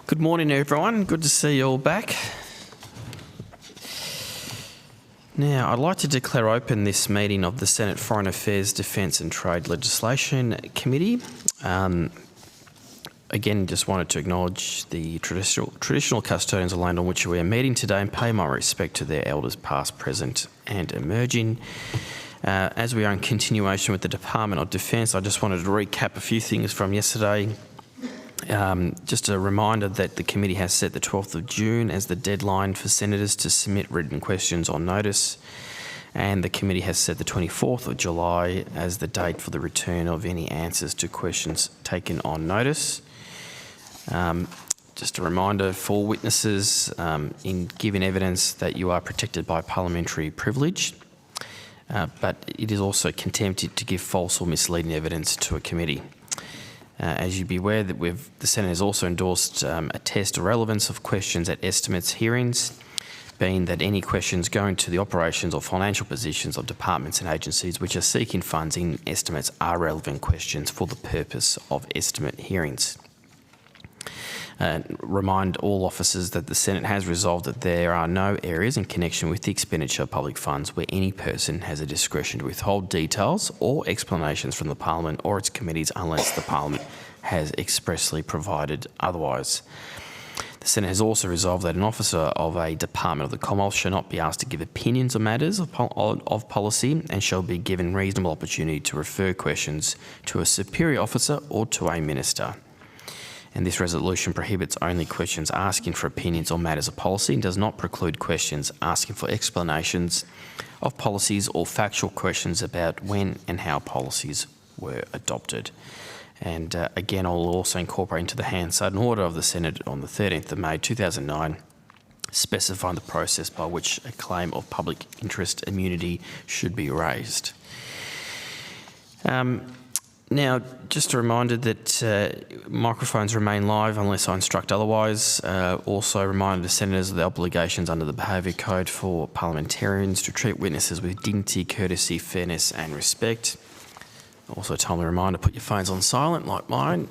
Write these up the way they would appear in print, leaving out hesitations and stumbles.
Good morning, everyone. Good to see you all back. Now, I'd like to declare open this meeting of the Senate Foreign Affairs, Defence and Trade Legislation Committee. Again, just wanted to acknowledge the traditional custodians of land on which we are meeting today and pay my respect to their elders past, present and emerging. As we are in continuation with the Department of Defence, I just wanted to recap a few things from yesterday. Just a reminder that the committee has set the 12th of June as the deadline for senators to submit written questions on notice, and the committee has set the 24th of July as the date for the return of any answers to questions taken on notice. Just a reminder for witnesses in giving evidence that you are protected by parliamentary privilege, but it is also contempt to give false or misleading evidence to a committee. As you'd be aware, that the Senate has also endorsed a test of relevance of questions at estimates hearings, being that any questions going to the operations or financial positions of departments and agencies which are seeking funds in estimates are relevant questions for the purpose of estimate hearings. Remind all officers that the Senate has resolved that there are no areas in connection with the expenditure of public funds where any person has a discretion to withhold details or explanations from the Parliament or its committees unless the Parliament has expressly provided otherwise. The Senate has also resolved that an officer of a Department of the Commonwealth shall not be asked to give opinions on matters of policy and shall be given reasonable opportunity to refer questions to a superior officer or to a minister. And this resolution prohibits only questions asking for opinions on matters of policy and does not preclude questions asking for explanations of policies or factual questions about when and how policies were adopted. And again, I'll also incorporate into the Hansard order of the Senate on the 13th of May 2009, specifying the process by which a claim of public interest immunity should be raised. Now, just a reminder that microphones remain live unless I instruct otherwise. Also, a reminder to senators of the obligations under the Behaviour Code for parliamentarians to treat witnesses with dignity, courtesy, fairness and respect. Also, a timely reminder, put your phones on silent like mine.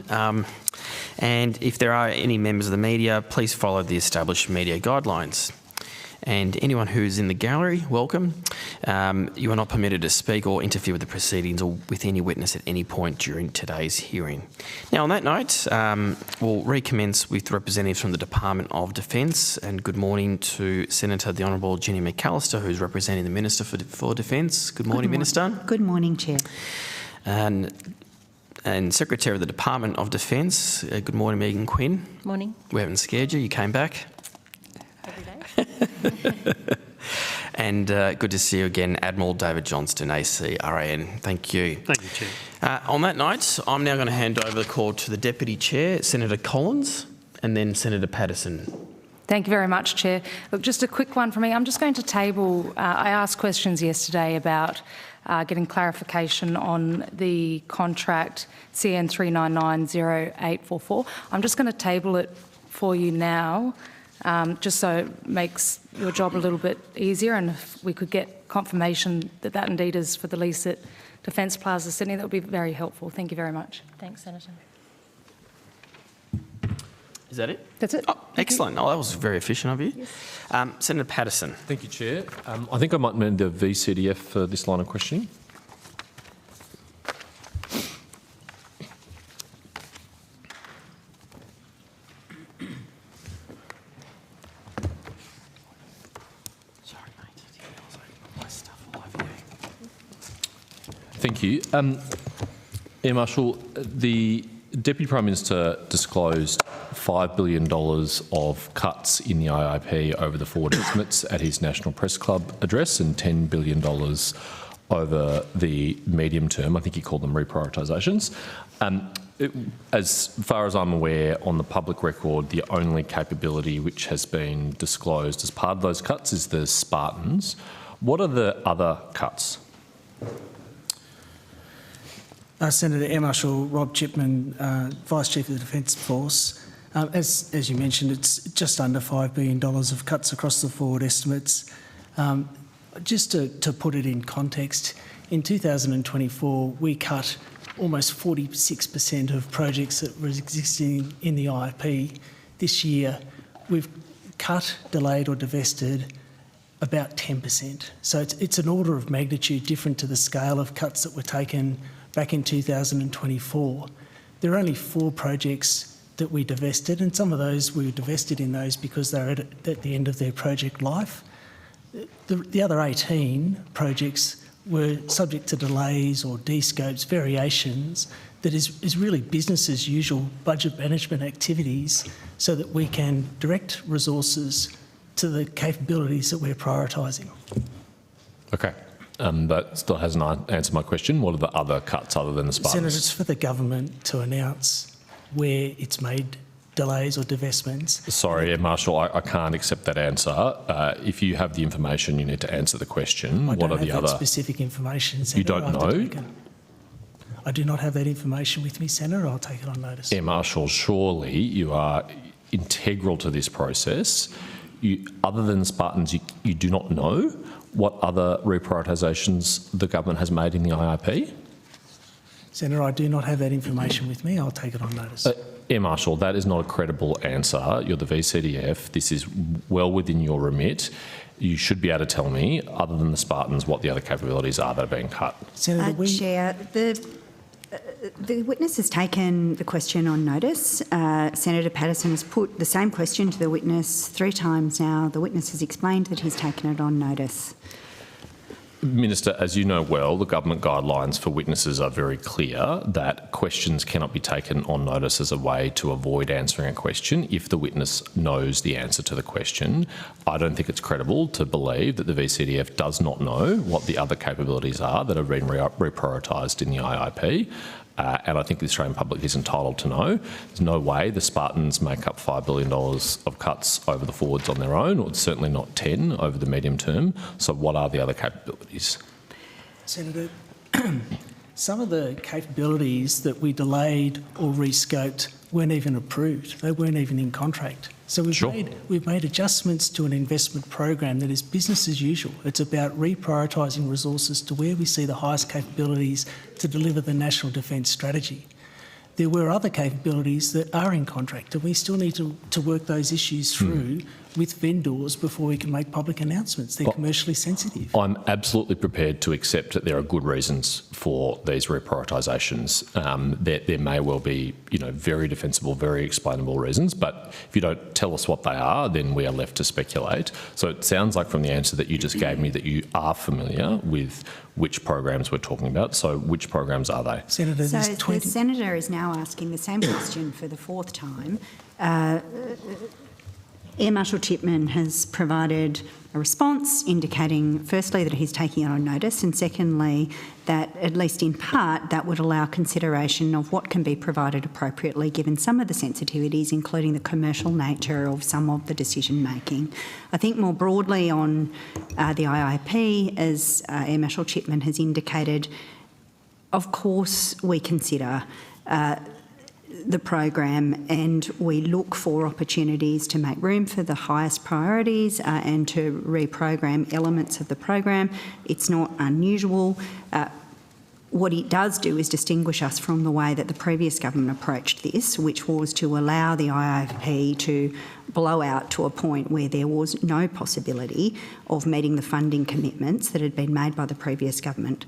And if there are any members of the media, please follow the established media guidelines. And anyone who is in the gallery, welcome. You are not permitted to speak or interfere with the proceedings or with any witness at any point during today's hearing. Now, on that note, we'll recommence with representatives from the Department of Defence. And good morning to Senator the Honourable Jenny McAllister, who's representing the Minister for Defence. Good morning, Minister. Good morning, Chair. And Secretary of the Department of Defence. Good morning, Megan Quinn. Morning. We haven't scared you. You came back. Every day. And good to see you again, Admiral David Johnston, ACRAN. Thank you. Thank you, Chair. On that note, I'm now going to hand over the call to the Deputy Chair, Senator Collins, and then Senator Patterson. Thank you very much, Chair. Look, just a quick one from me. I'm just going to table, I asked questions yesterday about getting clarification on the contract CN 3990844. I'm just going to table it for you now, just so it makes your job a little bit easier, and if we could get confirmation that that indeed is for the lease at Defence Plaza Sydney, that would be very helpful. Thank you very much. Thanks, Senator. Is that it? That's it. Oh, excellent. Oh, that was very efficient of you. Yes. Senator Patterson. Thank you, Chair. I think I might need the VCDF for this line of questioning. Thank you. Air Marshal, the Deputy Prime Minister disclosed $5 billion of cuts in the IIP over the forward estimates at his National Press Club address and $10 billion over the medium term. I think he called them reprioritisations. As far as I'm aware, on the public record, the only capability which has been disclosed as part of those cuts is the Spartans. What are the other cuts? Senator Air Marshal Rob Chipman, Vice Chief of the Defence Force. As you mentioned, it's just under $5 billion of cuts across the forward estimates. Just to put it in context, in 2024 we cut almost 46% of projects that were existing in the IIP This year, we've cut, delayed or divested about 10%. So it's an order of magnitude different to the scale of cuts that were taken back in 2024. There are only 4 projects that we divested, and some of those we divested in those because they're at the end of their project life. The other 18 projects were subject to delays or de-scopes, variations, that is really business as usual budget management activities so that we can direct resources to the capabilities that we're prioritising. Okay. That still hasn't answered my question. What are the other cuts other than the Spartans? Senator, it's for the government to announce where it's made delays or divestments. Sorry, Marshall, I can't accept that answer. If you have the information, you need to answer the question. What are the other specific information, Senator. You don't know? I do not have that information with me, Senator. I'll take it on notice. Marshall, surely you are integral to this process. Other than the Spartans, you do not know what other reprioritisations the government has made in the IIP? Senator, I do not have that information with me. I'll take it on notice. Marshall, that is not a credible answer. You're the VCDF. This is well within your remit. You should be able to tell me, other than the Spartans, what the other capabilities are that are being cut. Senator, Chair, the witness has taken the question on notice. Senator Patterson has put the same question to the witness 3 times now. The witness has explained that he's taken it on notice. Minister, as you know well, the government guidelines for witnesses are very clear that questions cannot be taken on notice as a way to avoid answering a question if the witness knows the answer to the question. I don't think it's credible to believe that the VCDF does not know what the other capabilities are that have been reprioritised in the IIP. And I think the Australian public is entitled to know. There's no way the Spartans make up $5 billion of cuts over the forwards on their own, or certainly not 10 over the medium term. So what are the other capabilities? Senator, some of the capabilities that we delayed or rescoped weren't even approved. They weren't even in contract. So we've made adjustments to an investment program that is business as usual. It's about reprioritising resources to where we see the highest capabilities to deliver the National Defence Strategy. There were other capabilities that are in contract, and we still need to work those issues through with vendors before we can make public announcements. They're commercially sensitive. I'm absolutely prepared to accept that there are good reasons for these reprioritisations. There may well be, very defensible, very explainable reasons, but if you don't tell us what they are, then we are left to speculate. So it sounds like from the answer that you just gave me that you are familiar with which programs we're talking about. So which programs are they? Senator, so the Senator is now asking the same question for the 4th time. Air Marshal Chipman has provided a response indicating, firstly, that he's taking it on notice, and secondly, that at least in part that would allow consideration of what can be provided appropriately given some of the sensitivities, including the commercial nature of some of the decision making. I think more broadly on the IIP, as Air Marshal Chipman has indicated, of course we consider the program, and we look for opportunities to make room for the highest priorities and to reprogram elements of the program. It's not unusual. What it does do is distinguish us from the way that the previous government approached this, which was to allow the IIP to blow out to a point where there was no possibility of meeting the funding commitments that had been made by the previous government.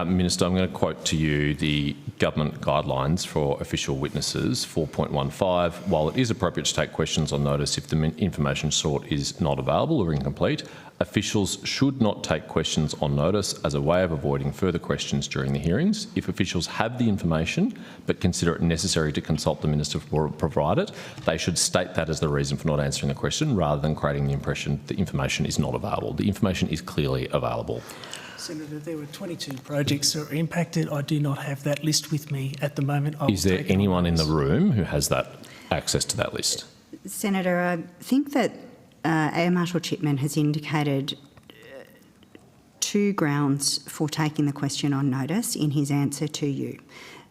Minister, I'm going to quote to you the government guidelines for official witnesses, 4.15. While it is appropriate to take questions on notice if the information sought is not available or incomplete, officials should not take questions on notice as a way of avoiding further questions during the hearings. If officials have the information but consider it necessary to consult the minister to provide it, they should state that as the reason for not answering the question rather than creating the impression the information is not available. The information is clearly available. Senator, there were 22 projects that were impacted. I do not have that list with me at the moment. Is there anyone in the room who has that access to that list? Senator, I think that Air Marshal Chipman has indicated 2 grounds for taking the question on notice in his answer to you.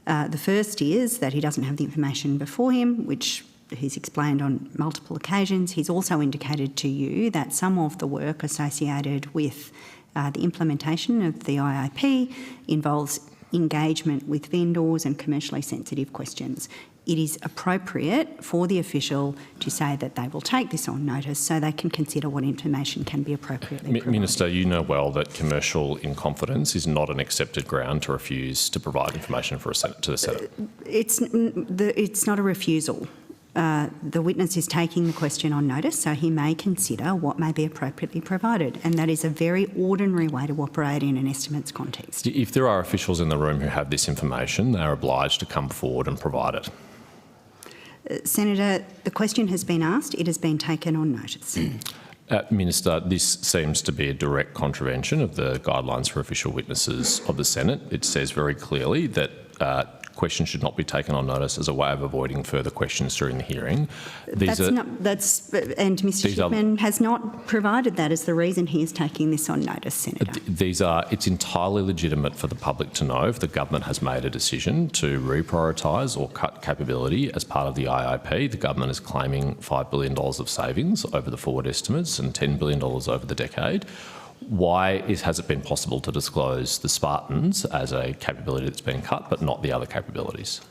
The first is that he doesn't have the information before him, which he's explained on multiple occasions. He's also indicated to you that some of the work associated with the implementation of the IIP involves engagement with vendors and commercially sensitive questions. it is appropriate for the official to say that they will take this on notice so they can consider what information can be appropriately provided. Minister, you know well that commercial in confidence is not an accepted ground to refuse to provide information to the Senate. It's not a refusal. The witness is taking the question on notice, so he may consider what may be appropriately provided, and that is a very ordinary way to operate in an estimates context. If there are officials in the room who have this information, they are obliged to come forward and provide it. Senator, the question has been asked. It has been taken on notice. Minister, this seems to be a direct contravention of the guidelines for official witnesses of the Senate. It says very clearly that questions should not be taken on notice as a way of avoiding further questions during the hearing. And Mr Shipman has not provided that as the reason he is taking this on notice, Senator. It's entirely legitimate for the public to know if the government has made a decision to reprioritise or cut capability as part of the IIP. The government is claiming $5 billion of savings over the forward estimates and $10 billion over the decade. Why has it been possible to disclose the Spartans as a capability that's been cut, but not the other capabilities?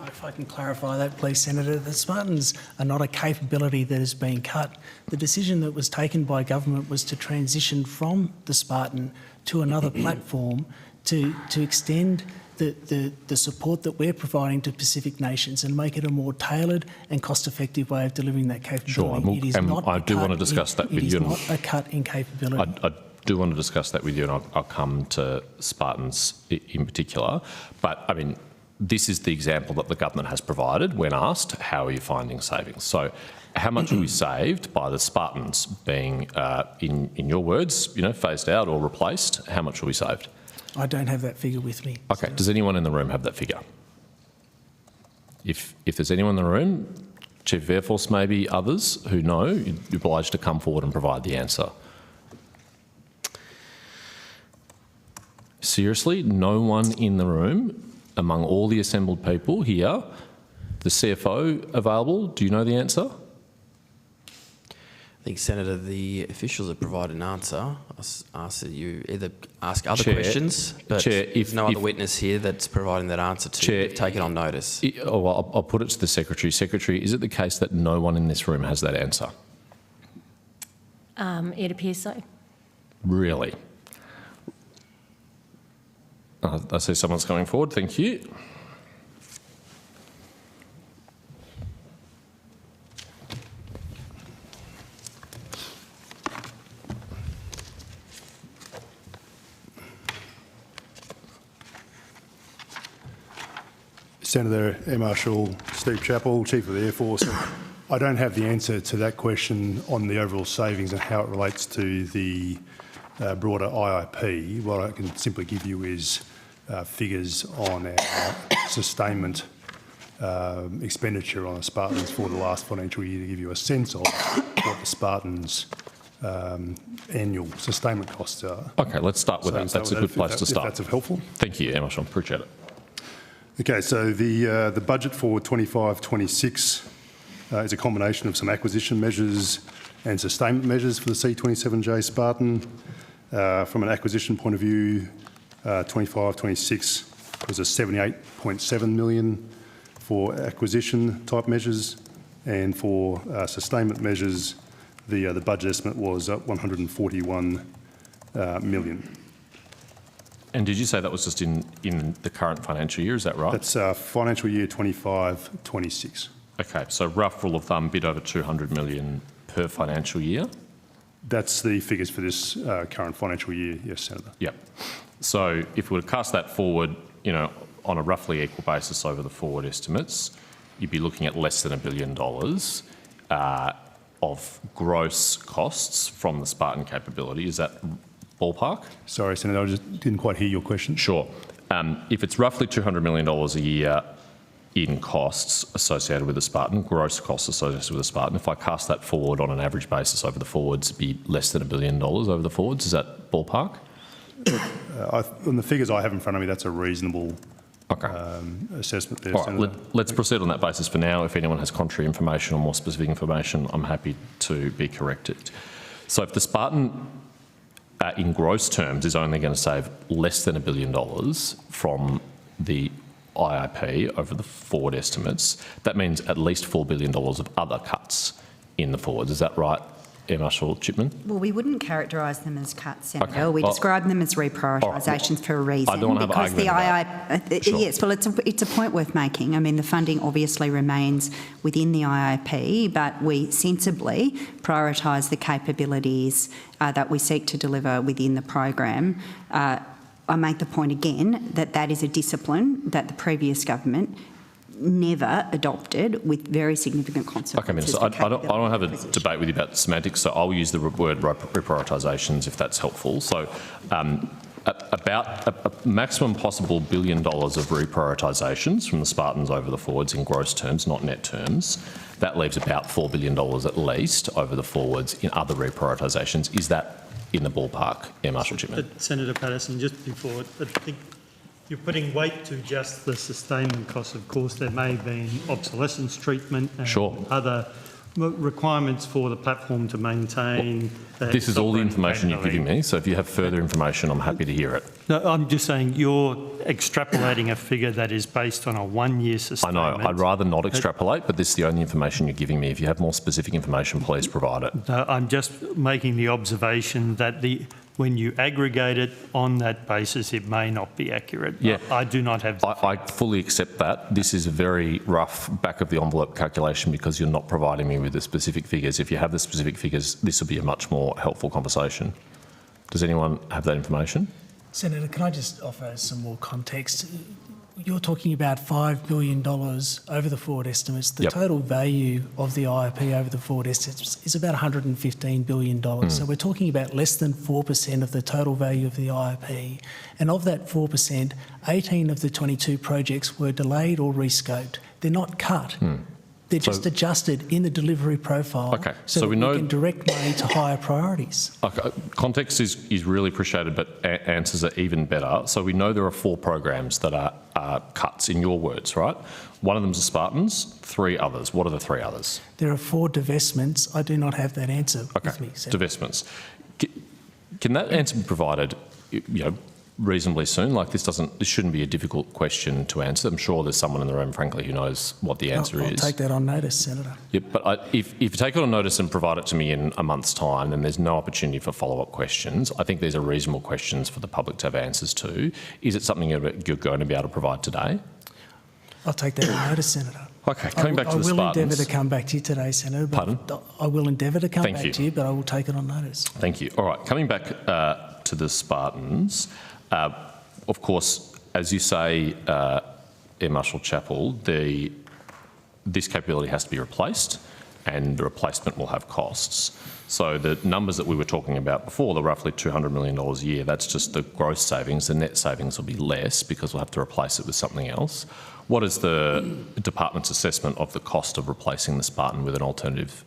If I can clarify that, please, Senator, the Spartans are not a capability that is being cut. The decision that was taken by government was to transition from the Spartan to another platform to extend the support that we're providing to Pacific nations and make it a more tailored and cost-effective way of delivering that capability. Sure, I do want to discuss that with you. It is not a cut in capability. I do want to discuss that with you, and I'll come to Spartans in particular. But, I mean, this is the example that the government has provided when asked, how are you finding savings? So how much are we saved by the Spartans being, in your words, phased out or replaced? How much are we saved? I don't have that figure with me. Okay, does anyone in the room have that figure? If there's anyone in the room, Chief of Air Force, maybe others who know, you're obliged to come forward and provide the answer. Seriously, no one in the room among all the assembled people here? The CFO available? Do you know the answer? I think, Senator, the officials have provided an answer. I ask that you either ask other Chair, questions, but Chair, if no other witness here that's providing that answer to Chair, take it on notice. Well, I'll put it to the Secretary. Secretary, is it the case that no one in this room has that answer? It appears so. Really? I see someone's coming forward. Thank you. Senator Air Marshal Steve Chappell, Chief of the Air Force. I don't have the answer to that question on the overall savings and how it relates to the broader IIP. What I can simply give you is figures on our sustainment expenditure on the Spartans for the last financial year to give you a sense of what the Spartans' annual sustainment costs are. Okay, let's start with that. That's a good place to start. If that's helpful. Thank you, Air Marshal. Appreciate it. Okay, so the budget for 25-26 is a combination of some acquisition measures and sustainment measures for the C-27J Spartan. From an acquisition point of view, 25-26 was a $78.7 million for acquisition type measures, and for sustainment measures, the budget estimate was $141 million. And did you say that was just in the current financial year, is that right? That's financial year 25-26. Okay, so rough rule of thumb, bit over $200 million per financial year? That's the figures for this current financial year, yes, Senator. Yep. So if we were to cast that forward, on a roughly equal basis over the forward estimates, you'd be looking at less than $1 billion of gross costs from the Spartan capability. Is that ballpark? Sorry, Senator, I just didn't quite hear your question. Sure. If it's roughly $200 million a year in costs associated with the Spartan, gross costs associated with the Spartan, if I cast that forward on an average basis over the forwards, it'd be less than $1 billion over the forwards. Is that ballpark? On the figures I have in front of me, that's a reasonable assessment there, All right, Senator. let's proceed on that basis for now. If anyone has contrary information or more specific information, I'm happy to be corrected. So if the Spartan in gross terms is only going to save less than $1 billion from the IIP over the forward estimates, that means at least $4 billion of other cuts in the forwards. Is that right, Air Marshal Chipman? Well, we wouldn't categorise them as cuts, Senator. Okay. We describe them as reprioritisations for a reason. I don't want to have an argument Sure. Yes, well, it's a point worth making. I mean, the funding obviously remains within the IIP, but we sensibly prioritise the capabilities that we seek to deliver within the program. I make the point again that that is a discipline that the previous government never adopted, with very significant consequences. Okay, Minister, I don't have a debate with you about semantics, so I'll use the word reprioritisations if that's helpful. So about a maximum possible $1 billion of reprioritisations from the Spartans over the forwards in gross terms, not net terms. That leaves about $4 billion at least over the forwards in other reprioritisations. Is that in the ballpark, Air Marshal Chipman? Senator Patterson, just before, I think you're putting weight to just the sustainment costs. Of course, there may have been obsolescence treatment and other requirements for the platform to maintain. This is all the information you're giving me, so if you have further information, I'm happy to hear it. No, I'm just saying you're extrapolating a figure that is based on a one-year sustainment. I know, I'd rather not extrapolate, but this is the only information you're giving me. If you have more specific information, please provide it. No, I'm just making the observation that when you aggregate it on that basis, it may not be accurate. Yeah. I do not have... I fully accept that. This is a very rough back-of-the-envelope calculation because you're not providing me with the specific figures. If you have the specific figures, this will be a much more helpful conversation. Does anyone have that information? Senator, can I just offer some more context? You're talking about $5 billion over the forward estimates. The total value of the IIP over the forward estimates is about $115 billion. So we're talking about less than 4% of the total value of the IIP. And of that 4%, 18 of the 22 projects were delayed or rescoped. They're not cut. They're just adjusted in the delivery profile so we can direct money to higher priorities. Okay. Context is really appreciated, but answers are even better. So we know there are 4 programs that are cuts, in your words, right? One of them is the Spartans, 3 others. What are the 3 others? There are 4 divestments. I do not have that answer with me, Senator. Divestments. Can that answer be provided, reasonably soon? Like this shouldn't be a difficult question to answer. I'm sure there's someone in the room, frankly, who knows what the answer is. I'll take that on notice, Senator. Yeah, but if you take it on notice and provide it to me in a month's time, then there's no opportunity for follow-up questions. I think these are reasonable questions for the public to have answers to. Is it something you're going to be able to provide today? I'll take that on notice, Senator. Okay, coming back to the Spartans. I will endeavour to come back to you today, Senator. Pardon? I will endeavour to come back to you, but I will take it on notice. Thank you. All right, coming back to the Spartans. Of course, as you say, Air Marshal Chappell, this capability has to be replaced and the replacement will have costs. So the numbers that we were talking about before, the roughly $200 million a year, that's just the gross savings. The net savings will be less because we'll have to replace it with something else. What is the department's assessment of the cost of replacing the Spartan with an alternative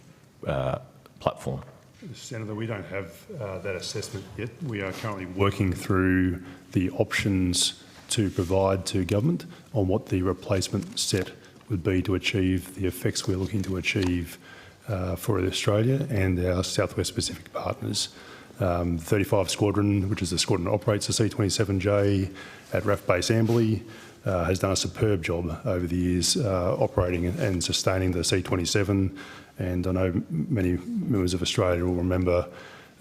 platform? Senator, we don't have that assessment yet. We are currently working through the options to provide to government on what the replacement set would be to achieve the effects we're looking to achieve for Australia and our South West Pacific partners. 35 Squadron, which is the squadron that operates the C-27J at RAF Base Amberley, has done a superb job over the years operating and sustaining the C-27, and I know many members of Australia will remember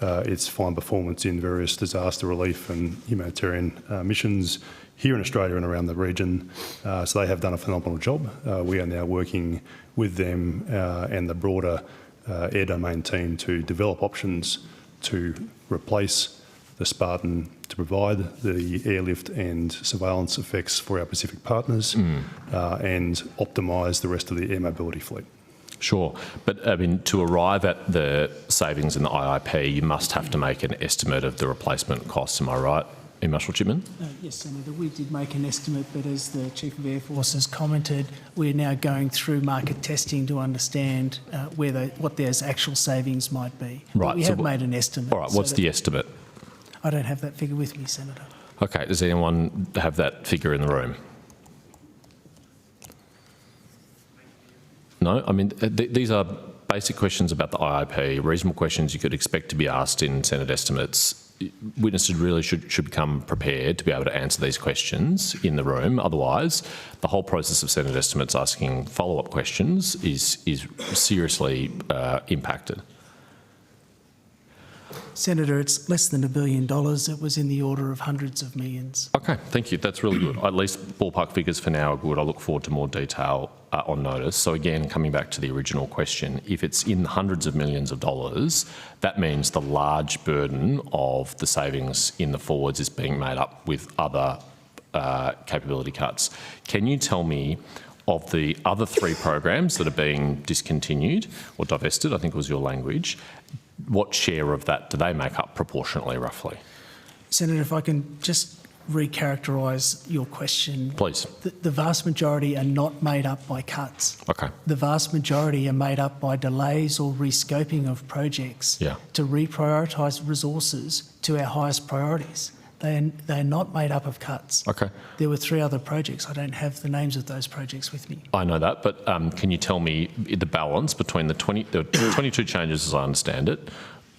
its fine performance in various disaster relief and humanitarian missions here in Australia and around the region. So they have done a phenomenal job. We are now working with them and the broader air domain team to develop options to replace the Spartan to provide the airlift and surveillance effects for our Pacific partners and optimise the rest of the air mobility fleet. Sure, but I mean, to arrive at the savings in the IIP, you must have to make an estimate of the replacement costs, am I right, Air Marshal Chipman? Yes, Senator, we did make an estimate, but as the Chief of Air Force has commented, we're now going through market testing to understand what those actual savings might be. Right. But we have made an estimate. All right, what's the estimate? I don't have that figure with me, Senator. Okay, does anyone have that figure in the room? No, I mean, these are basic questions about the IIP, reasonable questions you could expect to be asked in Senate estimates. Witnesses really should become prepared to be able to answer these questions in the room. Otherwise, the whole process of Senate estimates asking follow-up questions is seriously impacted. Senator, it's less than $1 billion. It was in the order of hundreds of millions. Okay, thank you. That's really good. At least ballpark figures for now are good. I look forward to more detail on notice. So again, coming back to the original question, if it's in hundreds of millions of dollars, that means the large burden of the savings in the forwards is being made up with other capability cuts. Can you tell me, of the other 3 programs that are being discontinued or divested, I think was your language, what share of that do they make up proportionately, roughly? Senator, if I can just recharacterise your question. Please. The vast majority are not made up by cuts. Okay. The vast majority are made up by delays or rescoping of projects to reprioritise resources to our highest priorities. They're not made up of cuts. Okay. There were 3 other projects. I don't have the names of those projects with me. I know that, but can you tell me the balance between the 22 changes, as I understand it,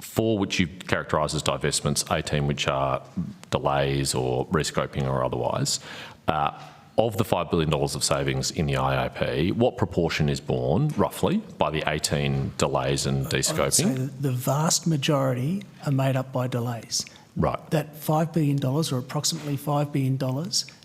4 which you characterise as divestments, 18 which are delays or rescoping or otherwise, of the $5 billion of savings in the IAP, what proportion is borne, roughly, by the 18 delays and descoping? I would say the vast majority are made up by delays. Right. That $5 billion, or approximately $5 billion,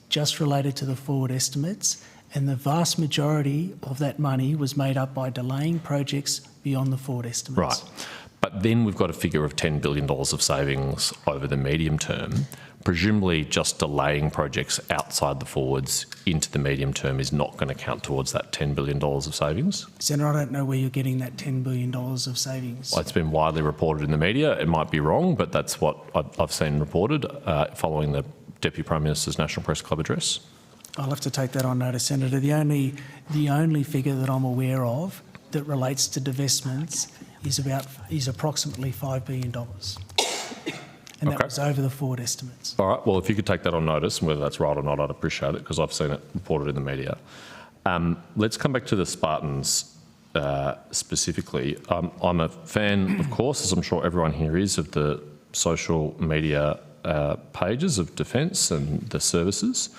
just related to the forward estimates, and the vast majority of that money was made up by delaying projects beyond the forward estimates. Right. But then we've got a figure of $10 billion of savings over the medium term. Presumably just delaying projects outside the forwards into the medium term is not going to count towards that $10 billion of savings? Senator, I don't know where you're getting that $10 billion of savings. Well, it's been widely reported in the media. It might be wrong, but that's what I've seen reported following the Deputy Prime Minister's National Press Club address. I'll have to take that on notice, Senator. The only figure that I'm aware of that relates to divestments is approximately $5 billion. And that was over the forward estimates. All right, well, if you could take that on notice, and whether that's right or not, I'd appreciate it, because I've seen it reported in the media. Let's come back to the Spartans specifically. I'm a fan, of course, as I'm sure everyone here is, of the social media pages of Defence and the services.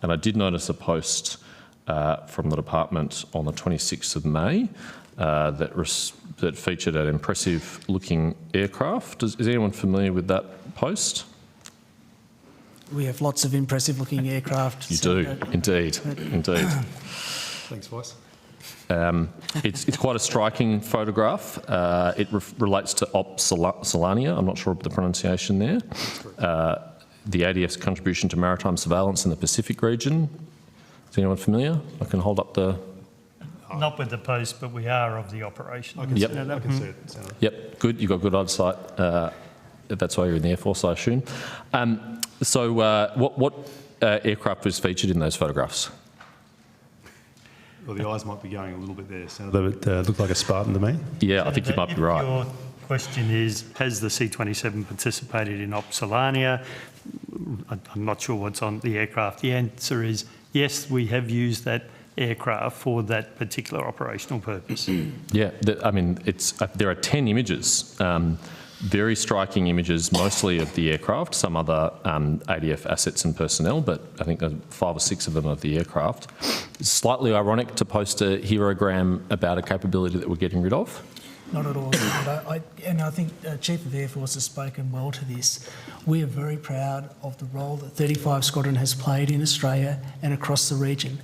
And I did notice a post from the department on the 26th of May that featured an impressive-looking aircraft. Is anyone familiar with that post? We have lots of impressive-looking aircraft. You do, indeed, indeed. Thanks, Vice. It's quite a striking photograph. It relates to Op Solania. I'm not sure of the pronunciation there. The ADF's contribution to maritime surveillance in the Pacific region. Is anyone familiar? I can hold up the... Not with the post, but we are of the operation. I can see it, Senator. Yep, good. You've got good eyesight. That's why you're in the Air Force, I assume. So what aircraft was featured in those photographs? Well, the eyes might be going a little bit there, Senator, but it looked like a Spartan to me. Yeah, I think you might be right. Your question is, has the C-27 participated in Op Solania? I'm not sure what's on the aircraft. The answer is yes, we have used that aircraft for that particular operational purpose. Yeah, I mean, there are 10 images, very striking images, mostly of the aircraft, some other ADF assets and personnel, but I think 5 or 6 of them of the aircraft. It's slightly ironic to post a herogram about a capability that we're getting rid of. Not at all. And I think Chief of Air Force has spoken well to this. We are very proud of the role that 35 Squadron has played in Australia and across the region,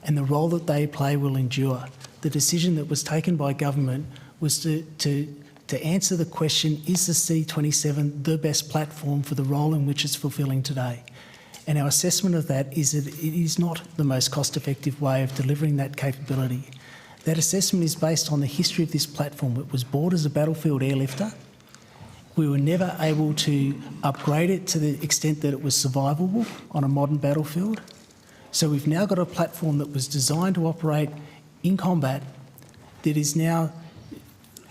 and the role that they play will endure. The decision that was taken by government was to answer the question, is the C-27 the best platform for the role in which it's fulfilling today? And our assessment of that is that it is not the most cost-effective way of delivering that capability. That assessment is based on the history of this platform. It was bought as a battlefield airlifter. We were never able to upgrade it to the extent that it was survivable on a modern battlefield. So we've now got a platform that was designed to operate in combat that is now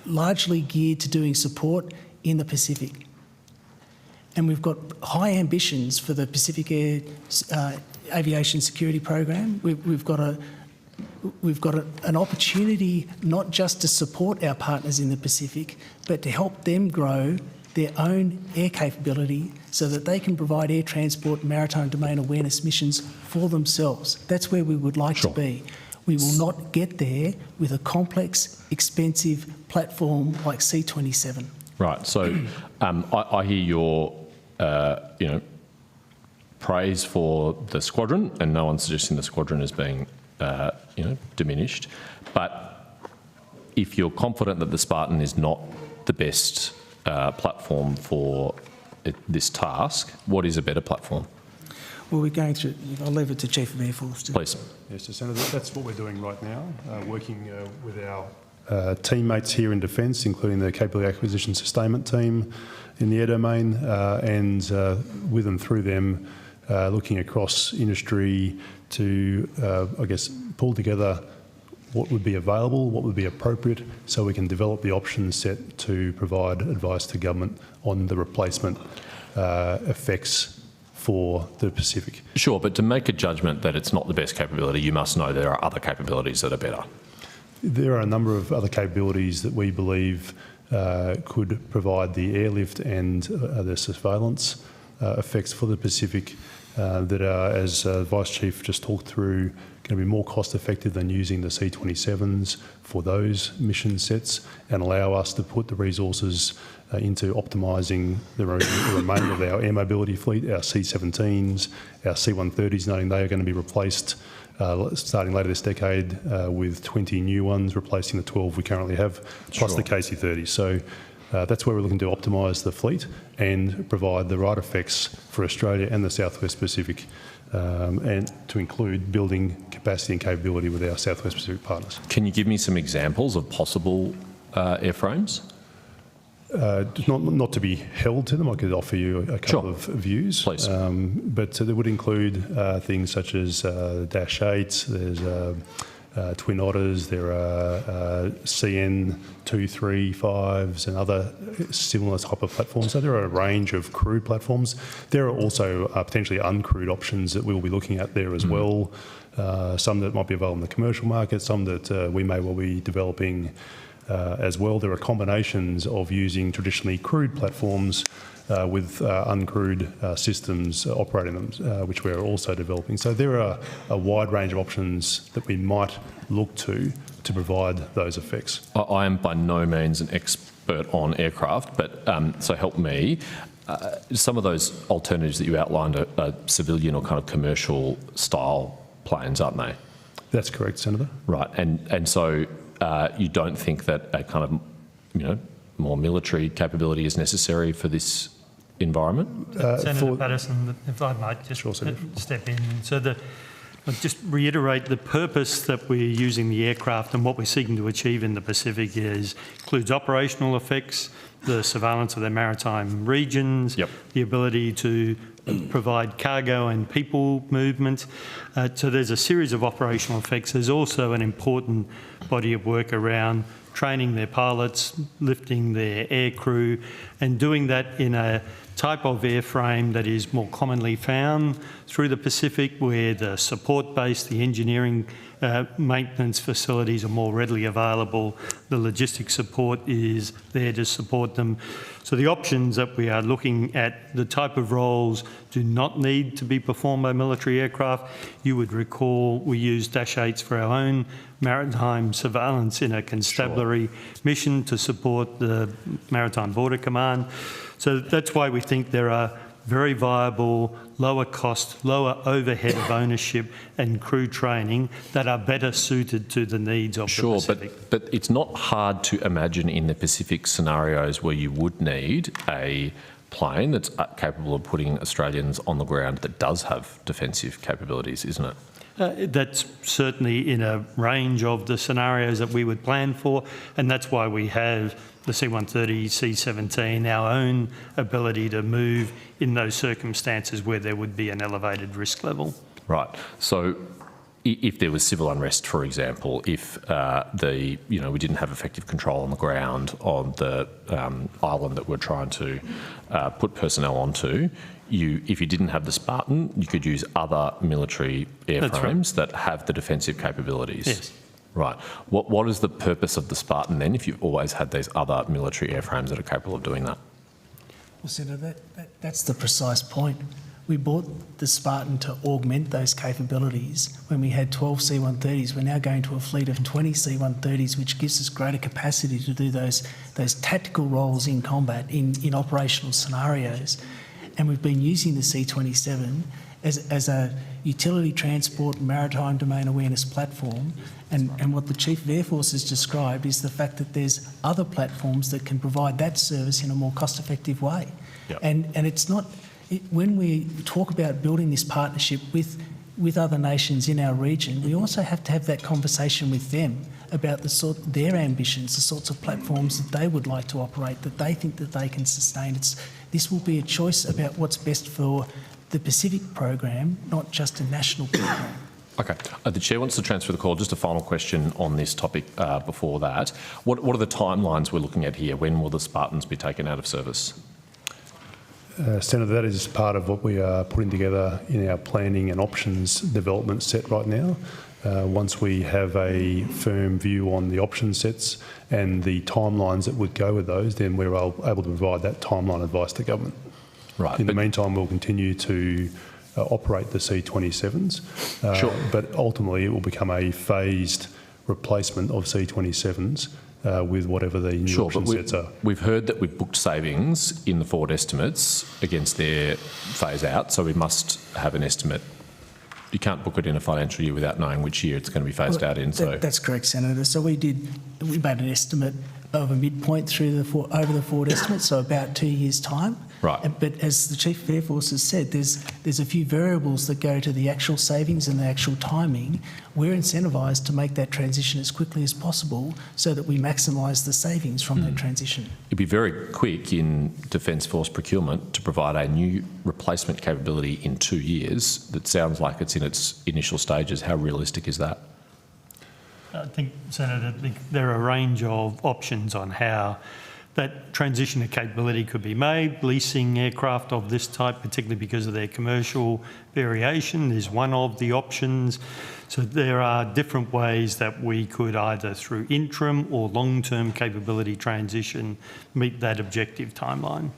largely geared to doing support in the Pacific. And we've got high ambitions for the Pacific Air Aviation Security Program. We've got a we've got an opportunity not just to support our partners in the Pacific, but to help them grow their own air capability so that they can provide air transport and maritime domain awareness missions for themselves. That's where we would like to be. We will not get there with a complex, expensive platform like C-27. Right. So I hear your, praise for the squadron, and no one's suggesting the squadron is being, diminished. But if you're confident that the Spartan is not the best platform for this task, what is a better platform? Well, we're going through, I'll leave it to Chief of Air Force. Please. Yes, so Senator, that's what we're doing right now, working with our teammates here in Defence, including the Capability Acquisition Sustainment team in the air domain, and with and through them, looking across industry to, pull together what would be available, what would be appropriate, so we can develop the option set to provide advice to government on the replacement effects for the Pacific. Sure, but to make a judgment that it's not the best capability, you must know there are other capabilities that are better. There are a number of other capabilities that we believe could provide the airlift and the surveillance effects for the Pacific that are, as Vice Chief just talked through, going to be more cost effective than using the C-27s for those mission sets, and allow us to put the resources into optimising the remainder of our air mobility fleet, our C-17s, our C-130s, noting they are going to be replaced starting later this decade with 20 new ones, replacing the 12 we currently have, plus the KC-30. So that's where we're looking to optimise the fleet and provide the right effects for Australia and the Southwest Pacific, and to include building capacity and capability with our Southwest Pacific partners. Can you give me some examples of possible airframes? Not to be held to them, I could offer you a couple of views. Please. But they would include things such as Dash 8s, there's Twin Otters, there are CN 235s and other similar type of platforms. So there are a range of crewed platforms. There are also potentially uncrewed options that we'll be looking at there as well. Some that might be available in the commercial market, some that we may well be developing as well. There are combinations of using traditionally crewed platforms with uncrewed systems operating them, which we're also developing. So there are a wide range of options that we might look to provide those effects. I am by no means an expert on aircraft, but so help me. Some of those alternatives that you outlined are civilian or kind of commercial style planes, aren't they? That's correct, Senator. Right, and so you don't think that a kind of, more military capability is necessary for this environment? Senator Patterson, if I might just step in. So I'll just reiterate the purpose that we're using the aircraft and what we're seeking to achieve in the Pacific includes operational effects, the surveillance of their maritime regions, the ability to provide cargo and people movement. So there's a series of operational effects. There's also an important body of work around training their pilots, lifting their air crew, and doing that in a type of airframe that is more commonly found through the Pacific, where the support base, the engineering maintenance facilities are more readily available. The logistics support is there to support them. So the options that we are looking at, the type of roles do not need to be performed by military aircraft. You would recall we used Dash 8s for our own maritime surveillance in a constabulary mission to support the Maritime Border Command. So that's why we think there are very viable, lower cost, lower overhead of ownership and crew training that are better suited to the needs of the Pacific. But it's not hard to imagine in the Pacific scenarios where you would need a plane that's capable of putting Australians on the ground that does have defensive capabilities, isn't it? That's certainly in a range of the scenarios that we would plan for, and that's why we have the C-130, C-17, our own ability to move in those circumstances where there would be an elevated risk level. Right. So if there was civil unrest, for example, if we didn't have effective control on the ground on the island that we're trying to put personnel onto, if you didn't have the Spartan, you could use other military airframes that have the defensive capabilities. Yes. Right. What is the purpose of the Spartan then, if you've always had these other military airframes that are capable of doing that? Well, Senator, that's the precise point. We bought the Spartan to augment those capabilities when we had 12 C-130s. We're now going to a fleet of 20 C-130s, which gives us greater capacity to do those tactical roles in combat, in operational scenarios. And we've been using the C-27 as a utility transport maritime domain awareness platform. And what the Chief of Air Force has described is the fact that there's other platforms that can provide that service in a more cost-effective way. Yep. And it's not... When we talk about building this partnership with other nations in our region, we also have to have that conversation with them about their ambitions, the sorts of platforms that they would like to operate, that they think that they can sustain. This will be a choice about what's best for the Pacific program, not just a national program. Okay. The Chair wants to transfer the call. Just a final question on this topic before that. What are the timelines we're looking at here? When will the Spartans be taken out of service? Senator, that is part of what we are putting together in our planning and options development set right now. Once we have a firm view on the option sets and the timelines that would go with those, then we're able to provide that timeline advice to government. Right. In the meantime, we'll continue to operate the C-27s, Sure. but ultimately it will become a phased replacement of C-27s with whatever the new option sets are. We've heard that we've booked savings in the forward estimates against their phase out, so we must have an estimate. You can't book it in a financial year without knowing which year it's going to be phased out in. So That's correct, Senator. So we made an estimate of a midpoint through over the forward estimate, so about 2 years' time. Right. But as the Chief of Air Force has said, there's a few variables that go to the actual savings and the actual timing. We're incentivised to make that transition as quickly as possible so that we maximise the savings from that transition. it'd be very quick in Defence Force procurement to provide a new replacement capability in 2 years. That sounds like it's in its initial stages. How realistic is that? I think, Senator, there are a range of options on how that transition to capability could be made. Leasing aircraft of this type, particularly because of their commercial variation, is one of the options. So there are different ways that we could either through interim or long-term capability transition meet that objective timeline.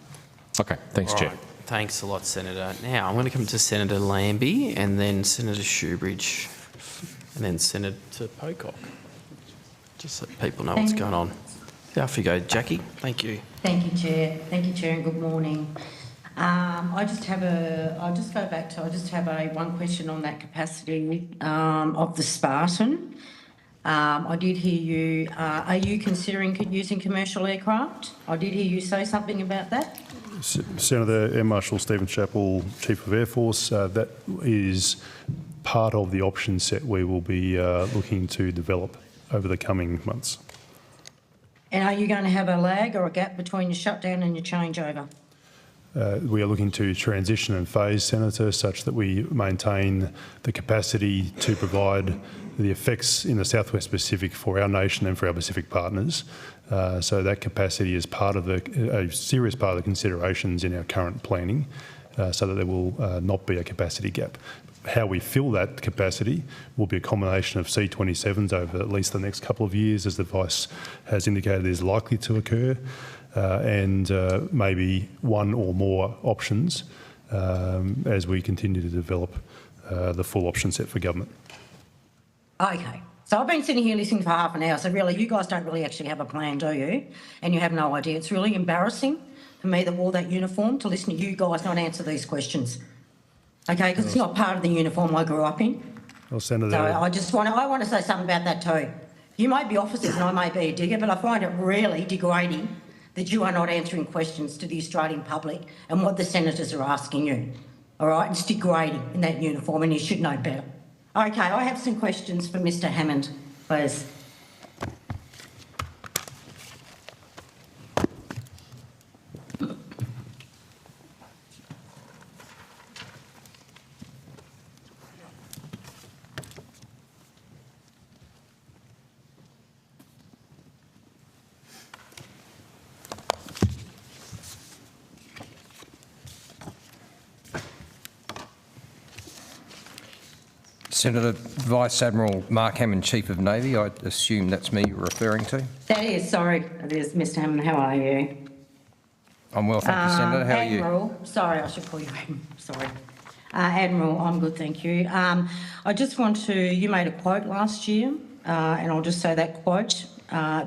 Okay, thanks, Chair. Right. Thanks a lot, Senator. Now I'm going to come to Senator Lambie and then Senator Shoebridge and then Senator Pocock. Just so people know what's going on. Off you go, Jackie. Thank you. Thank you, Chair. Thank you, Chair, and good morning. I just have one question on that capacity of the Spartan. I did hear you. Are you considering using commercial aircraft? I did hear you say something about that. Senator Air Marshal Stephen Chappell, Chief of Air Force, that is part of the option set we will be looking to develop over the coming months. And are you going to have a lag or a gap between your shutdown and your changeover? We are looking to transition and phase, Senator, such that we maintain the capacity to provide the effects in the Southwest Pacific for our nation and for our Pacific partners. So that capacity is part of a serious part of the considerations in our current planning, so that there will not be a capacity gap. How we fill that capacity will be a combination of C-27s over at least the next couple of years, as the Vice has indicated is likely to occur, and maybe one or more options as we continue to develop the full option set for government. Okay. So I've been sitting here listening for half an hour, so really you guys don't really actually have a plan, do you? And you have no idea. It's really embarrassing for me that wore that uniform to listen to you guys not answer these questions. Okay, because it's not part of the uniform I grew up in. Well, Senator, So I want to say something about that too. You may be officers and I may be a digger, but I find it really degrading that you are not answering questions to the Australian public and what the senators are asking you. All right, it's degrading in that uniform and you should know better. Okay, I have some questions for Mr. Hammond, please. Senator Vice Admiral Mark Hammond, Chief of Navy. I assume that's me you're referring to. That is, sorry, it is Mr Hammond. How are you? I'm well, thank you, Senator. How are you? Admiral, sorry, I should call you Admiral, sorry. Admiral, I'm good, thank you. I just want to, you made a quote last year, and I'll just say that quote.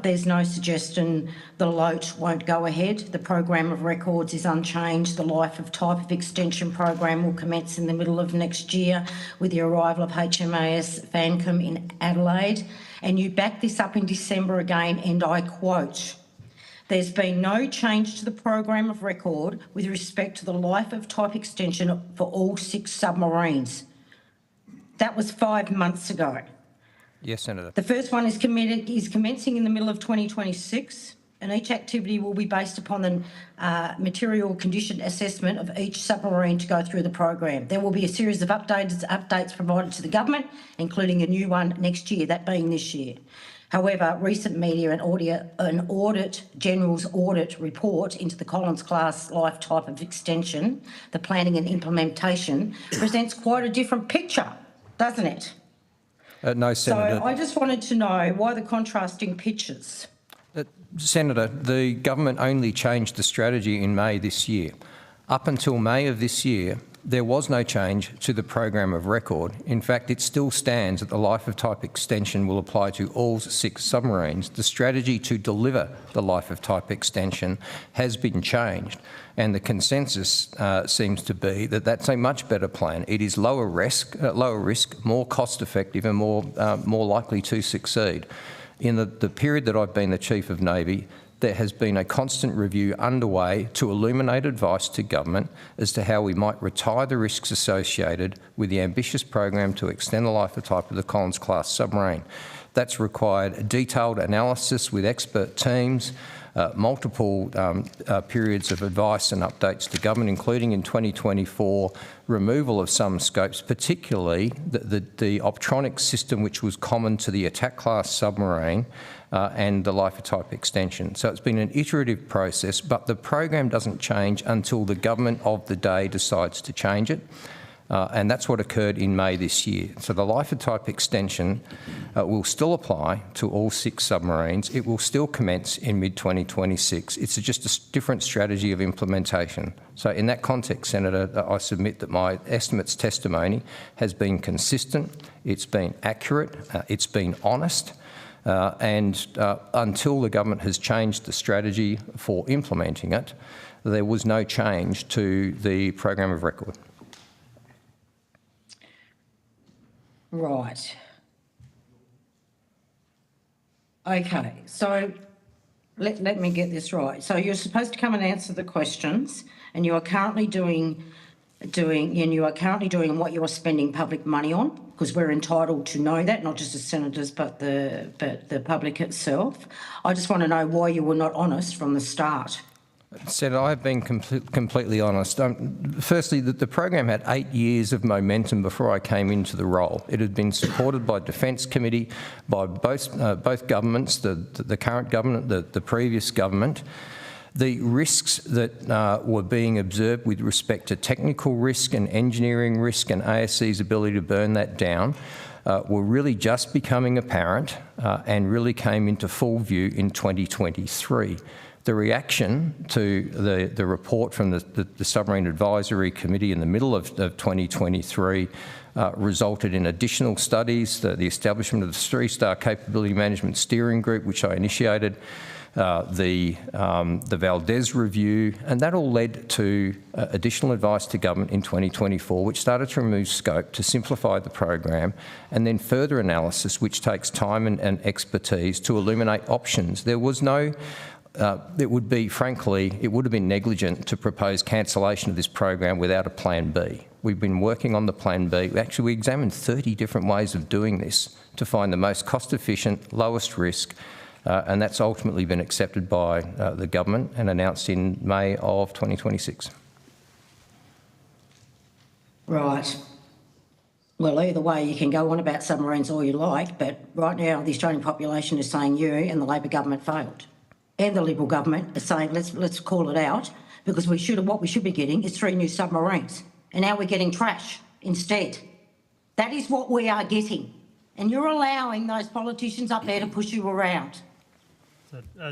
There's no suggestion the LOTE won't go ahead. The program of records is unchanged. The life of type of extension program will commence in the middle of next year with the arrival of HMAS Vancombe in Adelaide. And you back this up in December again, and I quote, "There's been no change to the program of record with respect to the life of type extension for all 6 submarines." That was 5 months ago. Yes, Senator. The first one is commencing in the middle of 2026, and each activity will be based upon the material condition assessment of each submarine to go through the program. There will be a series of updates provided to the government, including a new one next year, that being this year. However, recent media and an Audit General's audit report into the Collins class life type of extension, the planning and implementation, presents quite a different picture, doesn't it? No, Senator. So I just wanted to know why the contrasting pictures. Senator, the government only changed the strategy in May this year. Up until May of this year, there was no change to the program of record. In fact, it still stands that the life of type extension will apply to all 6 submarines. The strategy to deliver the life of type extension has been changed, and the consensus seems to be that that's a much better plan. It is lower risk, more cost effective, and more likely to succeed. In the period that I've been the Chief of Navy, there has been a constant review underway to illuminate advice to government as to how we might retire the risks associated with the ambitious program to extend the life of type of the Collins class submarine. That's required a detailed analysis with expert teams, multiple periods of advice and updates to government, including in 2024, removal of some scopes, particularly the optronic system which was common to the attack class submarine and the life of type extension. So it's been an iterative process, but the program doesn't change until the government of the day decides to change it. And that's what occurred in May this year. So the life of type extension will still apply to all 6 submarines. It will still commence in mid-2026. It's just a different strategy of implementation. So in that context, Senator, I submit that my estimates testimony has been consistent, it's been accurate, it's been honest, and until the government has changed the strategy for implementing it, there was no change to the program of record. Right. Okay, so let me get this right. So you're supposed to come and answer the questions, and you are currently doing what you are spending public money on, because we're entitled to know that, not just as senators, but the public itself. I just want to know why you were not honest from the start. Senator, I've been completely honest. Firstly, the program had 8 years of momentum before I came into the role. It had been supported by Defence Committee, by both governments, the current government, the previous government. The risks that were being observed with respect to technical risk and engineering risk and ASC's ability to burn that down were really just becoming apparent and really came into full view in 2023. The reaction to the report from the Submarine Advisory Committee in the middle of 2023 resulted in additional studies, the establishment of the 3-star Capability Management Steering Group, which I initiated, the Valdez Review, and that all led to additional advice to government in 2024, which started to remove scope to simplify the program, and then further analysis, which takes time and expertise to illuminate options. There was no it would have been negligent to propose cancellation of this program without a plan B. We've been working on the plan B. Actually, we examined 30 different ways of doing this to find the most cost-efficient, lowest risk, and that's ultimately been accepted by the government and announced in May of 2026. Right. Well, either way, you can go on about submarines all you like, but right now the Australian population is saying you and the Labor government failed. And the Liberal government is saying, let's call it out, because what we should be getting is 3 new submarines. And now we're getting trash instead. That is what we are getting. And you're allowing those politicians up there to push you around.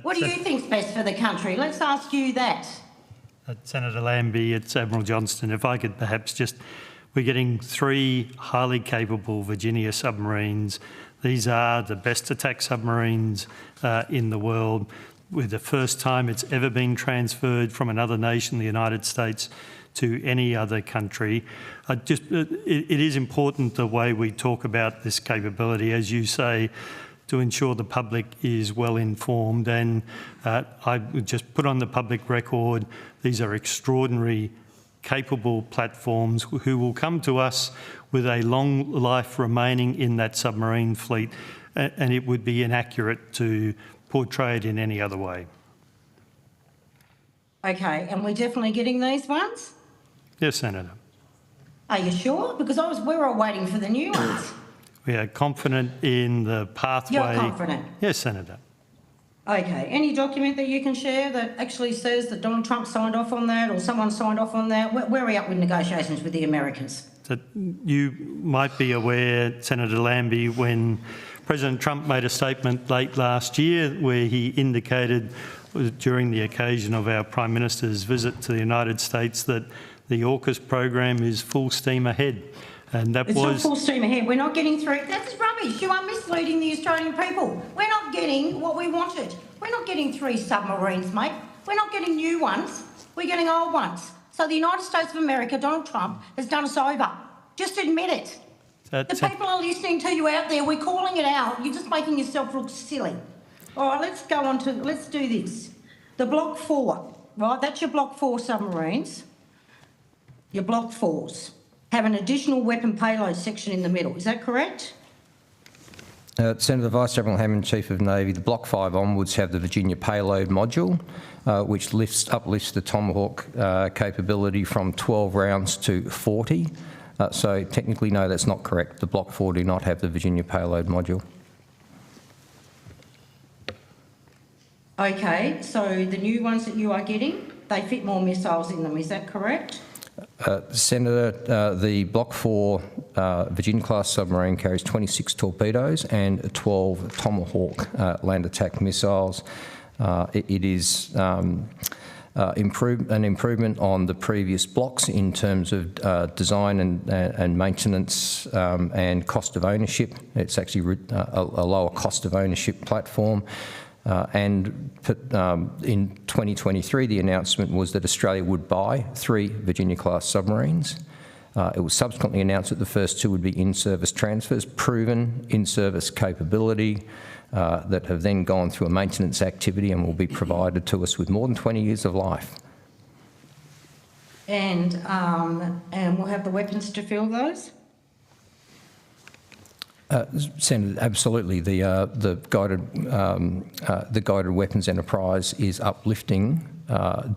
What do you think's best for the country? Let's ask you that. Senator Lambie, it's Admiral Johnston. If I could perhaps just... We're getting 3 highly capable Virginia submarines. These are the best attack submarines in the world. With the first time it's ever been transferred from another nation, the United States, to any other country. It is important the way we talk about this capability, as you say, to ensure the public is well informed. And I would just put on the public record, these are extraordinary, capable platforms who will come to us with a long life remaining in that submarine fleet, and it would be inaccurate to portray it in any other way. Okay, and we're definitely getting these ones? Yes, Senator. Are you sure? Because we were waiting for the new ones. We are confident in the pathway. You're confident? Yes, Senator. Okay. Any document that you can share that actually says that Donald Trump signed off on that or someone signed off on that? Where are we up with negotiations with the Americans? That you might be aware, Senator Lambie, when President Trump made a statement late last year where he indicated during the occasion of our Prime Minister's visit to the United States that the AUKUS program is full steam ahead. And that it's not full steam ahead. We're not getting through. That's rubbish. You are misleading the Australian people. We're not getting what we wanted. We're not getting 3 submarines, mate. We're not getting new ones. We're getting old ones. So the United States of America, Donald Trump, has done us over. Just admit it. The people are listening to you out there. We're calling it out. You're just making yourself look silly. All right, let's go on to, let's do this. The Block 4, right, that's your Block 4 submarines. Your Block 4s have an additional weapon payload section in the middle. Is that correct? Senator Vice Admiral Hammond, Chief of Navy, the Block 5 onwards have the Virginia payload module, which uplifts the Tomahawk capability from 12 rounds to 40. So technically, no, that's not correct. The Block 4 do not have the Virginia payload module. Okay, so the new ones that you are getting, they fit more missiles in them. Is that correct? Senator, the Block 4 Virginia-class submarine carries 26 torpedoes and 12 Tomahawk land attack missiles. It is an improvement on the previous blocks in terms of design and maintenance and cost of ownership. It's actually a lower cost of ownership platform. And in 2023, the announcement was that Australia would buy 3 Virginia-class submarines. It was subsequently announced that the first 2 would be in-service transfers, proven in-service capability that have then gone through a maintenance activity and will be provided to us with more than 20 years of life. And we'll have the weapons to fill those? Senator, absolutely. The guided weapons enterprise is uplifting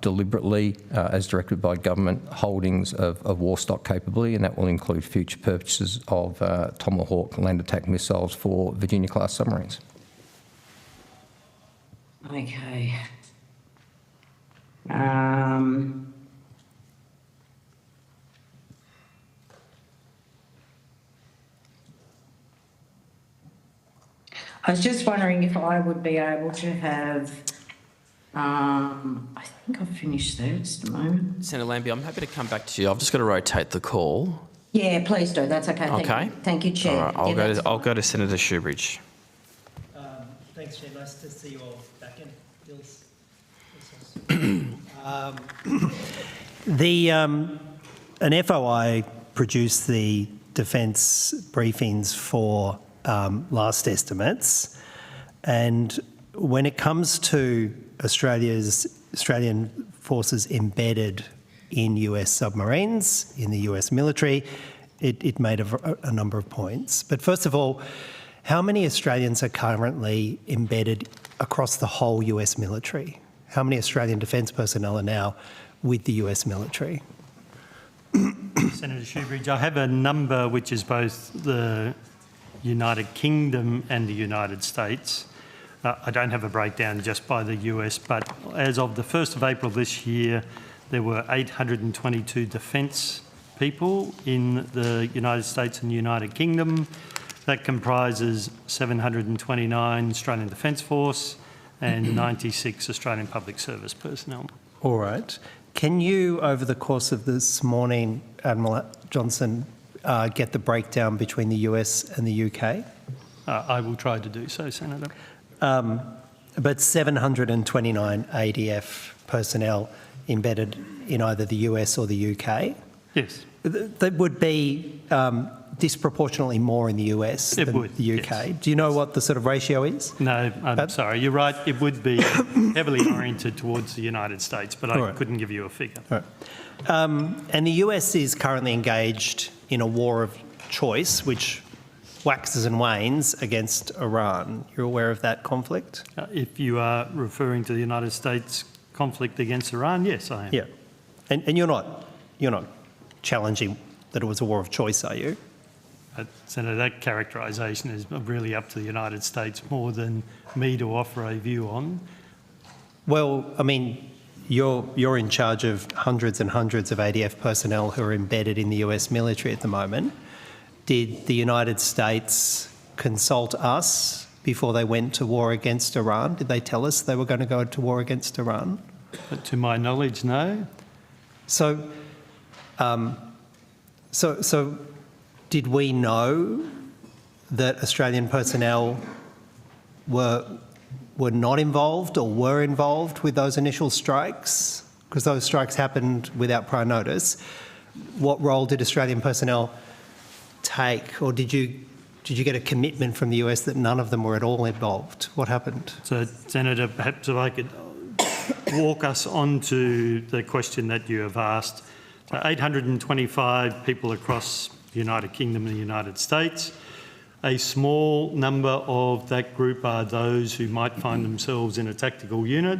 deliberately, as directed by government, holdings of war stock capability, and that will include future purchases of Tomahawk land attack missiles for Virginia-class submarines. Okay. I was just wondering if I would be able to have, I think I've finished there, just a moment. Senator Lambie, I'm happy to come back to you. I've just got to rotate the call. Yeah, please do. That's okay. Okay. Thank you, Chair. All right, I'll go to Senator Shoebridge. Thanks, Chair. Nice to see you all back in. An FOI produced the defence briefings for last estimates, and when it comes to Australian forces embedded in US submarines, in the US military, it made a number of points. But first of all, how many Australians are currently embedded across the whole US military? How many Australian defence personnel are now with the US military? Senator Shoebridge, I have a number which is both the United Kingdom and the United States. I don't have a breakdown just by the US, but as of the 1st of April this year, there were 822 defence people in the United States and United Kingdom. That comprises 729 Australian Defence Force and 96 Australian Public Service personnel. All right. Can you, over the course of this morning, Admiral Johnson, get the breakdown between the US and the UK? I will try to do so, Senator. But 729 ADF personnel embedded in either the US or the UK? Yes. That would be disproportionately more in the US than the UK. Yes. Do you know what the sort of ratio is? No, I'm sorry. You're right. It would be heavily oriented towards the United States, but I couldn't give you a figure. All right. And the US is currently engaged in a war of choice, which waxes and wanes against Iran. You're aware of that conflict? If you are referring to the United States conflict against Iran, yes, I am. Yeah. And you're not challenging that it was a war of choice, are you? Senator, that characterisation is really up to the United States more than me to offer a view on. Well, I mean, you're in charge of hundreds and hundreds of ADF personnel who are embedded in the US military at the moment. Did the United States consult us before they went to war against Iran? Did they tell us they were going to go to war against Iran? But to my knowledge, no. So did we know that Australian personnel were not involved or were involved with those initial strikes? Because those strikes happened without prior notice. What role did Australian personnel take, or did you get a commitment from the US that none of them were at all involved? What happened? So, Senator, perhaps if I could walk us on to the question that you have asked. So 825 people across the United Kingdom and the United States. A small number of that group are those who might find themselves in a tactical unit.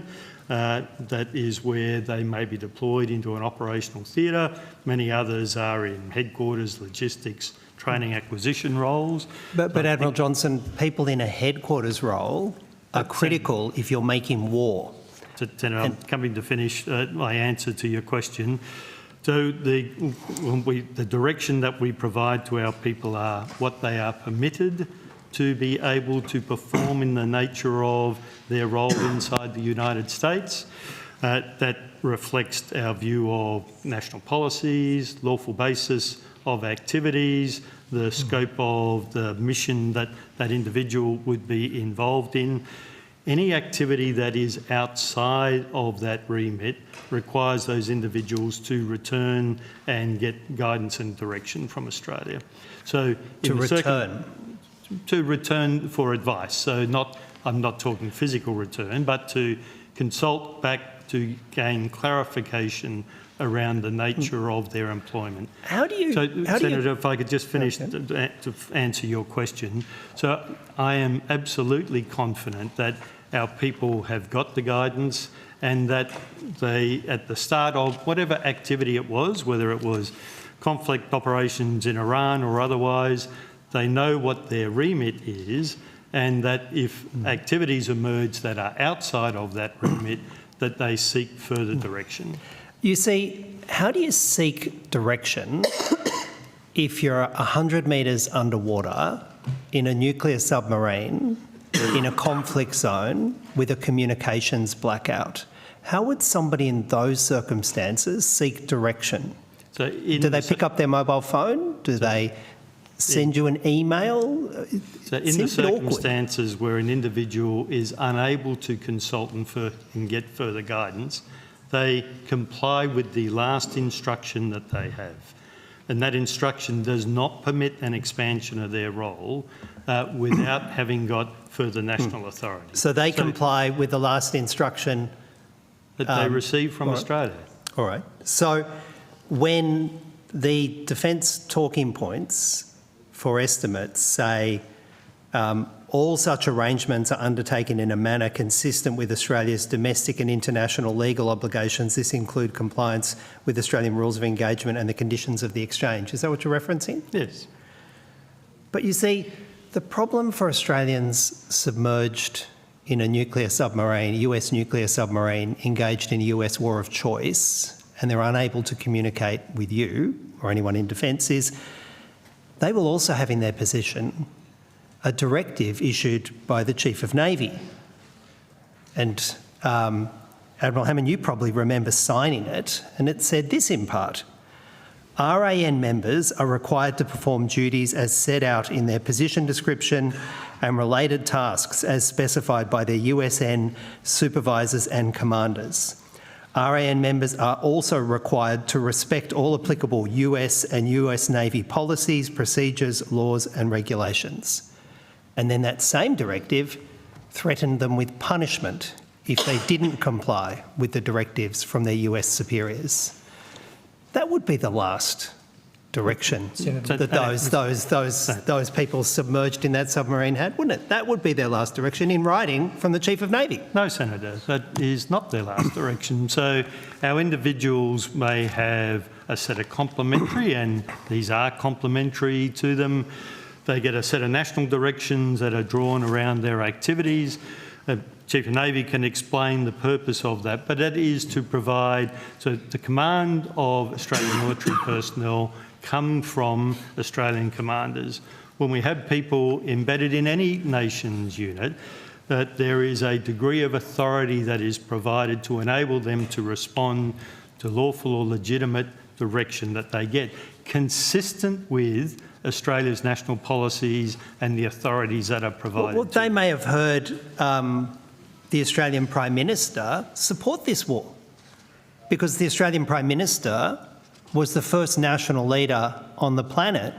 That is where they may be deployed into an operational theatre. Many others are in headquarters, logistics, training acquisition roles. But Admiral Johnson, people in a headquarters role are critical if you're making war. Senator, I'm coming to finish my answer to your question. So the direction that we provide to our people are what they are permitted to be able to perform in the nature of their role inside the United States. That reflects our view of national policies, lawful basis of activities, the scope of the mission that that individual would be involved in. Any activity that is outside of that remit requires those individuals to return and get guidance and direction from Australia. So to return for advice. So I'm not talking physical return, but to consult back to gain clarification around the nature of their employment. Senator, if I could just finish to answer your question. So I am absolutely confident that our people have got the guidance and that they, at the start of whatever activity it was, whether it was conflict operations in Iran or otherwise, they know what their remit is, and that if activities emerge that are outside of that remit, that they seek further direction. You see, how do you seek direction if you're 100 metres underwater in a nuclear submarine in a conflict zone with a communications blackout? How would somebody in those circumstances seek direction? Do they pick up their mobile phone? Do they send you an email? So in the circumstances where an individual is unable to consult and get further guidance, they comply with the last instruction that they have. And that instruction does not permit an expansion of their role without having got further national authority. So they comply with the last instruction that they receive from Australia. All right. So when the defence talking points for estimates say all such arrangements are undertaken in a manner consistent with Australia's domestic and international legal obligations. This include compliance with Australian rules of engagement and the conditions of the exchange. Is that what you're referencing? Yes. But you see, the problem for Australians submerged in a nuclear submarine, a US nuclear submarine, engaged in a US war of choice, and they're unable to communicate with you, or anyone in defence is they will also have in their possession a directive issued by the Chief of Navy. And Admiral Hammond, you probably remember signing it, and it said this in part: RAN members are required to perform duties as set out in their position description and related tasks as specified by their USN supervisors and commanders. RAN members are also required to respect all applicable US and US Navy policies, procedures, laws and regulations. And then that same directive threatened them with punishment if they didn't comply with the directives from their US superiors. That would be the last direction that those people submerged in that submarine had, wouldn't it? That would be their last direction in writing from the Chief of Navy. No, Senator, that is not their last direction. So our individuals may have a set of complementary, and these are complementary to them. They get a set of national directions that are drawn around their activities. The Chief of Navy can explain the purpose of that, but that is to provide, so the command of Australian military personnel come from Australian commanders. When we have people embedded in any nation's unit, that there is a degree of authority that is provided to enable them to respond to lawful or legitimate direction that they get, consistent with Australia's national policies and the authorities that are provided. Well, they may have heard the Australian Prime Minister support this war, because the Australian Prime Minister was the first national leader on the planet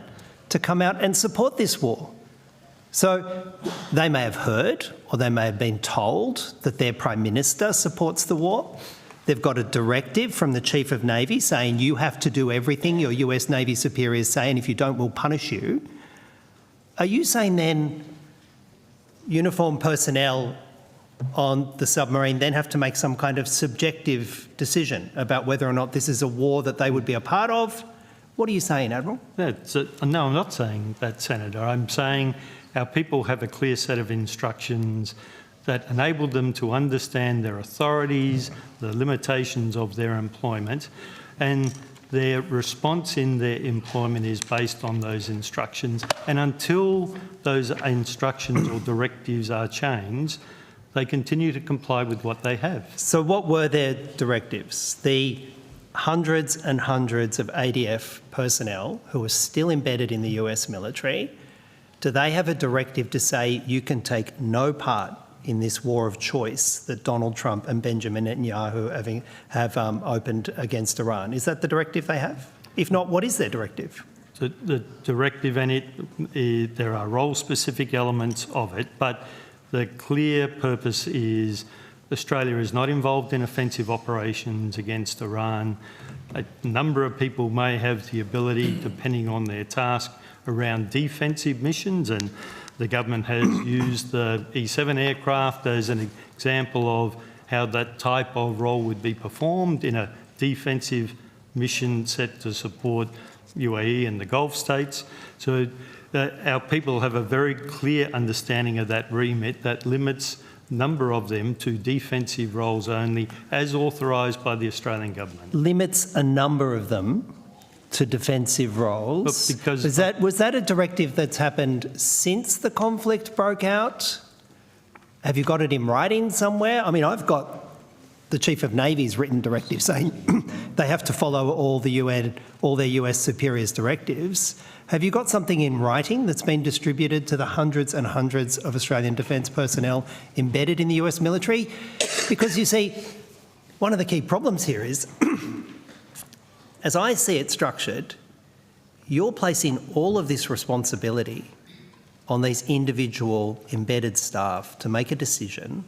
to come out and support this war. So they may have heard, or they may have been told, that their Prime Minister supports the war. They've got a directive from the Chief of Navy saying you have to do everything your US Navy superiors say, and if you don't, we'll punish you. Are you saying then uniformed personnel on the submarine then have to make some kind of subjective decision about whether or not this is a war that they would be a part of? What are you saying, Admiral? No, I'm not saying that, Senator. I'm saying our people have a clear set of instructions that enable them to understand their authorities, the limitations of their employment, and their response in their employment is based on those instructions. And until those instructions or directives are changed, they continue to comply with what they have. So what were their directives? The hundreds and hundreds of ADF personnel who are still embedded in the US military, do they have a directive to say you can take no part in this war of choice that Donald Trump and Benjamin Netanyahu have opened against Iran? Is that the directive they have? If not, what is their directive? So the directive and there are role-specific elements of it, but the clear purpose is Australia is not involved in offensive operations against Iran. A number of people may have the ability, depending on their task, around defensive missions, and the government has used the E-7 aircraft as an example of how that type of role would be performed in a defensive mission set to support UAE and the Gulf states. So our people have a very clear understanding of that remit that limits a number of them to defensive roles only, as authorised by the Australian government. Limits a number of them to defensive roles. Was that a directive that's happened since the conflict broke out? Have you got it in writing somewhere? I mean, I've got the Chief of Navy's written directive saying they have to follow all their US superiors' directives. Have you got something in writing that's been distributed to the hundreds and hundreds of Australian defence personnel embedded in the US military? Because you see, one of the key problems here is as I see it structured, you're placing all of this responsibility on these individual embedded staff to make a decision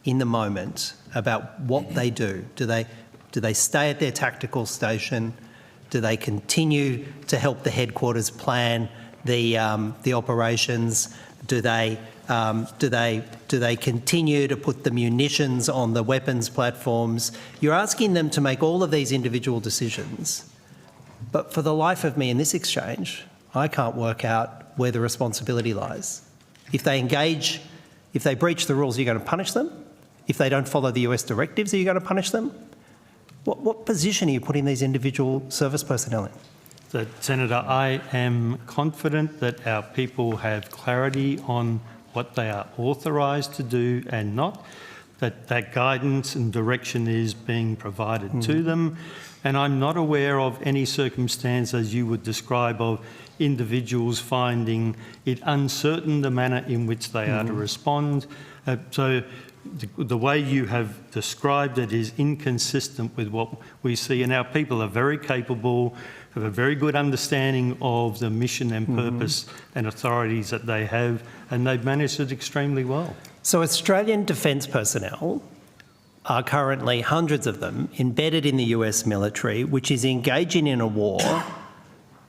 in the moment about what they do. Do they stay at their tactical station? Do they continue to help the headquarters plan the operations? Do they continue to put the munitions on the weapons platforms? You're asking them to make all of these individual decisions. But for the life of me in this exchange, I can't work out where the responsibility lies. If they breach the rules, are you going to punish them? If they don't follow the US directives, are you going to punish them? What position are you putting these individual service personnel in? Senator, I am confident that our people have clarity on what they are authorised to do and not, that guidance and direction is being provided to them. And I'm not aware of any circumstance, as you would describe, of individuals finding it uncertain the manner in which they are to respond. So the way you have described it is inconsistent with what we see, and our people are very capable, have a very good understanding of the mission and purpose and authorities that they have, and they've managed it extremely well. So Australian defence personnel are currently, hundreds of them, embedded in the US military, which is engaging in a war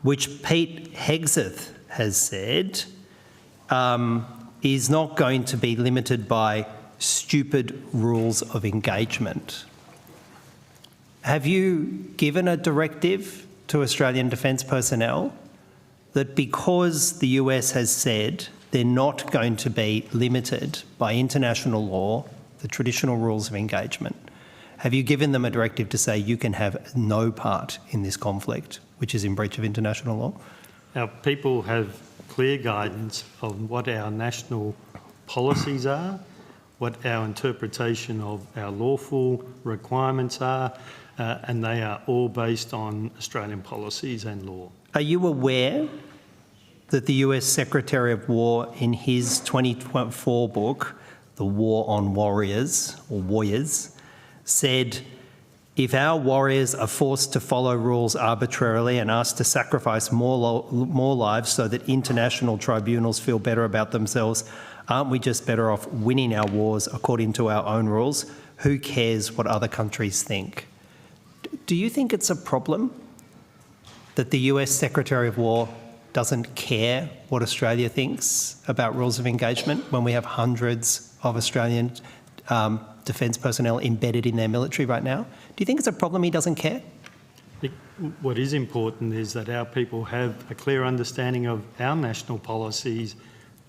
which Pete Hegseth has said is not going to be limited by stupid rules of engagement. Have you given a directive to Australian defence personnel that because the US has said they're not going to be limited by international law, the traditional rules of engagement, have you given them a directive to say you can have no part in this conflict, which is in breach of international law? Our people have clear guidance on what our national policies are, what our interpretation of our lawful requirements are, and they are all based on Australian policies and law. Are you aware that the US Secretary of War in his 2024 book, The War on Warriors, or Warriors, said, if our warriors are forced to follow rules arbitrarily and asked to sacrifice more lives so that international tribunals feel better about themselves, aren't we just better off winning our wars according to our own rules? Who cares what other countries think? Do you think it's a problem that the US Secretary of War doesn't care what Australia thinks about rules of engagement when we have hundreds of Australian defence personnel embedded in their military right now? Do you think it's a problem he doesn't care? What is important is that our people have a clear understanding of our national policies,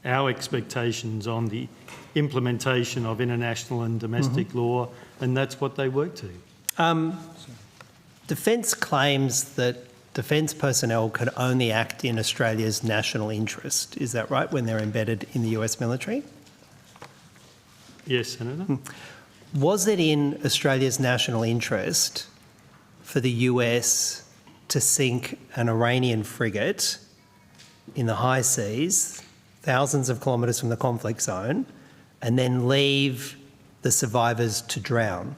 our expectations on the implementation of international and domestic law, and that's what they work to. Defence claims that defence personnel can only act in Australia's national interest. Is that right, when they're embedded in the US military? Yes, Senator. Was it in Australia's national interest for the US to sink an Iranian frigate in the high seas, thousands of kilometres from the conflict zone, and then leave the survivors to drown?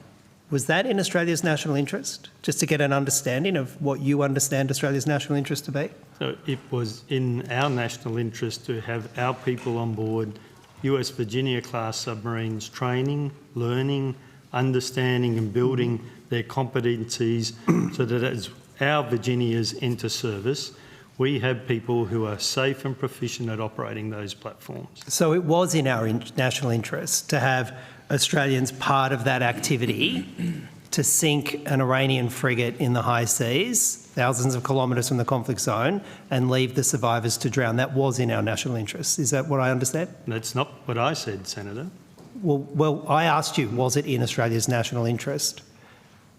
Was that in Australia's national interest? Just to get an understanding of what you understand Australia's national interest to be? So it was in our national interest to have our people on board US Virginia-class submarines training, learning, understanding and building their competencies so that as our Virginias enter service, we have people who are safe and proficient at operating those platforms. So it was in our national interest to have Australians part of that activity to sink an Iranian frigate in the high seas, thousands of kilometres from the conflict zone, and leave the survivors to drown. That was in our national interest. Is that what I understand? That's not what I said, Senator. Well, I asked you, was it in Australia's national interest?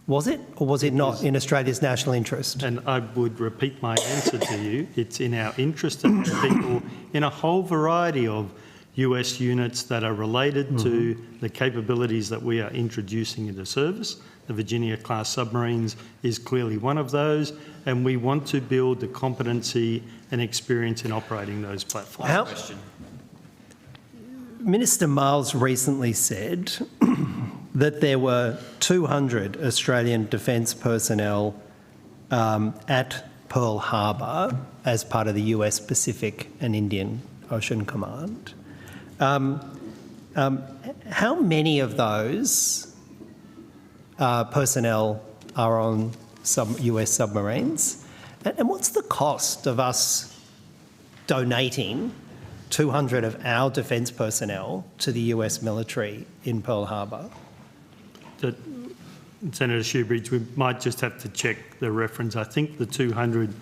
Was it, or was it not in Australia's national interest? And I would repeat my answer to you. It's in our interest that people in a whole variety of US units that are related to the capabilities that we are introducing into service. The Virginia-class submarines is clearly one of those, and we want to build the competency and experience in operating those platforms. Minister Miles recently said that there were 200 Australian defence personnel at Pearl Harbor as part of the US Pacific and Indian Ocean Command. How many of those personnel are on some US submarines? And what's the cost of us donating 200 of our defence personnel to the US military in Pearl Harbor? Senator Shoebridge, we might just have to check the reference. I think the 200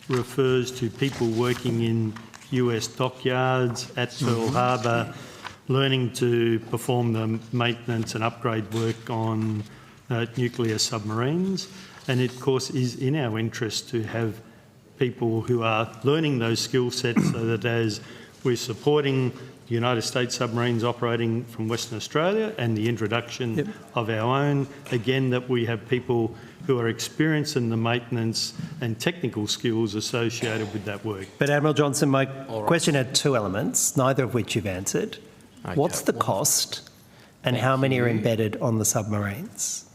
refers to people working in US dockyards at Pearl Harbor, learning to perform the maintenance and upgrade work on nuclear submarines. And it, of course, is in our interest to have people who are learning those skill sets so that as we're supporting United States submarines operating from Western Australia and the introduction of our own, again, that we have people who are experienced in the maintenance and technical skills associated with that work. But Admiral Johnson, my question had two elements, neither of which you've answered. Okay. What's the cost and how many are embedded on the submarines?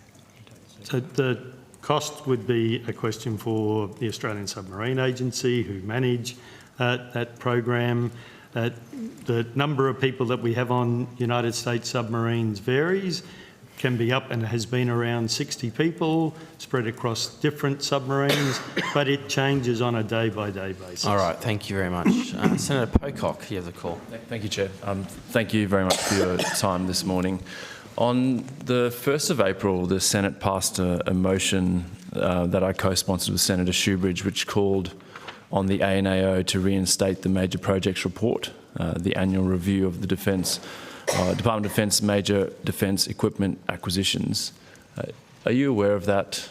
So the cost would be a question for the Australian Submarine Agency, who manage that program. The number of people that we have on United States submarines varies, can be up and has been around 60 people spread across different submarines, but it changes on a day-by-day basis. All right, thank you very much. Senator Pocock, you have the call. Thank you, Chair. Thank you very much for your time this morning. On the 1st of April, the Senate passed a motion that I co-sponsored with Senator Shoebridge, which called on the ANAO to reinstate the Major Projects Report, the annual review of the Department of Defence major defence equipment acquisitions. Are you aware of that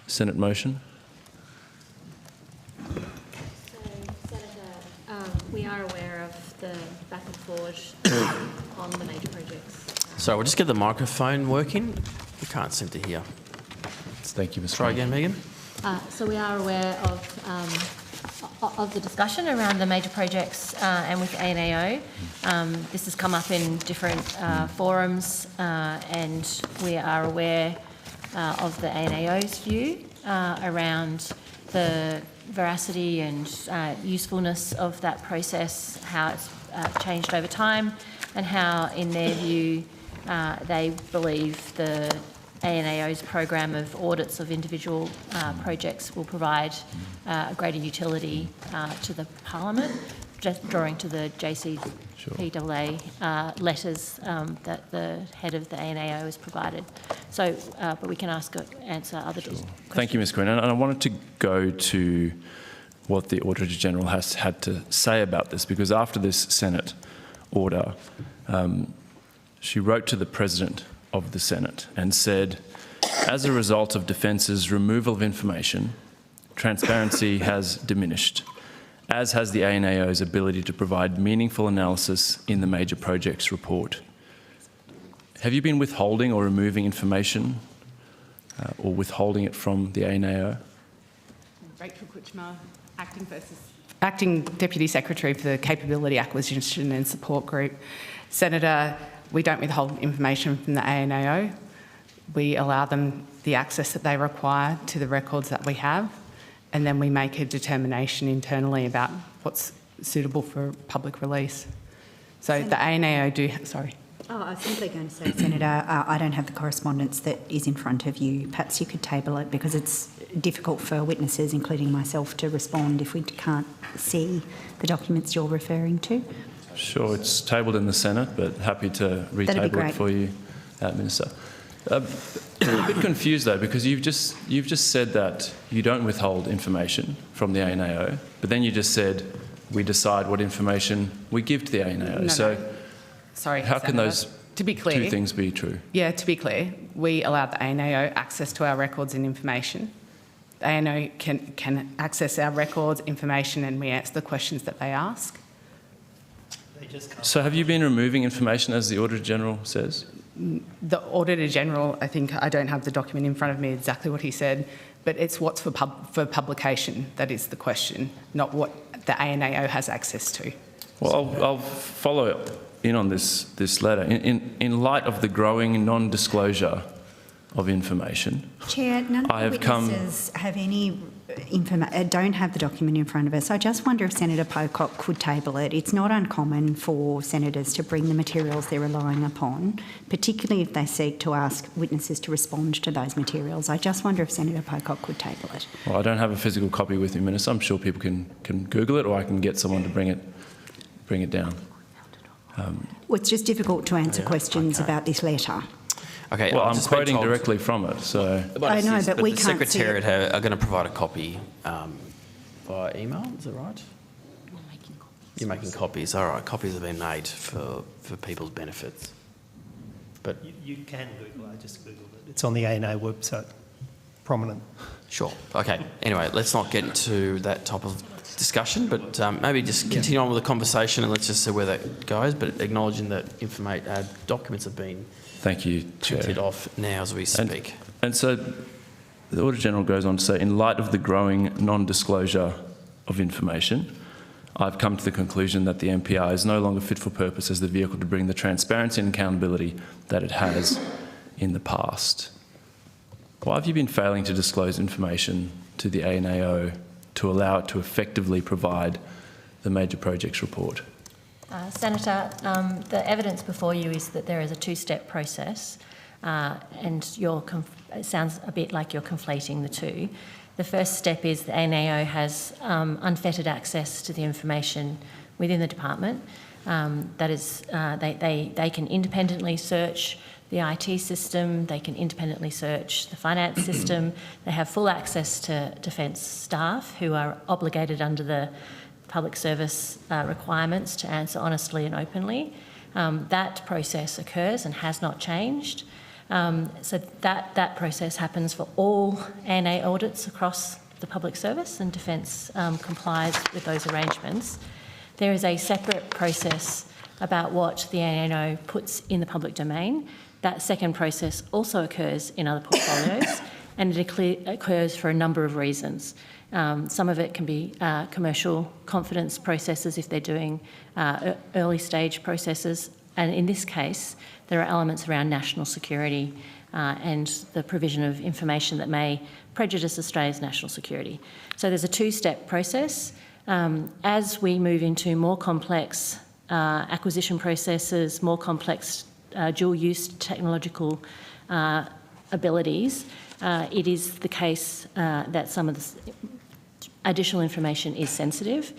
Senate motion? So, Senator, we are aware of the back and forth on the major projects. So we'll just get the microphone working. We can't seem to hear. Thank you, Mr. Try again, Megan. So we are aware of the discussion around the major projects and with ANAO. This has come up in different forums and we are aware of the ANAO's view around the veracity and usefulness of that process, how it's changed over time and how, in their view, they believe the ANAO's program of audits of individual projects will provide greater utility to the Parliament, just drawing to the JCPAA letters that the head of the ANAO has provided. So, but we can answer other questions. Thank you, Ms. Quinn. And I wanted to go to what the Auditor General has had to say about this, because after this Senate order, she wrote to the President of the Senate and said, as a result of Defence's removal of information, transparency has diminished, as has the ANAO's ability to provide meaningful analysis in the Major Projects Report. Have you been withholding or removing information or withholding it from the ANAO? Rachel Kutchma, Acting Deputy Secretary for the Capability Acquisition and Support Group. Senator, we don't withhold information from the ANAO. We allow them the access that they require to the records that we have, and then we make a determination internally about what's suitable for public release. So Senator, the ANAO do... Sorry. Oh, I was simply going to say, Senator, I don't have the correspondence that is in front of you. Perhaps you could table it because it's difficult for witnesses, including myself, to respond if we can't see the documents you're referring to. Sure, it's tabled in the Senate, but happy to retable it for you, Minister. A bit confused though, because you've just said that you don't withhold information from the ANAO, but then you just said we decide what information we give to the ANAO. No, so, sorry, how can those to be clear, two things be true? Yeah, to be clear, we allow the ANAO access to our records and information. The ANAO can access our records, information, and we answer the questions that they ask. So have you been removing information, as the Auditor General says? The Auditor General, I don't have the document in front of me exactly what he said, but it's what's for publication that is the question, not what the ANAO has access to. Well, I'll follow in on this letter. In light of the growing non-disclosure of information, Chair, none of the witnesses have any don't have the document in front of us. I just wonder if Senator Pocock could table it. It's not uncommon for senators to bring the materials they're relying upon, particularly if they seek to ask witnesses to respond to those materials. I just wonder if Senator Pocock could table it. Well, I don't have a physical copy with me, Minister. I'm sure people can Google it, or I can get someone to bring it down. Well, it's just difficult to answer questions about this letter. Okay, well, I'm quoting directly from it, so... I know, but we can't see it. The Secretariat are going to provide a copy via email, is that right? You're making copies, all right. Copies have been made for people's benefits. But you can Google it, I just Googled it. It's on the ANA website. prominent. Sure. Okay. Anyway, let's not get into that type of discussion, but maybe just continue on with the conversation and let's just see where that goes, but acknowledging that documents have been Thank you, printed Chair. off now as we speak. And so the Auditor-General goes on to say, in light of the growing non-disclosure of information, I've come to the conclusion that the MPR is no longer fit for purpose as the vehicle to bring the transparency and accountability that it has in the past. Why have you been failing to disclose information to the ANAO to allow it to effectively provide the major projects report? Senator, the evidence before you is that there is a two-step process, and it sounds a bit like you're conflating the two. The first step is the ANAO has unfettered access to the information within the department. That is, they can independently search the IT system, they can independently search the finance system, they have full access to defence staff who are obligated under the public service requirements to answer honestly and openly. That process occurs and has not changed. So that process happens for all ANA audits across the public service, and Defence complies with those arrangements. There is a separate process about what the ANO puts in the public domain. That second process also occurs in other portfolios, and it occurs for a number of reasons. Some of it can be commercial confidence processes if they're doing early stage processes, and in this case there are elements around national security and the provision of information that may prejudice Australia's national security. So there's a two-step process. As we move into more complex acquisition processes, more complex dual-use technological abilities, it is the case that some of the additional information is sensitive.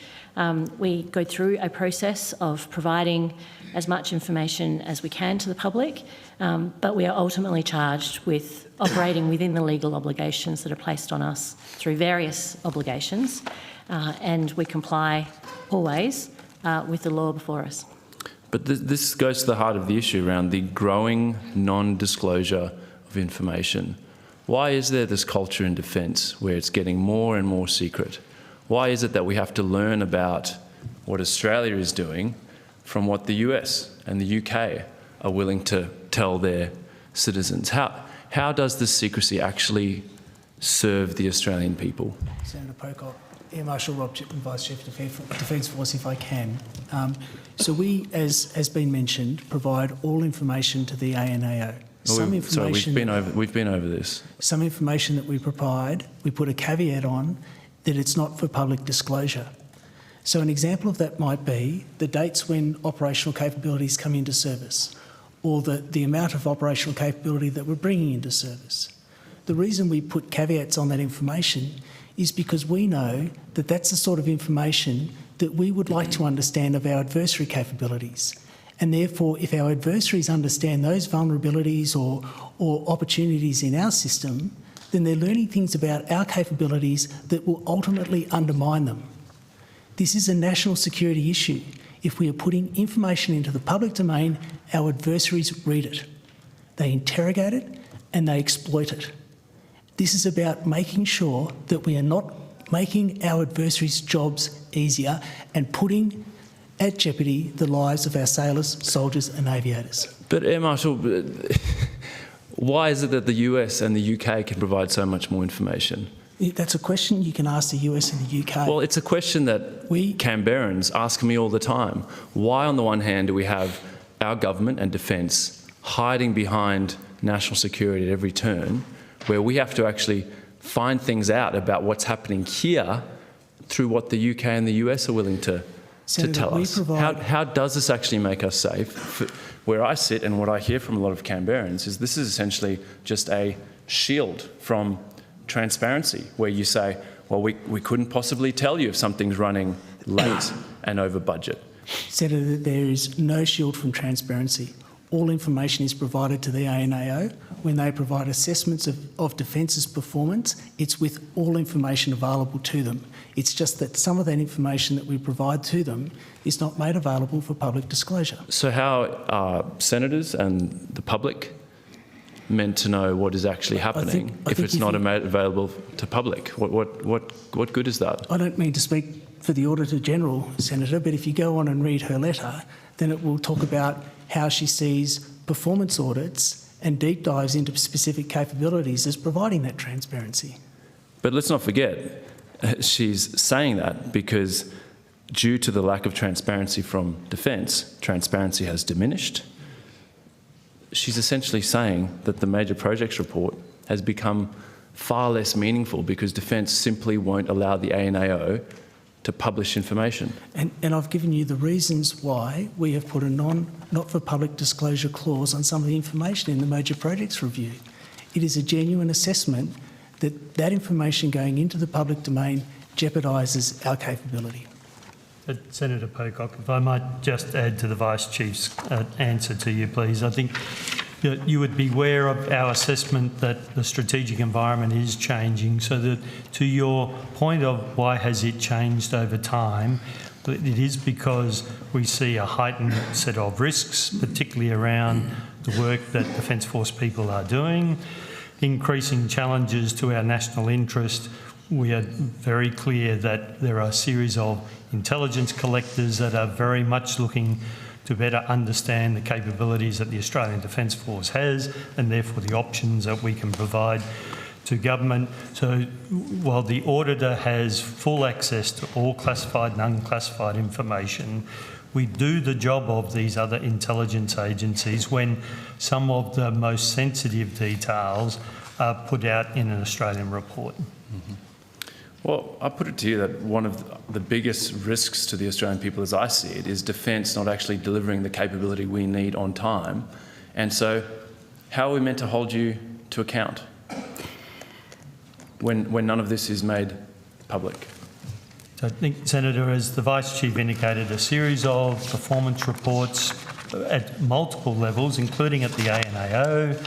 We go through a process of providing as much information as we can to the public, but we are ultimately charged with operating within the legal obligations that are placed on us through various obligations, and we comply always with the law before us. But this goes to the heart of the issue around the growing non-disclosure of information. Why is there this culture in defence where it's getting more and more secret? Why is it that we have to learn about what Australia is doing from what the US and the UK are willing to tell their citizens? How does this secrecy actually serve the Australian people? Senator Pocock, Air Marshal Rob Chipman, Vice Chief of Defence Force, if I can. So we, as has been mentioned, provide all information to the ANAO. We've been over this. Some information that we provide, we put a caveat on that it's not for public disclosure. So an example of that might be the dates when operational capabilities come into service, or the amount of operational capability that we're bringing into service. The reason we put caveats on that information is because we know that that's the sort of information that we would like to understand of our adversary capabilities. And therefore, if our adversaries understand those vulnerabilities or opportunities in our system, then they're learning things about our capabilities that will ultimately undermine them. This is a national security issue. If we are putting information into the public domain, our adversaries read it. They interrogate it and they exploit it. This is about making sure that we are not making our adversaries' jobs easier and putting at jeopardy the lives of our sailors, soldiers and aviators. But Air Marshal, why is it that the US and the UK can provide so much more information? That's a question you can ask the US and the UK. Well, it's a question that Canberrans ask me all the time. Why on the one hand do we have our government and defence hiding behind national security at every turn, where we have to actually find things out about what's happening here through what the UK and the US are willing to tell us? How does this actually make us safe? Where I sit and what I hear from a lot of Canberrans is this is essentially just a shield from transparency, where you say, well, we couldn't possibly tell you if something's running late and over budget. Senator, there is no shield from transparency. All information is provided to the ANAO. When they provide assessments of Defence's performance, it's with all information available to them. It's just that some of that information that we provide to them is not made available for public disclosure. So how are senators and the public meant to know what is actually happening if it's not available to public? What good is that? I don't mean to speak for the Auditor General, Senator, but if you go on and read her letter, then it will talk about how she sees performance audits and deep dives into specific capabilities as providing that transparency. But let's not forget, she's saying that because due to the lack of transparency from Defence, transparency has diminished. She's essentially saying that the major projects report has become far less meaningful because Defence simply won't allow the ANAO to publish information. And I've given you the reasons why we have put a not-for-public disclosure clause on some of the information in the major projects review. It is a genuine assessment that that information going into the public domain jeopardises our capability. Senator Pocock, if I might just add to the Vice Chief's answer to you, please. I think you would be aware of our assessment that the strategic environment is changing, so that to your point of why has it changed over time, it is because we see a heightened set of risks, particularly around the work that Defence Force people are doing, increasing challenges to our national interest. We are very clear that there are a series of intelligence collectors that are very much looking to better understand the capabilities that the Australian Defence Force has and therefore the options that we can provide to government. So while the auditor has full access to all classified and unclassified information, we do the job of these other intelligence agencies when some of the most sensitive details are put out in an Australian report. Mm-hmm. Well, I put it to you that one of the biggest risks to the Australian people, as I see it, is Defence not actually delivering the capability we need on time. And so how are we meant to hold you to account when none of this is made public? So I think, Senator, as the Vice Chief indicated, a series of performance reports at multiple levels, including at the ANAO.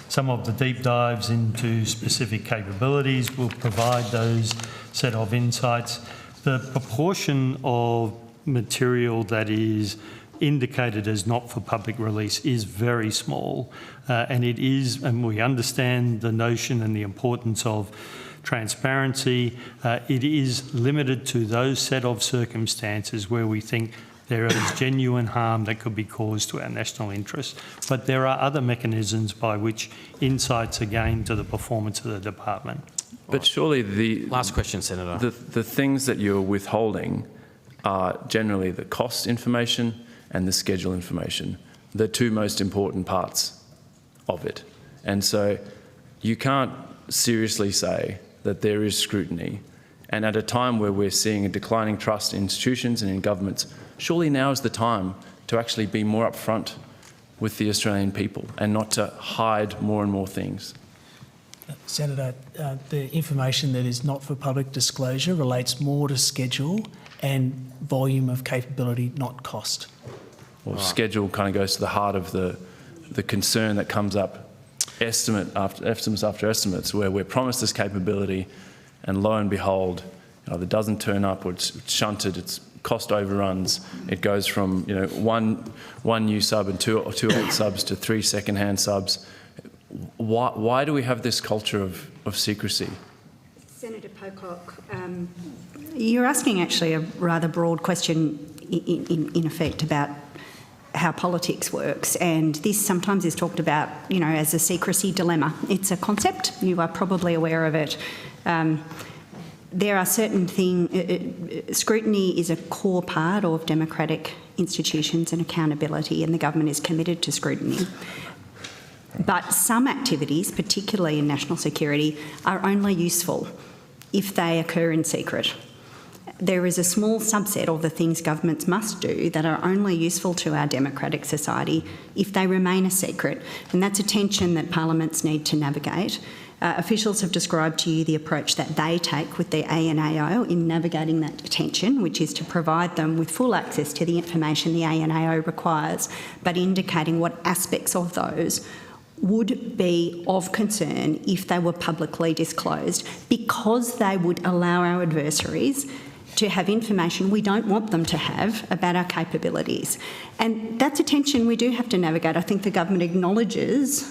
Some of the deep dives into specific capabilities will provide those set of insights. The proportion of material that is indicated as not for public release is very small, and it is, and we understand the notion and the importance of transparency. It is limited to those set of circumstances where we think there is genuine harm that could be caused to our national interest. But there are other mechanisms by which insights are gained to the performance of the department. But surely the... Last question, Senator. The things that you're withholding are generally the cost information and the schedule information, the two most important parts of it. And so you can't seriously say that there is scrutiny. And at a time where we're seeing a declining trust in institutions and in governments, surely now is the time to actually be more upfront with the Australian people and not to hide more and more things. Senator, the information that is not for public disclosure relates more to schedule and volume of capability, not cost. Well, schedule kind of goes to the heart of the concern that comes up estimates after estimates, where we're promised this capability and lo and behold, it doesn't turn up, or it's shunted, it's cost overruns. It goes from one new sub and two old subs to 3 second-hand subs. Why do we have this culture of secrecy? Senator Pocock, you're asking actually a rather broad question in effect about how politics works, and this sometimes is talked about, as a secrecy dilemma. It's a concept. You are probably aware of it. There are certain things, scrutiny is a core part of democratic institutions and accountability, and the government is committed to scrutiny. But some activities, particularly in national security, are only useful if they occur in secret. There is a small subset of the things governments must do that are only useful to our democratic society if they remain a secret, and that's a tension that parliaments need to navigate. Officials have described to you the approach that they take with the ANAO in navigating that tension, which is to provide them with full access to the information the ANAO requires, but indicating what aspects of those would be of concern if they were publicly disclosed, because they would allow our adversaries to have information we don't want them to have about our capabilities. And that's a tension we do have to navigate. I think the government acknowledges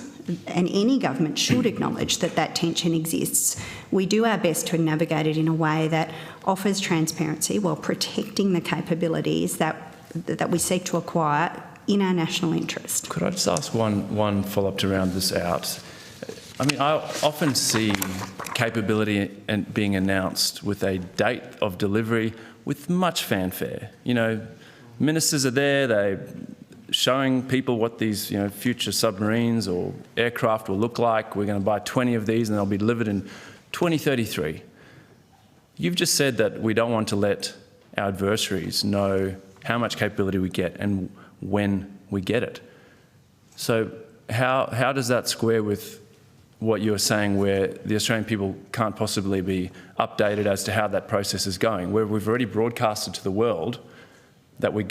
and any government should acknowledge that that tension exists. We do our best to navigate it in a way that offers transparency while protecting the capabilities that we seek to acquire in our national interest. Could I just ask one follow-up to round this out? I mean, I often see capability and being announced with a date of delivery with much fanfare. You know, ministers are there, they're showing people what these, future submarines or aircraft will look like. We're going to buy 20 of these and they'll be delivered in 2033. You've just said that we don't want to let our adversaries know how much capability we get and when we get it. So how does that square with what you're saying, where the Australian people can't possibly be updated as to how that process is going, where we've already broadcasted to the world that we're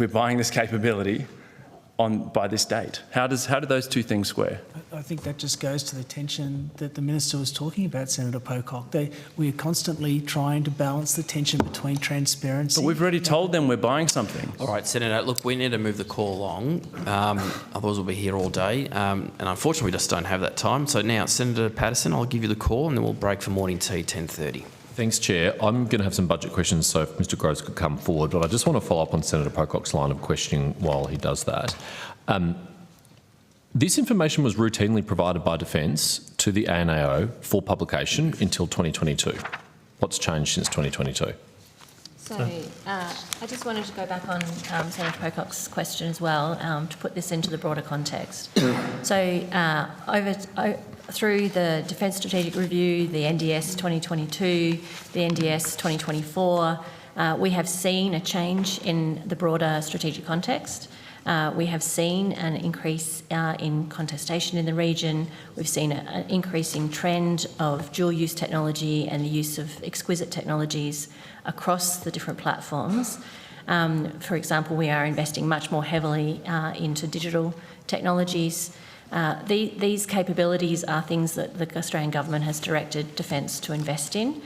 buying this capability by this date? How do those two things square? I think that just goes to the tension that the Minister was talking about, Senator Pocock. We're constantly trying to balance the tension between transparency. But we've already told them we're buying something. All right, Senator, look, we need to move the call along. Otherwise we'll be here all day. And unfortunately, we just don't have that time. So now, Senator Patterson, I'll give you the call and then we'll break for morning tea, 10:30. Thanks, Chair. I'm going to have some budget questions, so if Mr Groves could come forward, but I just want to follow up on Senator Pocock's line of questioning while he does that. This information was routinely provided by Defence to the ANAO for publication until 2022. What's changed since 2022? So I just wanted to go back on Senator Pocock's question as well, to put this into the broader context. So through the Defence Strategic Review, the NDS 2022, the NDS 2024, we have seen a change in the broader strategic context. We have seen an increase in contestation in the region. We've seen an increasing trend of dual-use technology and the use of exquisite technologies across the different platforms. For example, we are investing much more heavily into digital technologies. These capabilities are things that the Australian Government has directed Defence to invest in.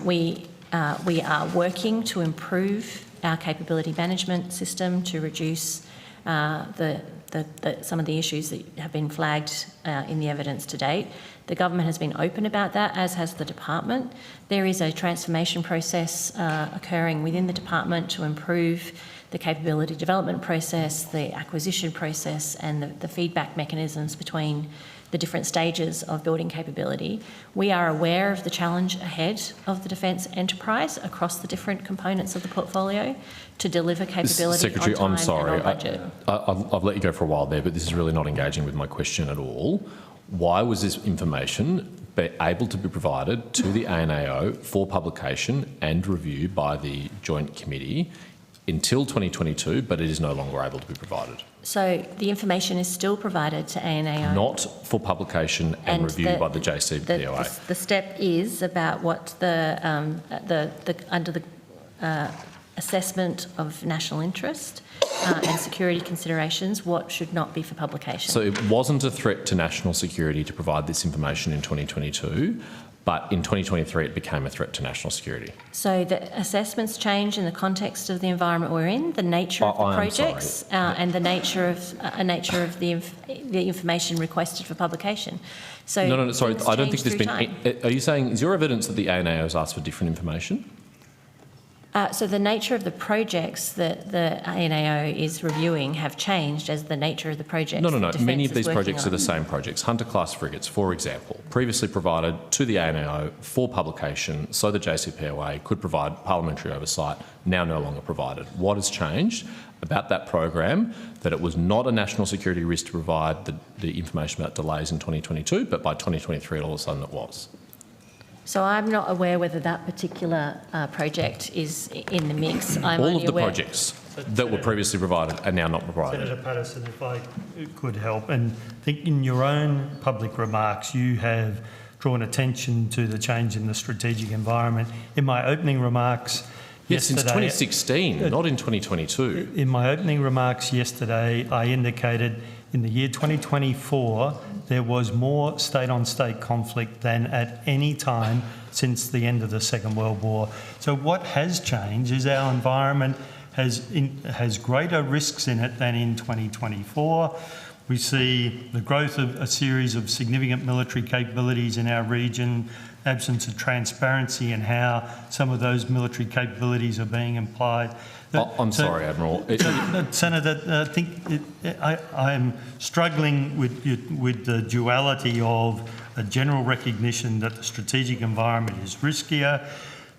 We are working to improve our capability management system to reduce some of the issues that have been flagged in the evidence to date. The government has been open about that, as has the department. There is a transformation process occurring within the department to improve the capability development process, the acquisition process, and the feedback mechanisms between the different stages of building capability. We are aware of the challenge ahead of the defence enterprise across the different components of the portfolio to deliver capability Secretary, on time I'm sorry. and on budget. I've let you go for a while there, but this is really not engaging with my question at all. Why was this information able to be provided to the ANAO for publication and review by the Joint Committee until 2022, but it is no longer able to be provided? So the information is still provided to ANAO. Not for publication and review by the JCPOA. The step is about what under the assessment of national interest and security considerations, what should not be for publication. So it wasn't a threat to national security to provide this information in 2022, but in 2023 it became a threat to national security. So the assessments change in the context of the environment we're in, the nature of the projects, and the nature of the information requested for publication. So no, sorry, I don't think there's been. time. Are you saying, is your evidence that the ANAO has asked for different information? So the nature of the projects that the ANAO is reviewing have changed as the nature of the projects. No. Many of these projects are the same projects. Hunter-class frigates, for example, previously provided to the ANAO for publication so the JCPOA could provide parliamentary oversight, now no longer provided. What has changed about that program that it was not a national security risk to provide the information about delays in 2022, but by 2023 all of a sudden it was? So I'm not aware whether that particular project is in the mix. All of the projects that were previously provided are now not provided. Senator Patterson, if I could help, and I think in your own public remarks you have drawn attention to the change in the strategic environment. In my opening remarks yesterday... Yes, since 2016, not in 2022. In my opening remarks yesterday, I indicated in the year 2024 there was more state-on-state conflict than at any time since the end of the Second World War. So what has changed is our environment has greater risks in it than in 2024. We see the growth of a series of significant military capabilities in our region, absence of transparency in how some of those military capabilities are being applied. I'm sorry, Admiral. Senator, I think I am struggling with the duality of a general recognition that the strategic environment is riskier,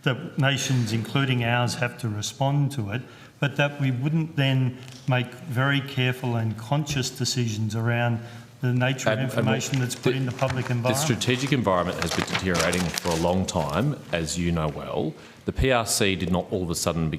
that nations, including ours, have to respond to it, but that we wouldn't then make very careful and conscious decisions around the nature of information that's put in the public environment. The strategic environment has been deteriorating for a long time, as you know well. The PRC did not all of a sudden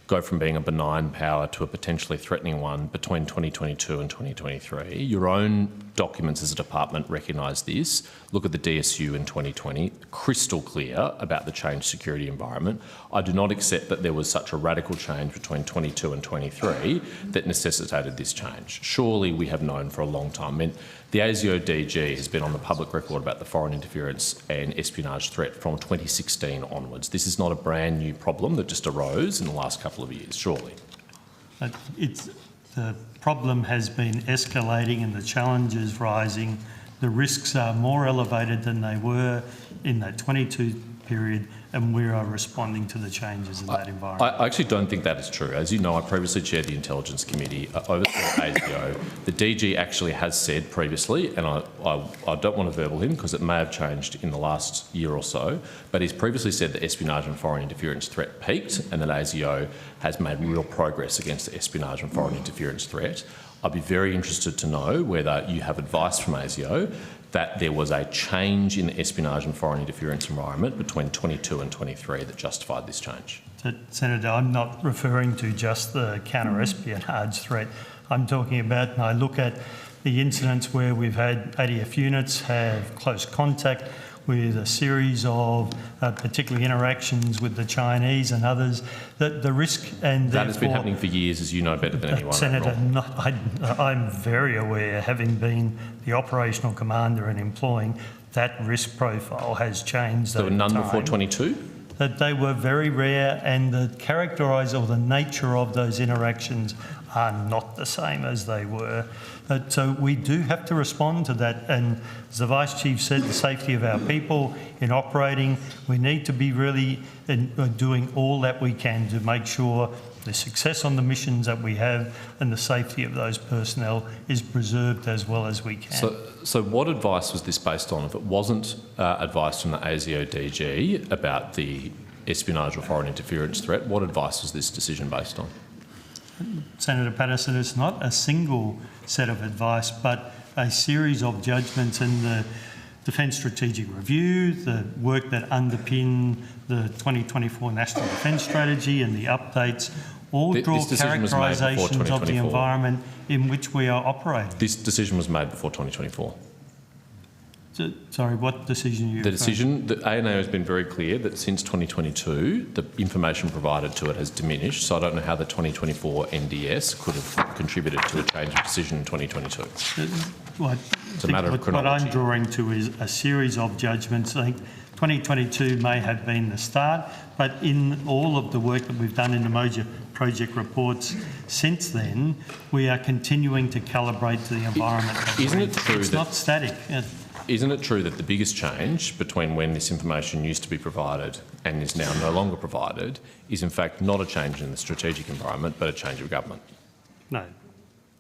go from being a benign power to a potentially threatening one between 2022 and 2023. Your own documents as a department recognise this. Look at the DSU in 2020, crystal clear about the changed security environment. I do not accept that there was such a radical change between 22 and 23 that necessitated this change. Surely we have known for a long time. I mean, the ASIO DG has been on the public record about the foreign interference and espionage threat from 2016 onwards. This is not a brand new problem that just arose in the last couple of years, surely. The problem has been escalating and the challenges rising. The risks are more elevated than they were in that 22 period, and we are responding to the changes in that environment. I actually don't think that is true. As you know, I previously chaired the Intelligence Committee over ASIO. The DG actually has said previously, and I don't want to verbal him because it may have changed in the last year or so, but he's previously said that espionage and foreign interference threat peaked and that ASIO has made real progress against the espionage and foreign interference threat. I'd be very interested to know whether you have advice from ASIO that there was a change in the espionage and foreign interference environment between 22 and 23 that justified this change. Senator, I'm not referring to just the counter-espionage threat. I'm talking about, and I look at the incidents where we've had ADF units have close contact with a series of particularly interactions with the Chinese and others, that the risk and that has been happening for years, as you know better than anyone. Senator, I'm very aware, having been the operational commander and employing, that risk profile has changed. There were none before 22? That they were very rare, and the the nature of those interactions are not the same as they were. So we do have to respond to that, and as the Vice Chief said, the safety of our people in operating, we need to be really doing all that we can to make sure the success on the missions that we have and the safety of those personnel is preserved as well as we can. So what advice was this based on? If it wasn't advice from the ASIO DG about the espionage or foreign interference threat, what advice was this decision based on? Senator Patterson, it's not a single set of advice, but a series of judgments in the Defence Strategic Review, the work that underpin the 2024 National Defence Strategy and the updates, all draw characterisations of the environment in which we are operating. This decision was made before 2024. Sorry, what decision are you referring to? The decision, the ANAO has been very clear that since 2022, the information provided to it has diminished, so I don't know how the 2024 NDS could have contributed to a change of decision in 2022. It's a matter of chronology. What I'm drawing to is a series of judgments. I think 2022 may have been the start, but in all of the work that we've done in the major project reports since then, we are continuing to calibrate to the environment. Isn't it true it's not static? Isn't it true that the biggest change between when this information used to be provided and is now no longer provided is in fact not a change in the strategic environment but a change of government? No.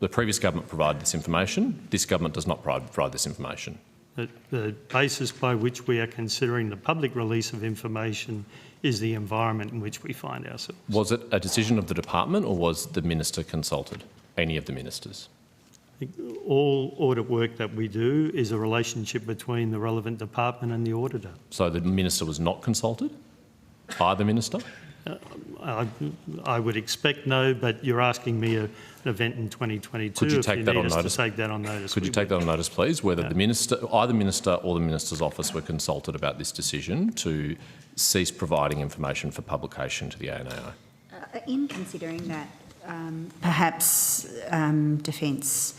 The previous government provided this information. This government does not provide this information. The basis by which we are considering the public release of information is the environment in which we find ourselves. Was it a decision of the department or was the minister consulted? Any of the ministers? All audit work that we do is a relationship between the relevant department and the auditor. So the minister was not consulted by the minister? I would expect no, but you're asking me an event in 2022. Could you take that on notice? Take that on notice. Could you take that on notice, please? Whether the minister, either minister or the minister's office were consulted about this decision to cease providing information for publication to the ANAO? In considering that, perhaps Defence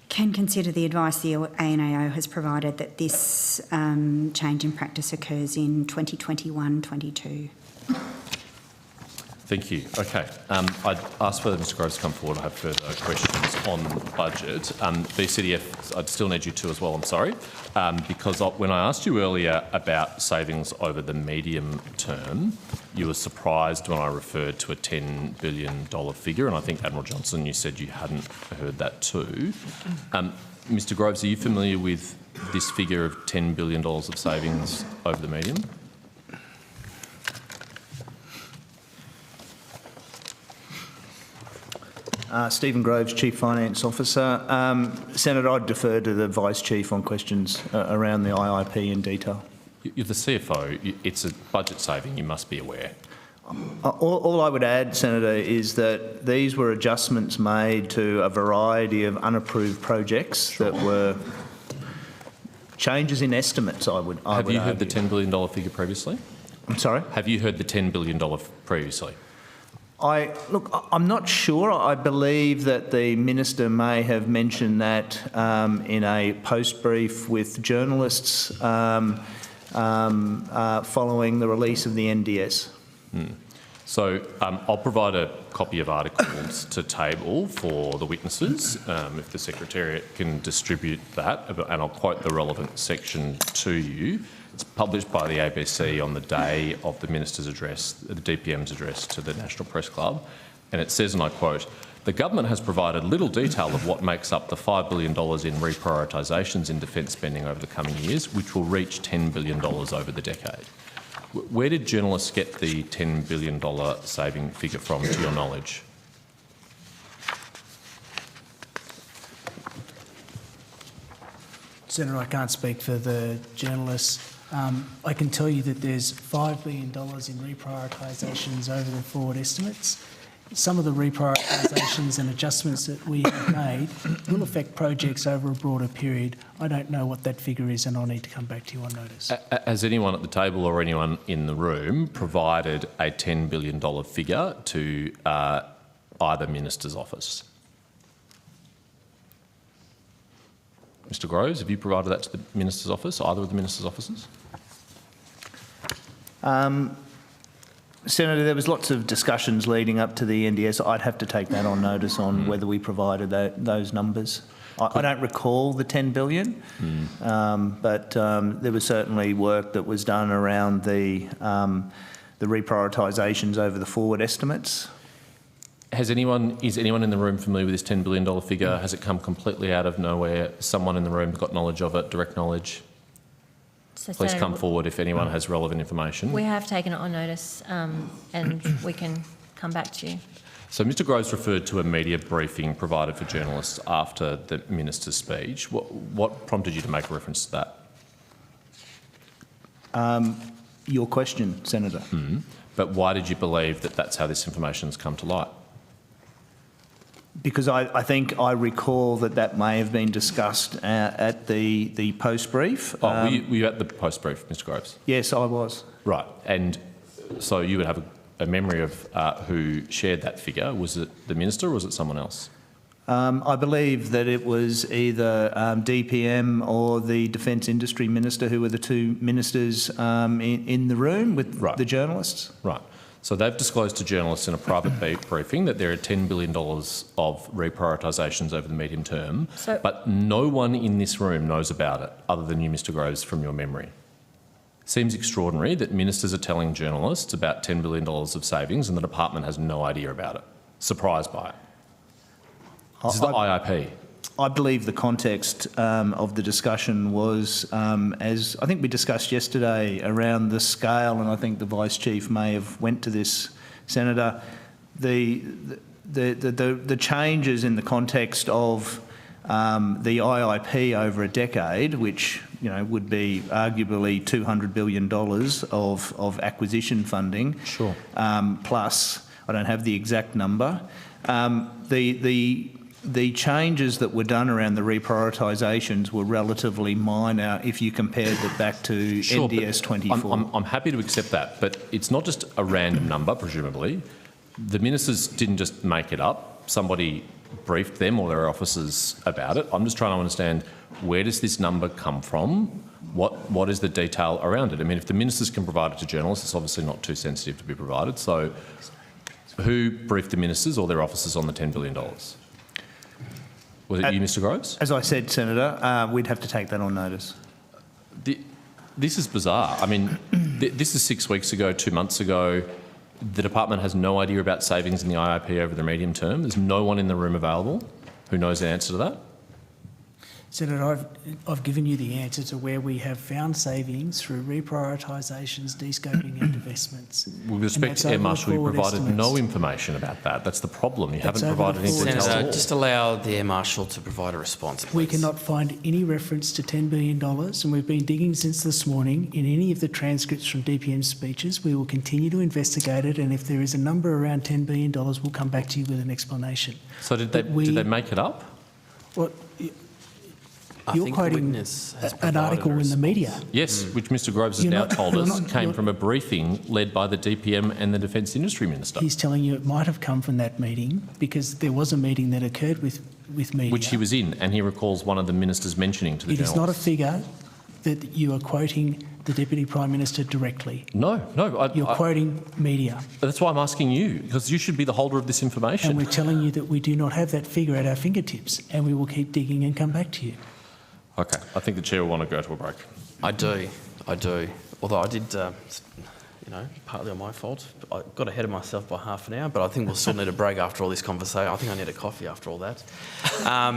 can consider the advice the ANAO has provided that this change in practice occurs in 2021-22. Thank you. Okay. I'd ask for Mr Groves to come forward. I have further questions on the budget. BCDF, I'd still need you to as well, I'm sorry, because when I asked you earlier about savings over the medium term, you were surprised when I referred to a $10 billion figure, and I think, Admiral Johnson, you said you hadn't heard that too. Mr Groves, are you familiar with this figure of $10 billion of savings over the medium? Stephen Groves, Chief Finance Officer. Senator, I'd defer to the Vice Chief on questions around the IIP in detail. You're the CFO. It's a budget saving, you must be aware. All I would add, Senator, is that these were adjustments made to a variety of unapproved projects that were changes in estimates, I would Have you heard argue. the $10 billion figure previously? I'm sorry? Have you heard the $10 billion previously? Look, I'm not sure. I believe that the Minister may have mentioned that in a post-brief with journalists following the release of the NDS. So I'll provide a copy of articles to table for the witnesses, if the Secretariat can distribute that, and I'll quote the relevant section to you. It's published by the ABC on the day of the Minister's address, the DPM's address to the National Press Club, and it says, and I quote, "The government has provided little detail of what makes up the $5 billion in reprioritisations in defence spending over the coming years, which will reach $10 billion over the decade." Where did journalists get the $10 billion saving figure from, to your knowledge? Senator, I can't speak for the journalists. I can tell you that there's $5 billion in reprioritisations over the forward estimates. Some of the reprioritisations and adjustments that we have made will affect projects over a broader period. I don't know what that figure is, and I'll need to come back to you on notice. Has anyone at the table or anyone in the room provided a $10 billion figure to either Minister's office? Mr Groves, have you provided that to the Minister's office, either of the Minister's offices? Senator, there was lots of discussions leading up to the NDS. I'd have to take that on notice on whether we provided those numbers. I don't recall the $10 billion, but there was certainly work that was done around the reprioritisations over the forward estimates. Is anyone in the room familiar with this $10 billion figure? Has it come completely out of nowhere? Someone in the room got knowledge of it, direct knowledge? So Please Senator, come forward if anyone has relevant information. we have taken it on notice and we can come back to you. So Mr Groves referred to a media briefing provided for journalists after the Minister's speech. What prompted you to make a reference to that? Your question, Senator. But why did you believe that that's how this information has come to light? Because I think I recall that may have been discussed at the post-brief. Were you at the post-brief, Mr Groves? Yes, I was. Right. And so you would have a memory of who shared that figure. Was it the Minister or was it someone else? I believe that it was either DPM or the Defence Industry Minister, who were the two ministers in the room with the journalists. Right. So they've disclosed to journalists in a private briefing that there are $10 billion of reprioritisations over the medium term, but no one in this room knows about it other than you, Mr Groves, from your memory. Seems extraordinary that ministers are telling journalists about $10 billion of savings and the department has no idea about it. Surprised by it. This is the IIP. I believe the context of the discussion was, as I think we discussed yesterday, around the scale, and I think the Vice Chief may have went to this, Senator, the changes in the context of the IIP over a decade, which would be arguably $200 billion of acquisition funding. Sure. Plus, I don't have the exact number. The changes that were done around the reprioritisations were relatively minor if you compared it back to NDS 24. I'm happy to accept that, but it's not just a random number, presumably. The ministers didn't just make it up. Somebody briefed them or their officers about it. I'm just trying to understand, where does this number come from? What is the detail around it? I mean, if the ministers can provide it to journalists, it's obviously not too sensitive to be provided. So Who briefed the ministers or their officers on the $10 billion? Was it you, Mr Groves? As I said, Senator, we'd have to take that on notice. This is bizarre. I mean, this is 6 weeks ago, 2 months ago. The department has no idea about savings in the IIP over the medium term. There's no one in the room available who knows the answer to that. Senator, I've given you the answer to where we have found savings through reprioritisations, de-scoping and divestments. With respect to Air Marshal, you provided no information about that. That's the problem. You haven't provided any details at all. Senator, just allow the Air Marshal to provide a response, please. We cannot find any reference to $10 billion, and we've been digging since this morning in any of the transcripts from DPM's speeches. We will continue to investigate it, and if there is a number around $10 billion, we'll come back to you with an explanation. So did they make it up? Well, you're quoting an article in the media. Yes, which Mr Groves has now told us came from a briefing led by the DPM and the Defence Industry Minister. He's telling you it might have come from that meeting because there was a meeting that occurred with media. Which he was in, and he recalls one of the ministers mentioning to the journalists. It is not a figure that you are quoting the Deputy Prime Minister directly. No. You're quoting media. That's why I'm asking you, because you should be the holder of this information. And we're telling you that we do not have that figure at our fingertips, and we will keep digging and come back to you. Okay, I think the Chair will want to go to a break. I do. Although I did, partly on my fault. I got ahead of myself by half an hour, but I think we'll still need a break after all this conversation. I think I need a coffee after all that. I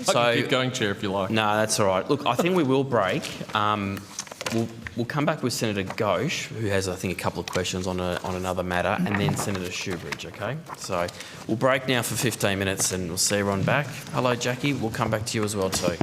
can keep going, Chair, if you like. No, that's all right. Look, I think we will break. We'll come back with Senator Ghosh, who has, I think, a couple of questions on another matter, and then Senator Shoebridge, okay? So we'll break now for 15 minutes and we'll see everyone back. Hello, Jackie. We'll come back to you as well too.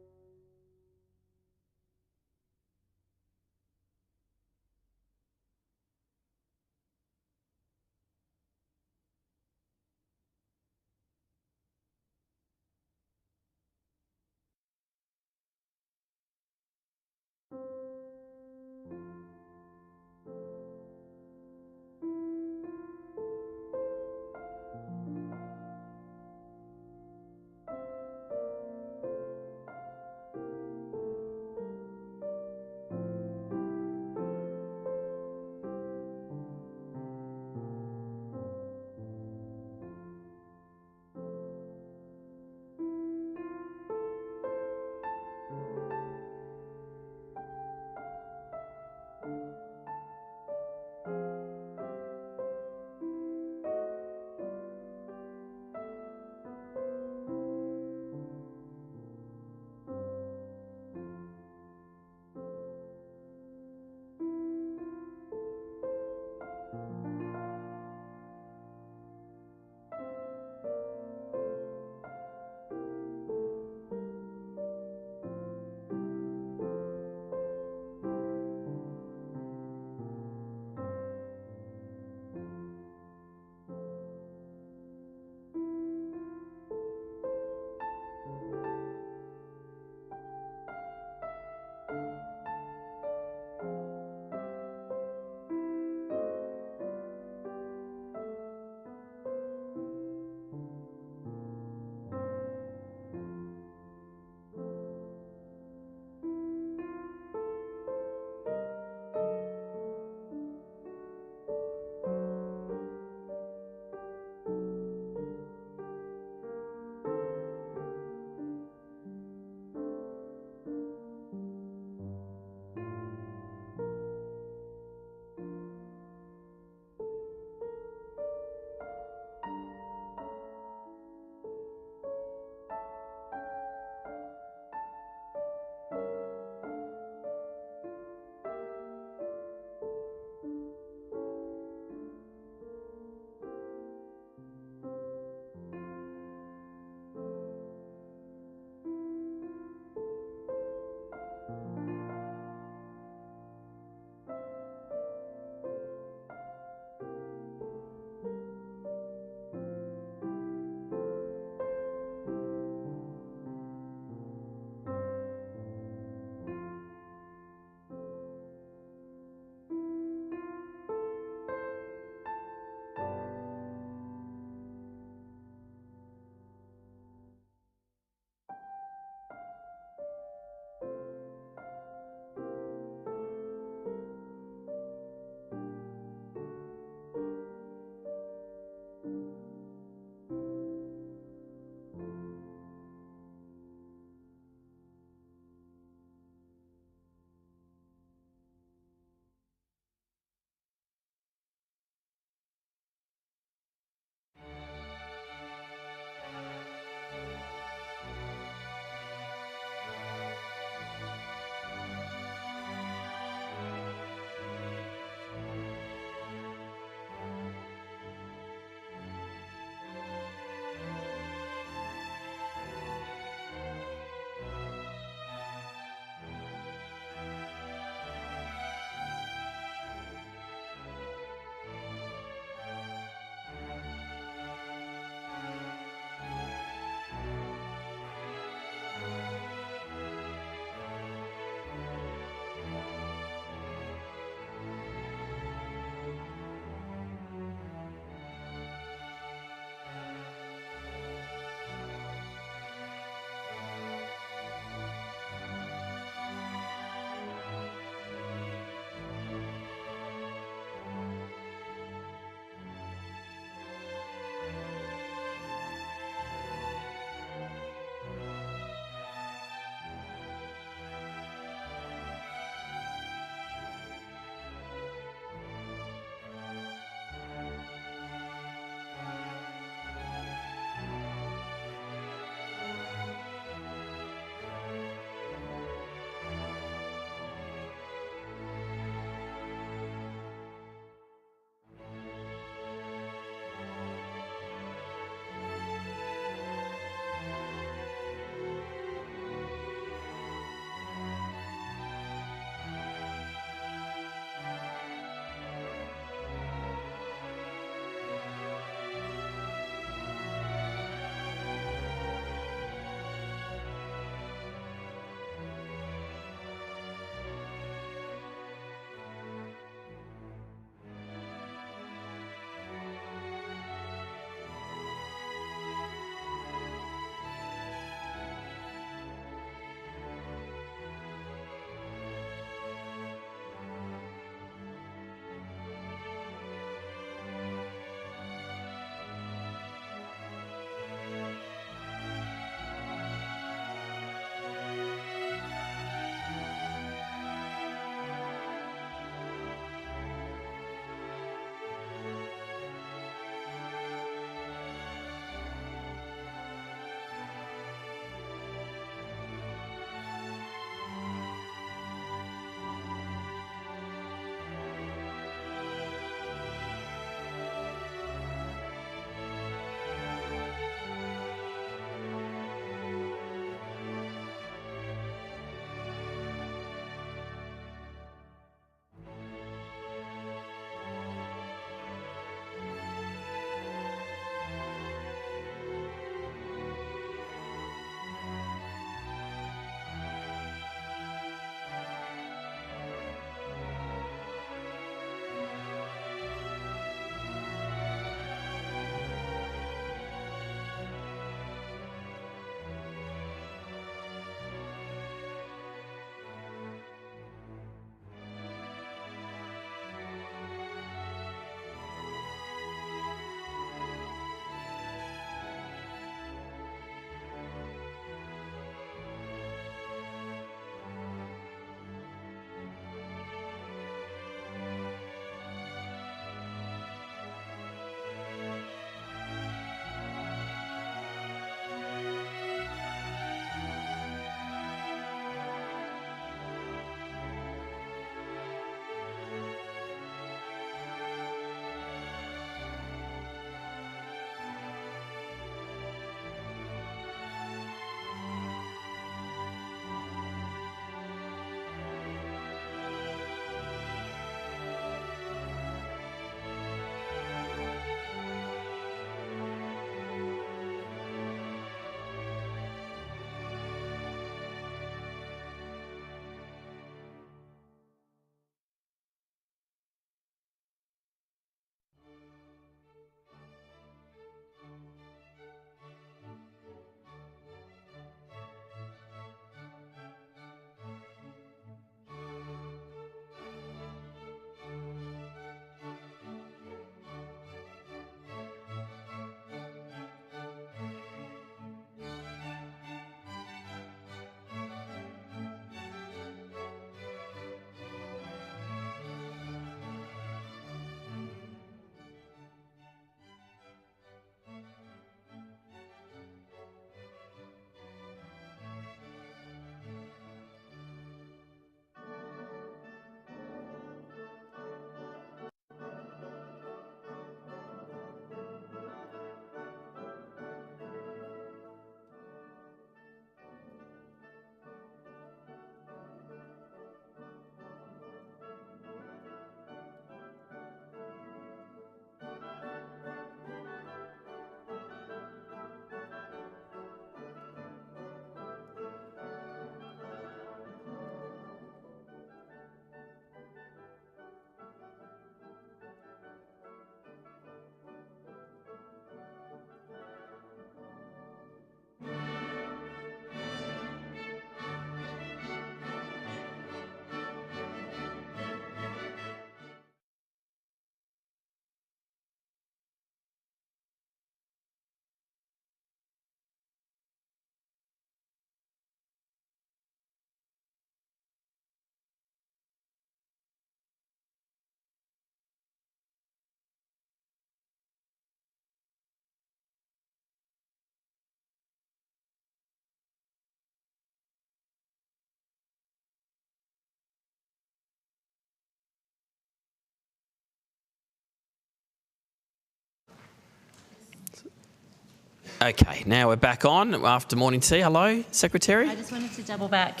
Okay, now we're back on after morning tea. Hello, Secretary. I just wanted to double back.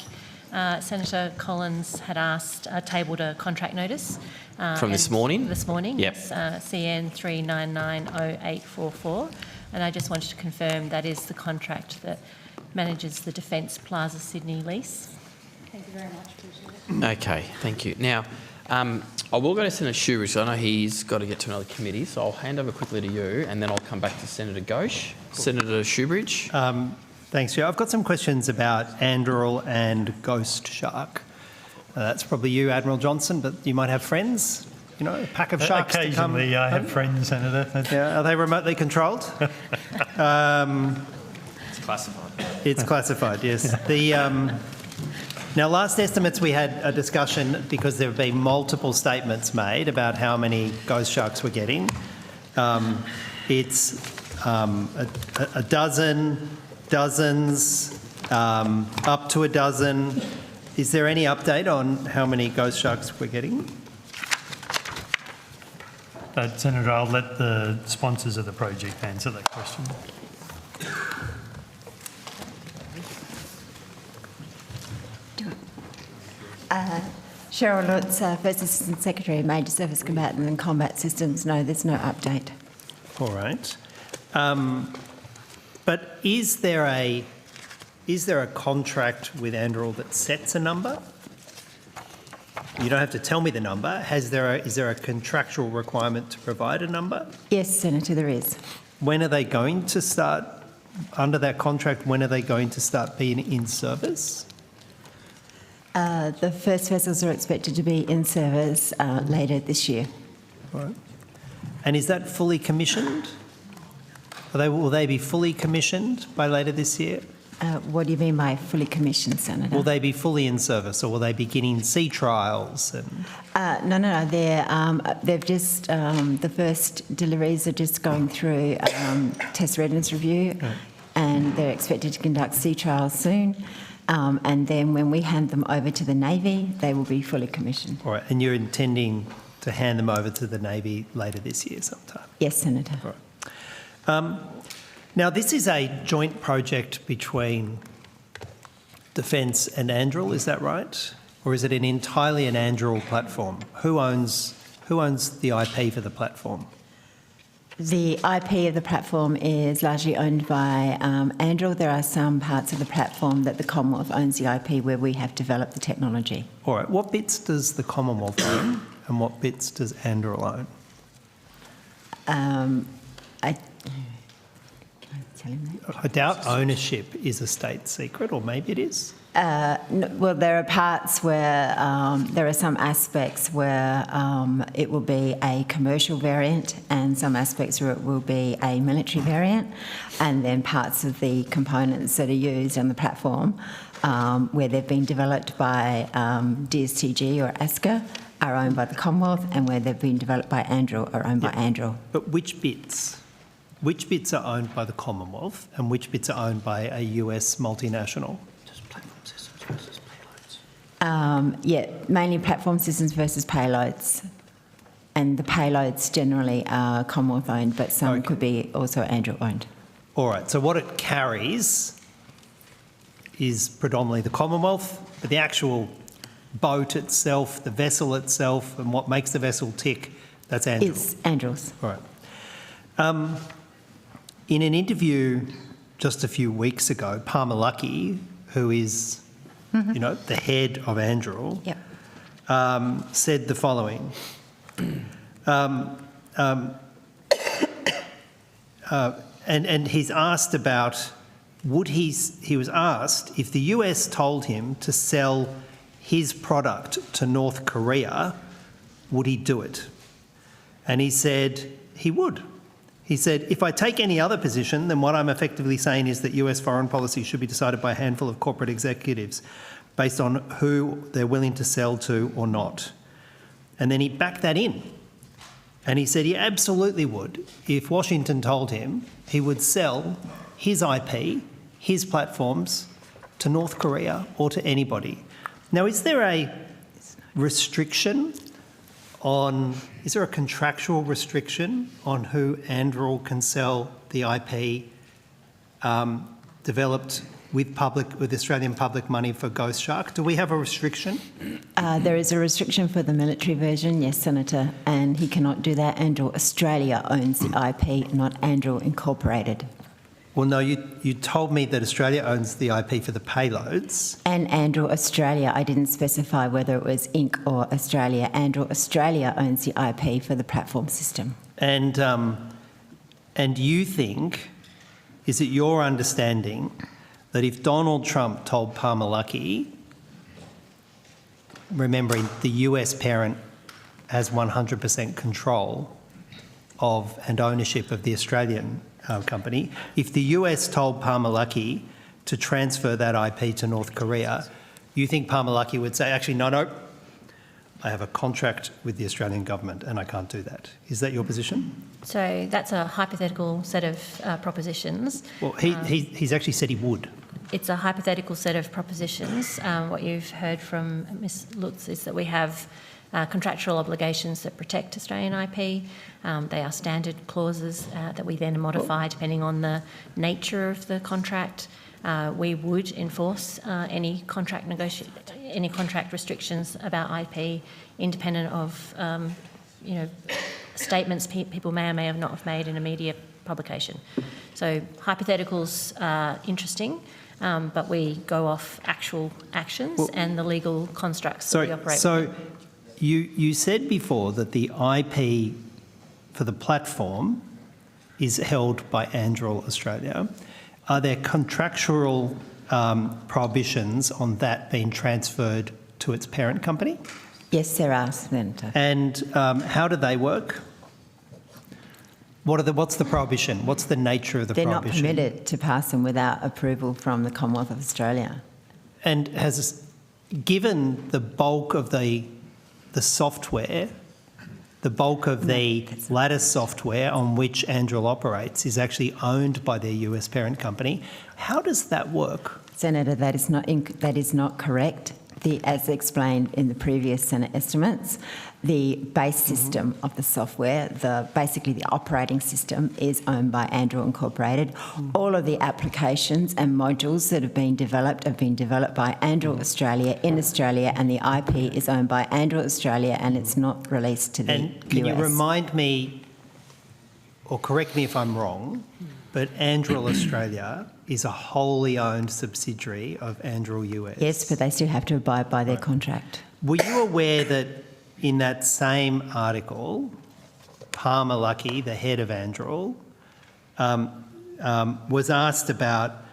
Senator Collins had tabled a contract notice. From this morning? This morning, yep. Yes, CN 3990844. And I just wanted to confirm that is the contract that manages the Defence Plaza Sydney lease. Thank you very much. Appreciate it. Okay, thank you. Now, I will go to Senator Shoebridge. I know he's got to get to another committee, so I'll hand over quickly to you, and then I'll come back to Senator Ghosh. Cool. Senator Shoebridge. Thanks, Chair. I've got some questions about Anduril and Ghost Shark. That's probably you, Admiral Johnson, but you might have friends, you know, a pack of sharks to come. Occasionally I have friends, Senator. Yeah, are they remotely controlled? It's classified. It's classified, yes. Now, last estimates we had a discussion because there have been multiple statements made about how many ghost sharks we're getting. It's a dozen, dozens, up to a dozen. Is there any update on how many ghost sharks we're getting? Senator, I'll let the sponsors of the project answer that question. Cheryl Lutz, First Assistant Secretary, Major Service Combatant and Combat Systems. No, there's no update. All right. But is there a contract with Anduril that sets a number? You don't have to tell me the number. Is there a contractual requirement to provide a number? Yes, Senator, there is. When are they going to start, under that contract, when are they going to start being in service? The first vessels are expected to be in service later this year. Right. And is that fully commissioned? Will they be fully commissioned by later this year? What do you mean by fully commissioned, Senator? Will they be fully in service, or will they be beginning sea trials? And No. They've just the first deliveries are just going through test readiness review, right. And they're expected to conduct sea trials soon. And then when we hand them over to the Navy, they will be fully commissioned. All right, and you're intending to hand them over to the Navy later this year sometime? Yes, Senator. All right. Now, this is a joint project between Defence and Anduril, is that right? Or is it entirely an Anduril platform? Who owns the IP for the platform? The IP of the platform is largely owned by Anduril. There are some parts of the platform that the Commonwealth owns the IP where we have developed the technology. All right. What bits does the Commonwealth own and what bits does Anduril own? Can I tell him that? I doubt ownership is a state secret, or maybe it is. Well, there are parts where there are some aspects where it will be a commercial variant and some aspects where it will be a military variant, and then parts of the components that are used on the platform where they've been developed by DSTG or ASCA are owned by the Commonwealth, and where they've been developed by Anduril are owned by Anduril. But which bits? Which bits are owned by the Commonwealth and which bits are owned by a US multinational? Mainly platform systems versus payloads. And the payloads generally are Commonwealth owned, but some could be also Anduril owned. All right, so what it carries is predominantly the Commonwealth, but the actual boat itself, the vessel itself, and what makes the vessel tick, that's Anduril. It's Anduril's. All right. In an interview just a few weeks ago, Palmer Luckey, who is the head of Anduril, said the following. And he's asked about, he was asked if the US told him to sell his product to North Korea, would he do it? And he said he would. He said, if I take any other position, then what I'm effectively saying is that US foreign policy should be decided by a handful of corporate executives based on who they're willing to sell to or not. And then he backed that in. And he said he absolutely would. If Washington told him, he would sell his IP, his platforms, to North Korea or to anybody. Now, is there a restriction on, is there a contractual restriction on who Anduril can sell the IP developed with Australian public money for Ghost Shark. Do we have a restriction? There is a restriction for the military version, yes, Senator, and he cannot do that. Anduril Australia owns the IP, not Anduril Incorporated. Well, no, you told me that Australia owns the IP for the payloads. And Anduril Australia, I didn't specify whether it was Inc. or Australia. Anduril Australia owns the IP for the platform system. And you think, is it your understanding that if Donald Trump told Palmer Luckey, remembering the US parent has 100% control of and ownership of the Australian company, if the US told Palmer Luckey to transfer that IP to North Korea, you think Palmer Luckey would say, actually, no, I have a contract with the Australian government and I can't do that. Is that your position? So that's a hypothetical set of propositions. Well, he's actually said he would. It's a hypothetical set of propositions. What you've heard from Ms Lutz is that we have contractual obligations that protect Australian IP. They are standard clauses that we then modify depending on the nature of the contract. We would enforce any contract restrictions about IP, independent of statements people may or may have not have made in a media publication. So hypotheticals are interesting, but we go off actual actions and the legal constructs that we operate with. So you said before that the IP for the platform is held by Anduril Australia. Are there contractual prohibitions on that being transferred to its parent company? Yes, there are, Senator. And how do they work? What's the prohibition? What's the nature of the prohibition? They're not permitted to pass them without approval from the Commonwealth of Australia. And given the bulk of the software, the bulk of the lattice software on which Anduril operates is actually owned by their US parent company, how does that work? Senator, that is not correct. As explained in the previous Senate estimates, the base system of the software, basically the operating system, is owned by Anduril Incorporated. All of the applications and modules that have been developed by Anduril Australia in Australia, and the IP is owned by Anduril Australia, and it's not released to the US. And can you remind me, or correct me if I'm wrong, but Anduril Australia is a wholly owned subsidiary of Anduril US. Yes, but they still have to abide by their contract. Were you aware that in that same article, Palmer Luckey, the head of Anduril, was asked about,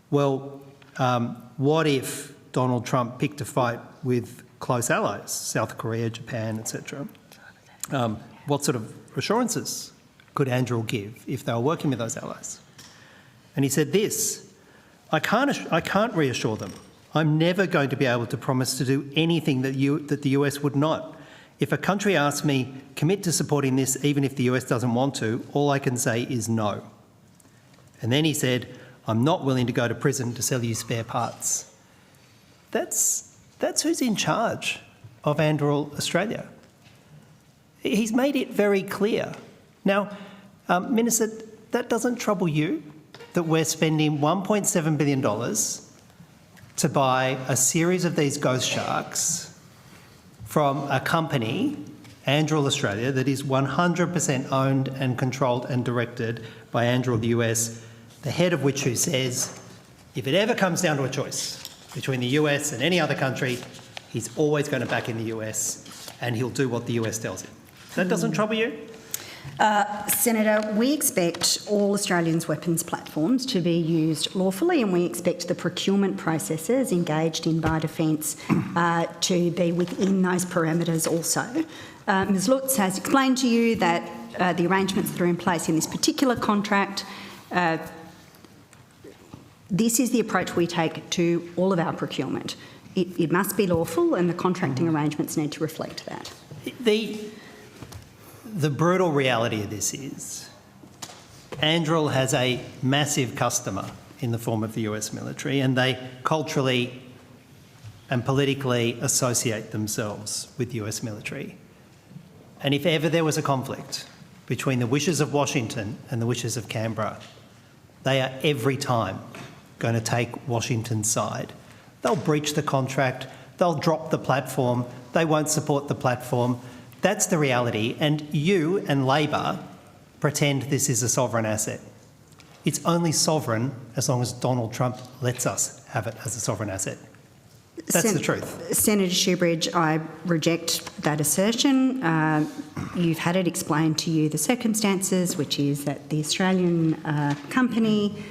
what if Donald Trump picked a fight with close allies, South Korea, Japan, etc.? What sort of assurances could Anduril give if they were working with those allies? And he said this: I can't reassure them. I'm never going to be able to promise to do anything that the US would not. If a country asks me, commit to supporting this even if the US doesn't want to, all I can say is no. And then he said, I'm not willing to go to prison to sell you spare parts. That's who's in charge of Anduril Australia. He's made it very clear. Now, Minister, that doesn't trouble you that we're spending $1.7 billion to buy a series of these ghost sharks from a company, Anduril Australia, that is 100% owned and controlled and directed by Anduril the US, the head of which who says, if it ever comes down to a choice between the US and any other country, he's always going to back in the US and he'll do what the US tells him. That doesn't trouble you? Senator, we expect all Australians' weapons platforms to be used lawfully, and we expect the procurement processes engaged in by Defence to be within those parameters also. Ms Lutz has explained to you that the arrangements that are in place in this particular contract, this is the approach we take to all of our procurement. It must be lawful, and the contracting arrangements need to reflect that. The brutal reality of this is Anduril has a massive customer in the form of the US military, and they culturally and politically associate themselves with the US military. And if ever there was a conflict between the wishes of Washington and the wishes of Canberra, They are every time going to take Washington's side. They'll breach the contract, they'll drop the platform, they won't support the platform. That's the reality. And you and Labor pretend this is a sovereign asset. It's only sovereign as long as Donald Trump lets us have it as a sovereign asset. That's the truth. Senator Shoebridge, I reject that assertion. You've had it explained to you the circumstances, which is that the Australian company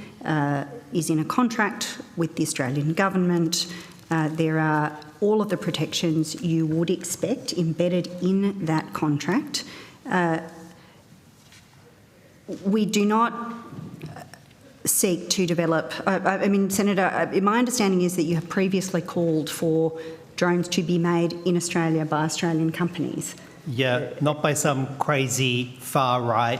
is in a contract with the Australian government. There are all of the protections you would expect embedded in that contract. We do not seek to develop... I mean, Senator, my understanding is that you have previously called for drones to be made in Australia by Australian companies. Yeah, not by some crazy far-right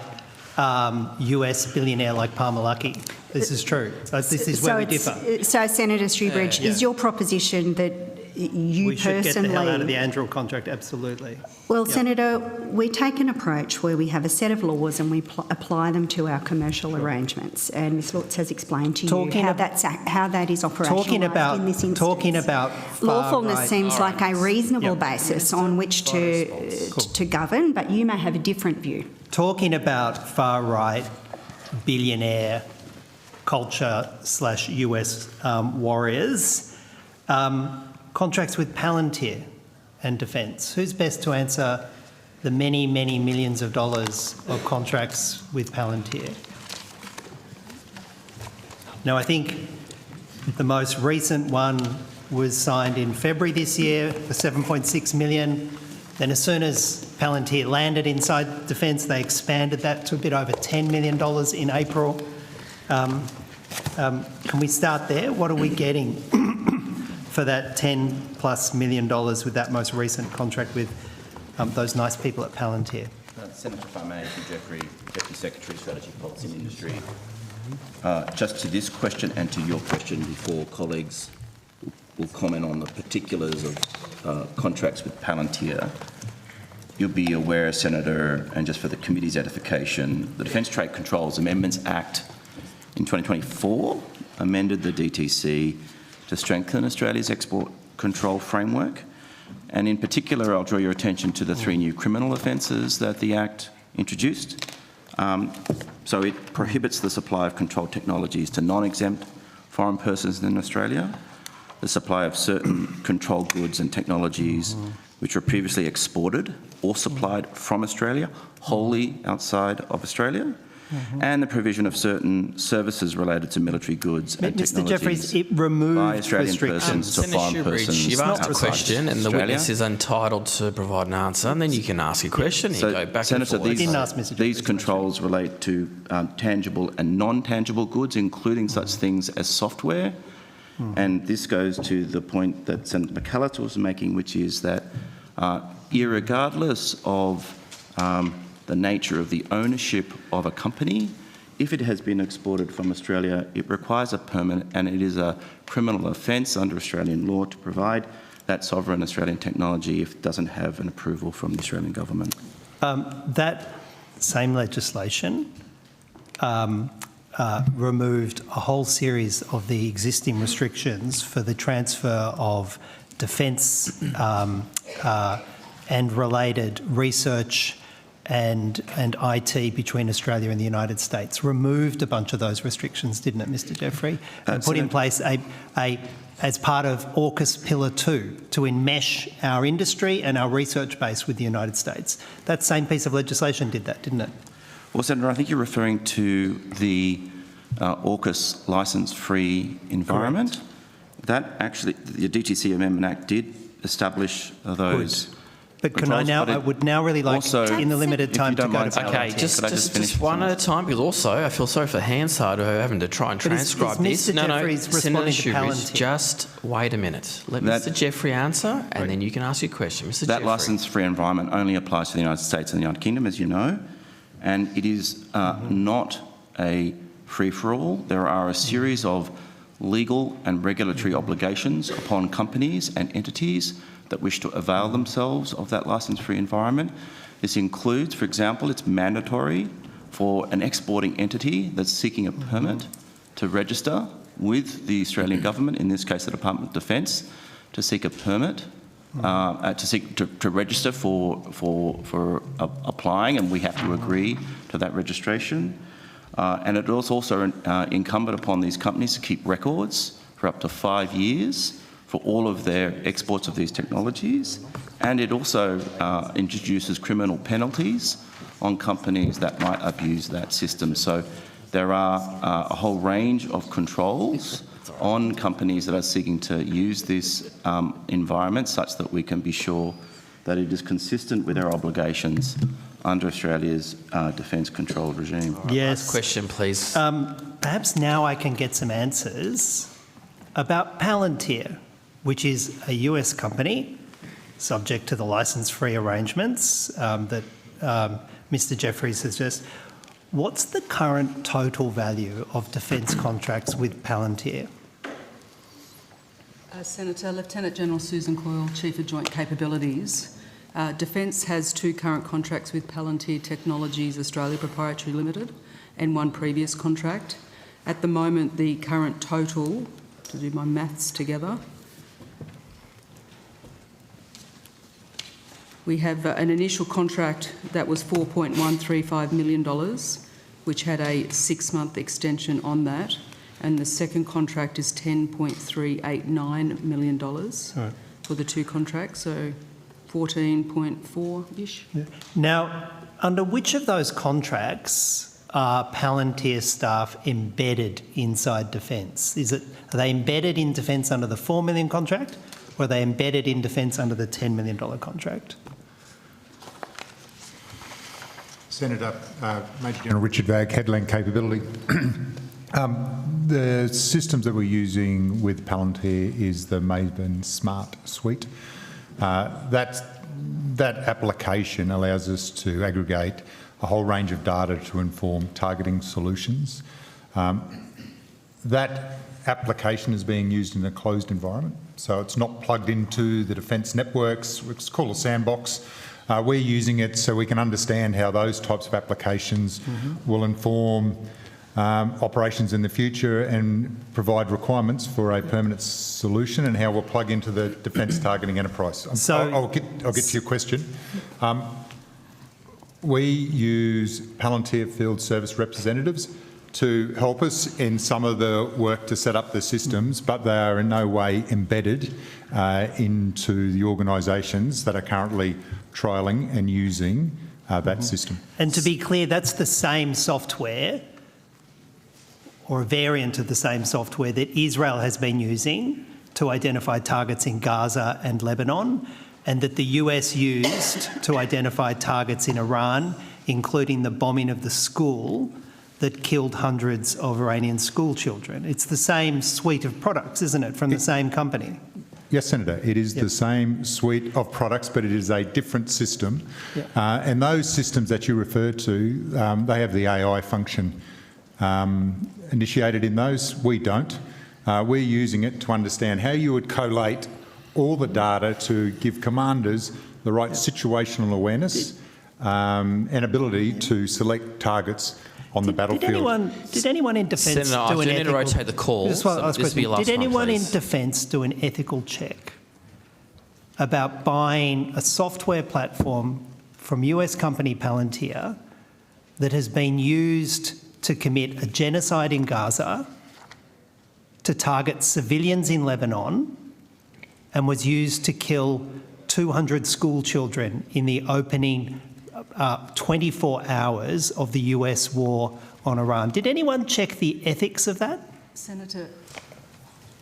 US billionaire like Palmer Luckey. This is true. So this is where we differ. So, Senator Shoebridge, is your proposition that you we personally... should get the hell out of the Anduril contract, absolutely. Well, Senator, we take an approach where we have a set of laws and we apply them to our commercial arrangements. And Ms Lutz has explained to you how that is operationalised in this instance. Talking about lawfulness seems like a reasonable basis on which to govern, but you may have a different view. Talking about far-right billionaire culture / US warriors, contracts with Palantir and Defence. Who's best to answer the many, many millions of dollars of contracts with Palantir? Now, I think the most recent one was signed in February this year for $7.6 million. Then as soon as Palantir landed inside Defence, they expanded that to a bit over $10 million in April. Can we start there? What are we getting for that $10+ million with that most recent contract with those nice people at Palantir? Senator, if I may, from Jeffrey, Deputy Secretary, Strategy, Policy and Industry. Just to this question and to your question before colleagues will comment on the particulars of contracts with Palantir, you'll be aware, Senator, and just for the committee's edification, the Defence Trade Controls Amendments Act in 2024 amended the DTC to strengthen Australia's export control framework. And in particular, I'll draw your attention to the 3 new criminal offences that the Act introduced. So it prohibits the supply of controlled technologies to non-exempt foreign persons in Australia, the supply of certain controlled goods and technologies which were previously exported or supplied from Australia, wholly outside of Australia, and the provision of certain services related to military goods and Mr. technologies Jeffries, it removed by Australian persons to foreign persons. You've asked a question and the Australia. witness is entitled to provide an answer, and then you can ask a question. So, you go back Senator, and forth. these controls relate to tangible and non-tangible goods, including such things as software. And this goes to the point that Senator McCallum was making, which is that irregardless of the nature of the ownership of a company, if it has been exported from Australia, it requires a permit, and it is a criminal offence under Australian law to provide that sovereign Australian technology if it doesn't have an approval from the Australian government. That same legislation removed a whole series of the existing restrictions for the transfer of defence and related research and IT between Australia and the United States. Removed a bunch of those restrictions, didn't it, Mr. Jeffrey? And put in place as part of AUKUS Pillar 2 to enmesh our industry and our research base with the United States. That same piece of legislation did that, didn't it? Well, Senator, I think you're referring to the AUKUS licence-free environment. Correct. That actually, the DTC Amendment Act did establish those. Good. But can I would now really like, also, in the limited time, to go to Okay, just one at a time, because also I feel sorry for Hansard who are having to try and transcribe this. Mr. Jeffries Senator responding to Shoebridge, Palantir? just wait a minute. Let Mr. Jeffrey answer, and then you can ask your question. Mr. That Jeffrey. licence-free environment only applies to the United States and the United Kingdom, as you know, and it is not a free-for-all. There are a series of legal and regulatory obligations upon companies and entities that wish to avail themselves of that licence-free environment. This includes, for example, it's mandatory for an exporting entity that's seeking a permit to register with the Australian government, in this case the Department of Defence, to seek a permit, to register for applying, and we have to agree to that registration. And it is also incumbent upon these companies to keep records for up to 5 years for all of their exports of these technologies. And it also introduces criminal penalties on companies that might abuse that system. So there are a whole range of controls on companies that are seeking to use this environment such that we can be sure that it is consistent with our obligations under Australia's defence controlled regime. Yes. Last question, please. Perhaps now I can get some answers about Palantir, which is a US company subject to the licence-free arrangements that Mr Jeffries has just. What's the current total value of defence contracts with Palantir? Senator, Lieutenant General Susan Coyle, Chief of Joint Capabilities. Defence has 2 current contracts with Palantir Technologies Australia Proprietary Limited and 1 previous contract. At the moment, the current total, to do my maths together, we have an initial contract that was $4.135 million, which had a 6-month extension on that, and the second contract is $10.389 million for the 2 contracts, so 14.4-ish. Yeah. Now, under which of those contracts are Palantir staff embedded inside Defence? Are they embedded in Defence under the $4 million contract, or are they embedded in Defence under the $10 million contract? Senator, Major General Richard Vagg, Headland Capability. The systems that we're using with Palantir is the Maven Smart Suite. That application allows us to aggregate a whole range of data to inform targeting solutions. That application is being used in a closed environment, so it's not plugged into the defence networks. It's called a sandbox. We're using it so we can understand how those types of applications will inform operations in the future and provide requirements for a permanent solution, and how we'll plug into the defence targeting enterprise. So I'll get to your question. We use Palantir field service representatives to help us in some of the work to set up the systems, but they are in no way embedded into the organisations that are currently trialling and using that system. And to be clear, that's the same software, or a variant of the same software that Israel has been using to identify targets in Gaza and Lebanon, and that the US used to identify targets in Iran, including the bombing of the school that killed hundreds of Iranian school children. It's the same suite of products, isn't it, from the same company? Yes, Senator, it is the same suite of products, but it is a different system. And those systems that you referred to, they have the AI function initiated in those. We don't. We're using it to understand how you would collate all the data to give commanders the right situational awareness and ability to select targets on the battlefield. Did anyone in Defence do an ethical... to rotate the call. Did anyone in Defence do an ethical check about buying a software platform from US company Palantir that has been used to commit a genocide in Gaza, to target civilians in Lebanon, and was used to kill 200 school children in the opening 24 hours of the US war on Iran? Did anyone check the ethics of that? Senator,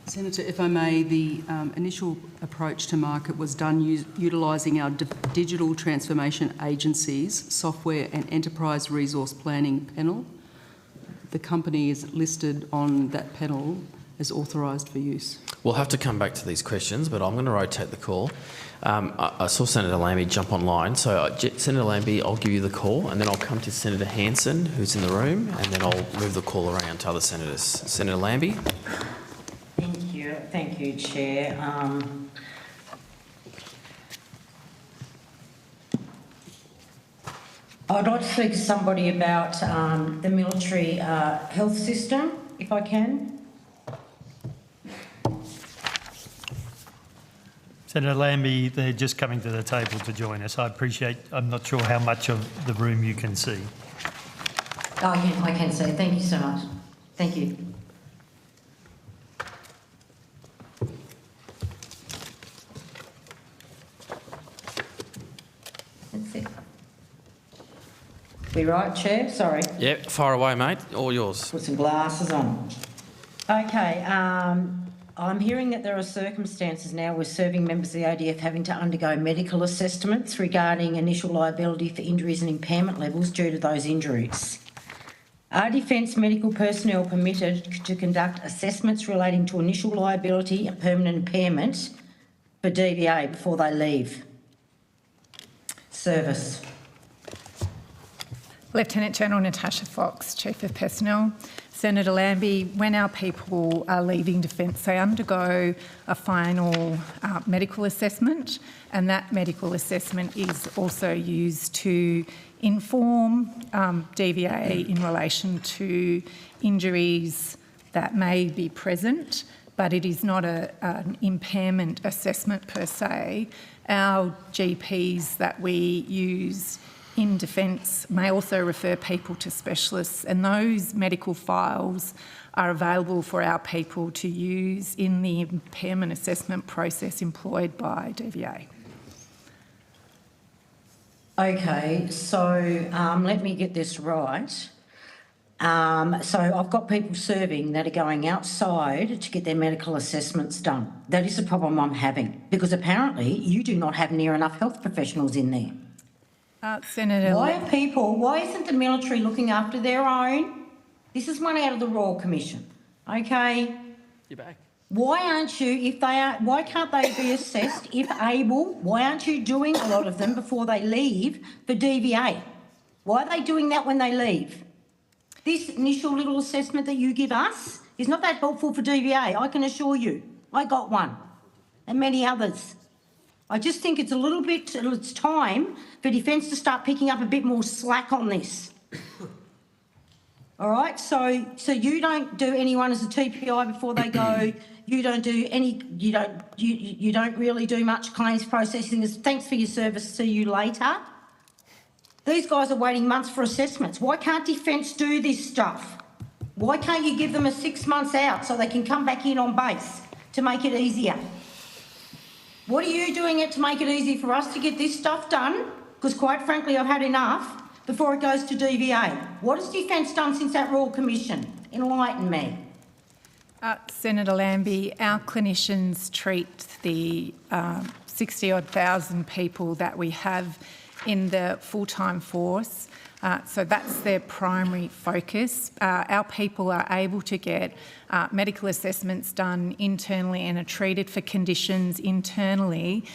if I may, the initial approach to market was done utilising our digital transformation agency's software and enterprise resource planning panel. The company is listed on that panel as authorised for use. We'll have to come back to these questions, but I'm going to rotate the call. I saw Senator Lambie jump online, so Senator Lambie, I'll give you the call, and then I'll come to Senator Hanson, who's in the room, and then I'll move the call around to other senators. Senator Lambie. Thank you, Chair. I'd like to speak to somebody about the military health system if I can. Senator Lambie, they're just coming to the table to join us. I'm not sure how much of the room you can see. Oh, yeah, I can see. Thank you so much. Thank you. That's it. We right, Chair? Sorry. Yep, fire away, mate. All yours. Put some glasses on. Okay, I'm hearing that there are circumstances now where serving members of the ADF having to undergo medical assessments regarding initial liability for injuries and impairment levels due to those injuries. Are Defence medical personnel permitted to conduct assessments relating to initial liability and permanent impairment for DVA before they leave service? Lieutenant General Natasha Fox, Chief of Personnel. Senator Lambie, when our people are leaving Defence, they undergo a final medical assessment, and that medical assessment is also used to inform DVA in relation to injuries that may be present, but it is not an impairment assessment per se. Our GPs that we use in Defence may also refer people to specialists, and those medical files are available for our people to use in the impairment assessment process employed by DVA. Okay, so let me get this right. So I've got people serving that are going outside to get their medical assessments done. That is the problem I'm having, because apparently you do not have near enough health professionals in there. Senator, why isn't the military looking after their own? This is one out of the Royal Commission, okay? You're back. Why aren't you, why can't they be assessed if able? Why aren't you doing a lot of them before they leave for DVA? Why are they doing that when they leave? This initial little assessment that you give us is not that helpful for DVA, I can assure you. I got one, and many others. I just think it's it's time for Defence to start picking up a bit more slack on this. All right, so you don't do anyone as a TPI before they go. You don't do any. You don't really do much claims processing. Thanks for your service. See you later. These guys are waiting months for assessments. Why can't Defence do this stuff? Why can't you give them a 6 months out so they can come back in on base to make it easier? What are you doing it to make it easy for us to get this stuff done? Because quite frankly, I've had enough before it goes to DVA. What has Defence done since that Royal Commission? Enlighten me. Senator Lambie, our clinicians treat the 60-odd thousand people that we have in the full-time force. So that's their primary focus. Our people are able to get medical assessments done internally and are treated for conditions internally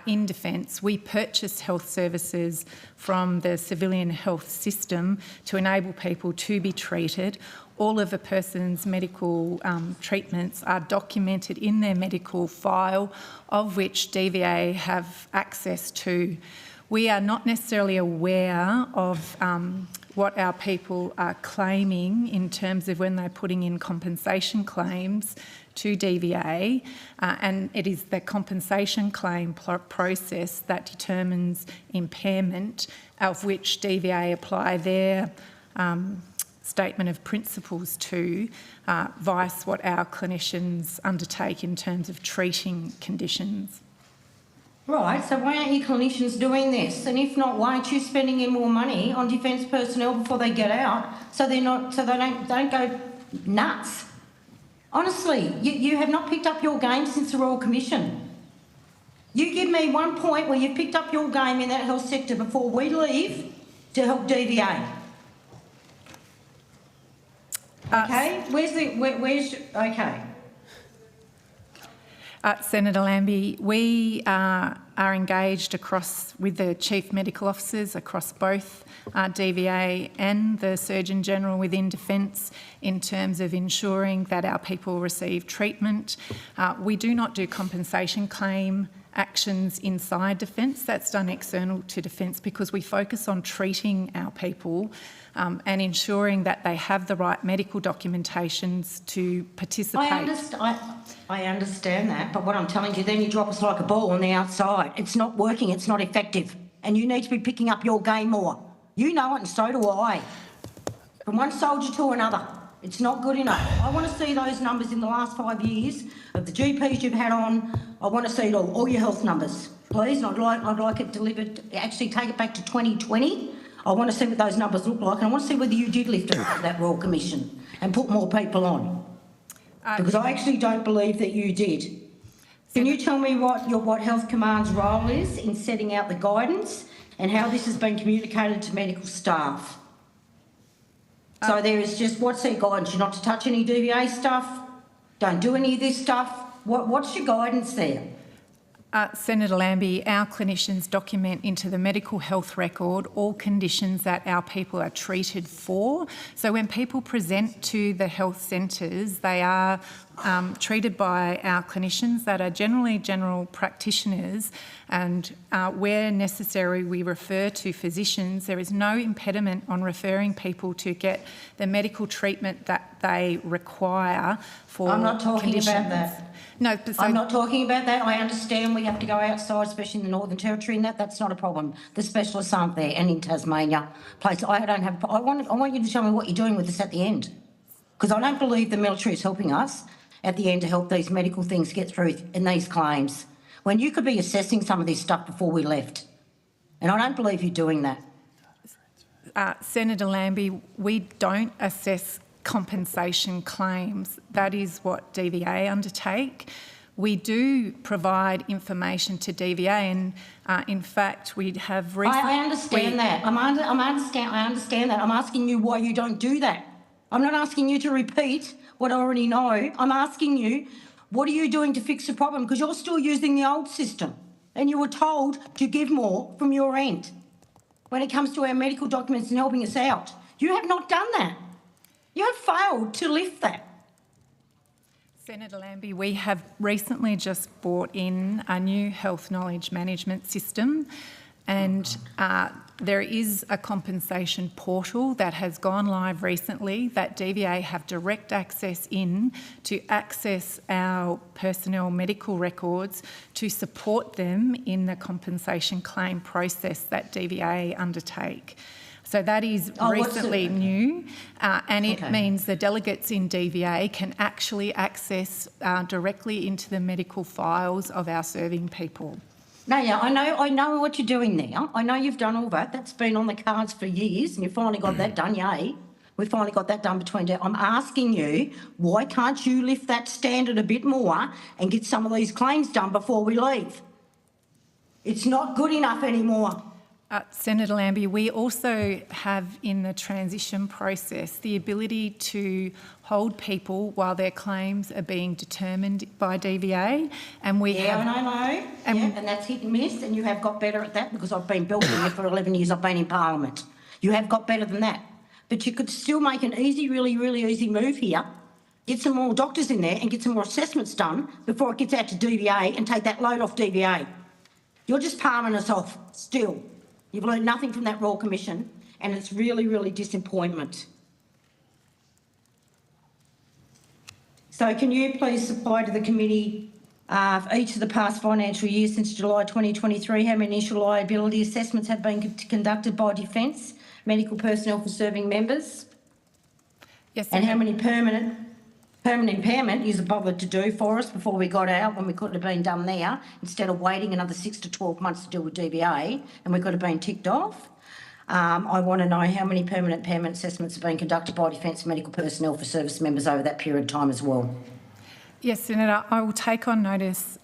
in Defence. We purchase health services from the civilian health system to enable people to be treated. All of a person's medical treatments are documented in their medical file, of which DVA have access to. We are not necessarily aware of what our people are claiming in terms of when they're putting in compensation claims to DVA, and it is the compensation claim process that determines impairment, of which DVA apply their statement of principles to, vice what our clinicians undertake in terms of treating conditions. Right, so why aren't you clinicians doing this? And if not, why aren't you spending in more money on Defence personnel before they get out so they don't go nuts? Honestly, you have not picked up your game since the Royal Commission. You give me one point where you've picked up your game in that health sector before we leave to help DVA. Okay, okay. Senator Lambie, we are engaged with the Chief Medical Officers across both DVA and the Surgeon General within Defence in terms of ensuring that our people receive treatment. We do not do compensation claim actions inside Defence. That's done external to Defence because we focus on treating our people and ensuring that they have the right medical documentations to participate. I understand that, but what I'm telling you, then you drop us like a ball on the outside. It's not working, it's not effective, and you need to be picking up your game more. You know it, and so do I. From one soldier to another, it's not good enough. I want to see those numbers in the last 5 years of the GPs you've had on. I want to see it all your health numbers, please. And I'd like it delivered, actually take it back to 2020. I want to see what those numbers look like, and I want to see whether you did lift that Royal Commission and put more people on. Because I actually don't believe that you did. Can you tell me what Health Command's role is in setting out the guidance and how this has been communicated to medical staff? So there is just, what's their guidance? You're not to touch any DVA stuff? Don't do any of this stuff? What's your guidance there? Senator Lambie, our clinicians document into the medical health record all conditions that our people are treated for. So when people present to the health centres, they are treated by our clinicians that are generally general practitioners, and where necessary we refer to physicians. There is no impediment on referring people to get the medical treatment that they require for I'm not talking conditions. about that. No, I'm not talking about that. I understand we have to go outside, especially in the Northern Territory, and that's not a problem. The specialists aren't there, and in Tasmania. I want you to tell me what you're doing with this at the end, because I don't believe the military is helping us at the end to help these medical things get through in these claims, when you could be assessing some of this stuff before we left. And I don't believe you're doing that. Senator Lambie, we don't assess compensation claims. That is what DVA undertake. We do provide information to DVA, and in fact, we have recently... I understand that. I understand that. I'm asking you why you don't do that. I'm not asking you to repeat what I already know. I'm asking you, what are you doing to fix the problem? Because you're still using the old system, and you were told to give more from your end when it comes to our medical documents and helping us out. You have not done that. You have failed to lift that. Senator Lambie, we have recently just brought in a new health knowledge management system, and there is a compensation portal that has gone live recently that DVA have direct access in to access our personnel medical records to support them in the compensation claim process that DVA undertake. So that is recently new, and it means the delegates in DVA can actually access directly into the medical files of our serving people. No, yeah, I know what you're doing now. I know you've done all that. That's been on the cards for years, and you finally got that done, yay. We finally got that done between... I'm asking you, why can't you lift that standard a bit more and get some of these claims done before we leave? It's not good enough anymore. Senator Lambie, we also have in the transition process the ability to hold people while their claims are being determined by DVA, and we have... I know, and that's hit and miss, and you have got better at that because I've been building it for 11 years. I've been in Parliament. You have got better than that. But you could still make an easy, really, really easy move here, get some more doctors in there and get some more assessments done before it gets out to DVA and take that load off DVA. You're just palming us off still. You've learned nothing from that Royal Commission, and it's really, really disappointment. So can you please supply to the committee for each of the past financial years since July 2023 how many initial liability assessments have been conducted by Defence medical personnel for serving members? Yes, and how many permanent impairment you've bothered to do for us before we got out, when we could have been done there, instead of waiting another 6 to 12 months to deal with DVA, and we could have been ticked off. I want to know how many permanent impairment assessments have been conducted by Defence medical personnel for service members over that period of time as well. Yes, Senator, I will take on notice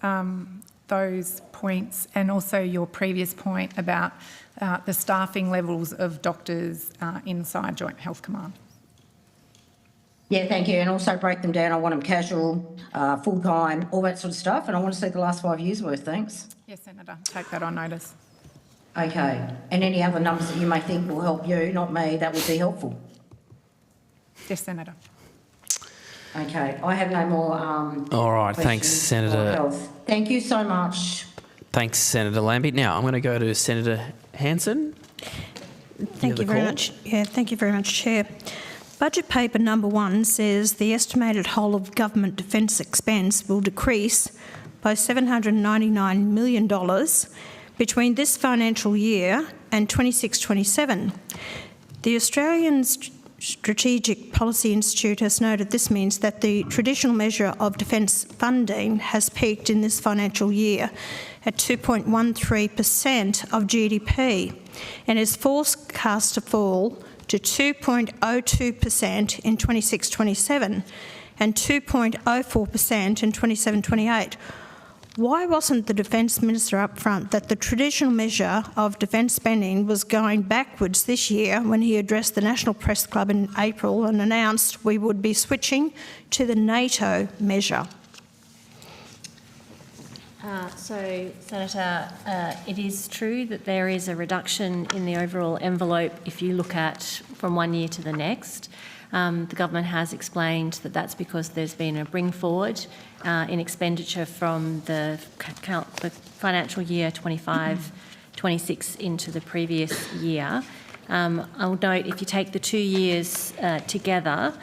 those points, and also your previous point about the staffing levels of doctors inside Joint Health Command. Yeah, thank you. And also break them down. I want them casual, full-time, all that sort of stuff. And I want to see the last 5 years' worth, thanks. Yes, Senator. Take that on notice. Okay. And any other numbers that you may think will help you, not me, that would be helpful. Yes, Senator. Okay. I have no more all right. Thanks, Senator. Thank you so much. Thanks, Senator Lambie. Now I'm going to go to Senator Hanson. Thank you very much. Yeah, thank you very much, Chair. Budget paper number 1 says the estimated whole of government defence expense will decrease by $799 million between this financial year and 26-27. The Australian Strategic Policy Institute has noted this means that the traditional measure of defence funding has peaked in this financial year at 2.13% of GDP and is forecast to fall to 2.02% in 26-27 and 2.04% in 27-28. Why wasn't the Defence Minister upfront that the traditional measure of defence spending was going backwards this year when he addressed the National Press Club in April and announced we would be switching to the NATO measure? So, Senator, it is true that there is a reduction in the overall envelope if you look at from one year to the next. The government has explained that that's because there's been a bring forward in expenditure from the financial year 25-26 into the previous year. I'll note if you take the 2 years together,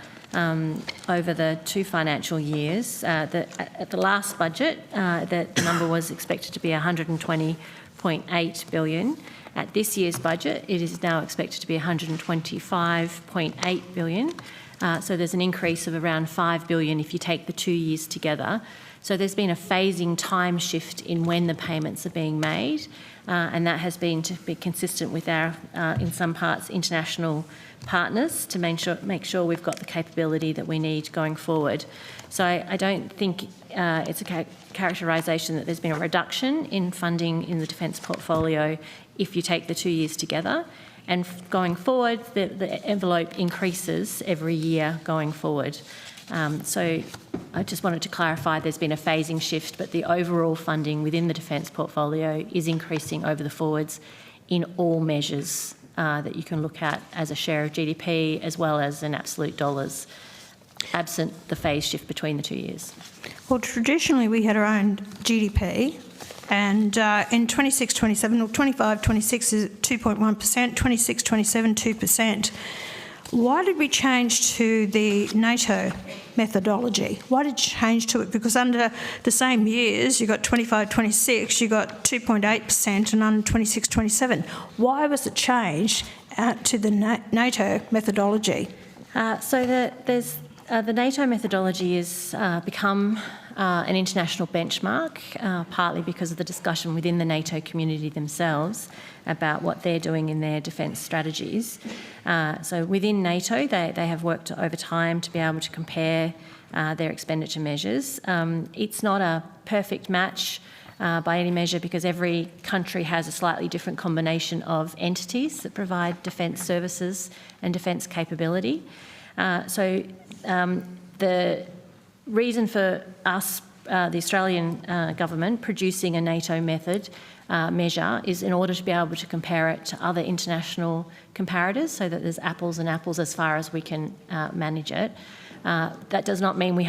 over the 2 financial years, at the last budget, the number was expected to be $120.8 billion. At this year's budget, it is now expected to be $125.8 billion. So there's an increase of around $5 billion if you take the 2 years together. So there's been a phasing time shift in when the payments are being made, and that has been to be consistent with our, in some parts, international partners to make sure we've got the capability that we need going forward. So I don't think it's a characterisation that there's been a reduction in funding in the defence portfolio if you take the 2 years together. And going forward, the envelope increases every year going forward. So I just wanted to clarify there's been a phasing shift, but the overall funding within the defence portfolio is increasing over the forwards in all measures that you can look at as a share of GDP as well as in absolute dollars, absent the phase shift between the 2 years. Well, traditionally we had our own GDP, and in 26-27 or 25-26 is 2.1%, 26-27 2%. Why did we change to the NATO methodology? Why did you change to it? Because under the same years, you got 25-26, you got 2.8%, and under 26-27. Why was it changed to the NATO methodology? So the NATO methodology has become an international benchmark, partly because of the discussion within the NATO community themselves about what they're doing in their defence strategies. So within NATO, they have worked over time to be able to compare their expenditure measures. It's not a perfect match by any measure because every country has a slightly different combination of entities that provide defence services and defence capability. So the reason for us, the Australian government, producing a NATO method measure is in order to be able to compare it to other international comparators so that there's apples and apples as far as we can manage it. That does not mean we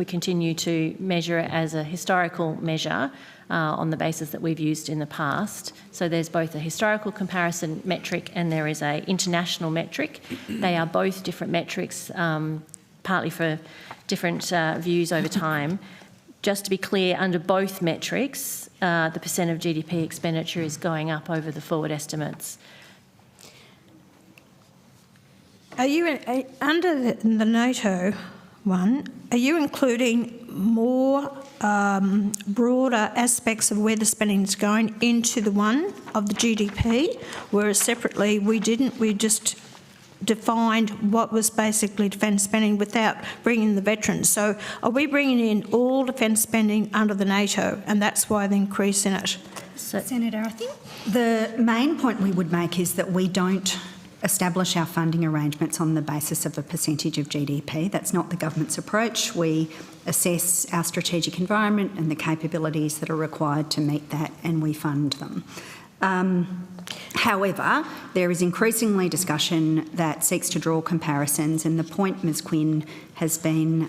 continue to measure it as a historical measure on the basis that we've used in the past. So there's both a historical comparison metric and there is an international metric. They are both different metrics, partly for different views over time. Just to be clear, under both metrics, the percent of GDP expenditure is going up over the forward estimates. Are you, under the NATO one, are you including more broader aspects of where the spending is going into the one of the GDP, whereas separately we didn't, we just defined what was basically defence spending without bringing the veterans. So are we bringing in all defence spending under the NATO and that's why the increase in it? Senator, I think the main point we would make is that we don't establish our funding arrangements on the basis of a percentage of GDP. That's not the government's approach. We assess our strategic environment and the capabilities that are required to meet that and we fund them. However, there is increasingly discussion that seeks to draw comparisons, and the point Ms Quinn has been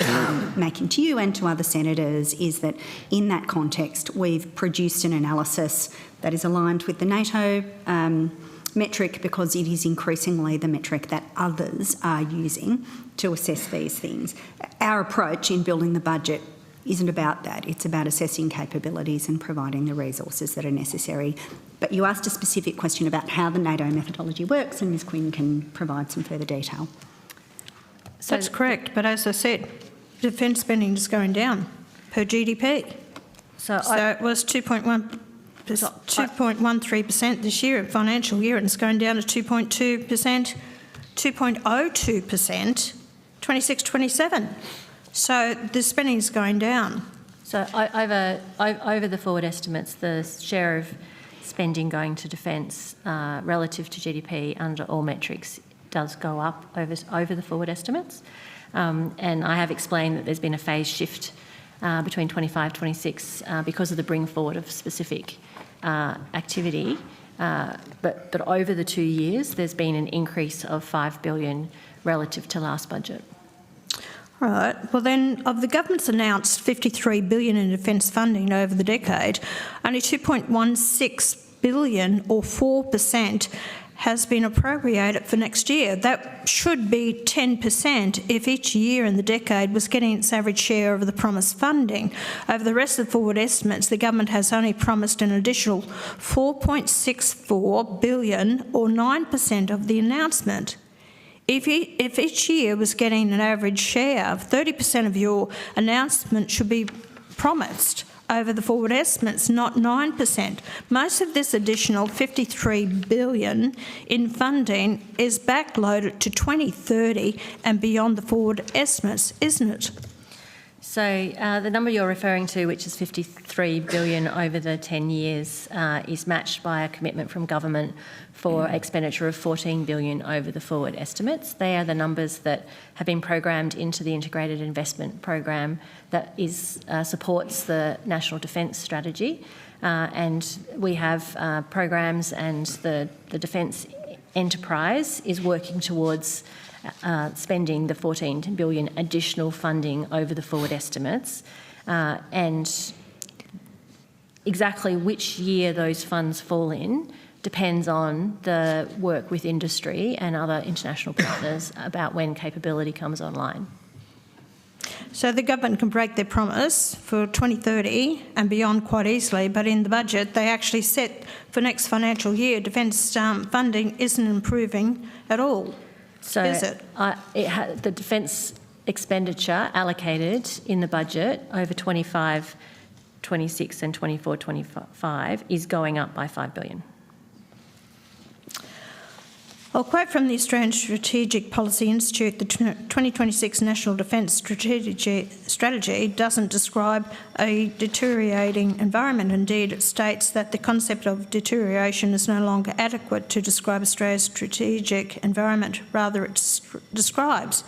making to you and to other senators is that in that context we've produced an analysis that is aligned with the NATO metric, because it is increasingly the metric that others are using to assess these things. Our approach in building the budget isn't about that. It's about assessing capabilities and providing the resources that are necessary. But you asked a specific question about how the NATO methodology works, and Ms Quinn can provide some further detail. So that's correct, but as I said, defence spending is going down per GDP. So it was 2.13% this year, financial year, and it's going down to 2.2%, 2.02%, 26-27. So the spending is going down. So over the forward estimates, the share of spending going to defence relative to GDP under all metrics does go up over the forward estimates. And I have explained that there's been a phase shift between 25-26 because of the bring forward of specific activity. But over the 2 years, there's been an increase of $5 billion relative to last budget. All right. Well, then, of the government's announced $53 billion in defence funding over the decade, only $2.16 billion, or 4%, has been appropriated for next year. That should be 10% if each year in the decade was getting its average share of the promised funding. Over the rest of the forward estimates, the government has only promised an additional $4.64 billion, or 9% of the announcement. If each year was getting an average share of 30% of your announcement should be promised over the forward estimates, not 9%. Most of this additional $53 billion in funding is backloaded to 2030 and beyond the forward estimates, isn't it? So the number you're referring to, which is $53 billion over the 10 years, is matched by a commitment from government for expenditure of $14 billion over the forward estimates. They are the numbers that have been programmed into the integrated investment program that supports the National Defence Strategy. And we have programs, and the defence enterprise is working towards spending the $14 billion additional funding over the forward estimates, and exactly which year those funds fall in depends on the work with industry and other international partners about when capability comes online. So the government can break their promise for 2030 and beyond quite easily, but in the budget they actually set for next financial year defence funding isn't improving at all. So is it? The defence expenditure allocated in the budget over 25, 26 and 24, 25 is going up by $5 billion. I'll quote from the Australian Strategic Policy Institute: the 2026 National Defence Strategy doesn't describe a deteriorating environment. Indeed, it states that the concept of deterioration is no longer adequate to describe Australia's strategic environment. Rather, it describes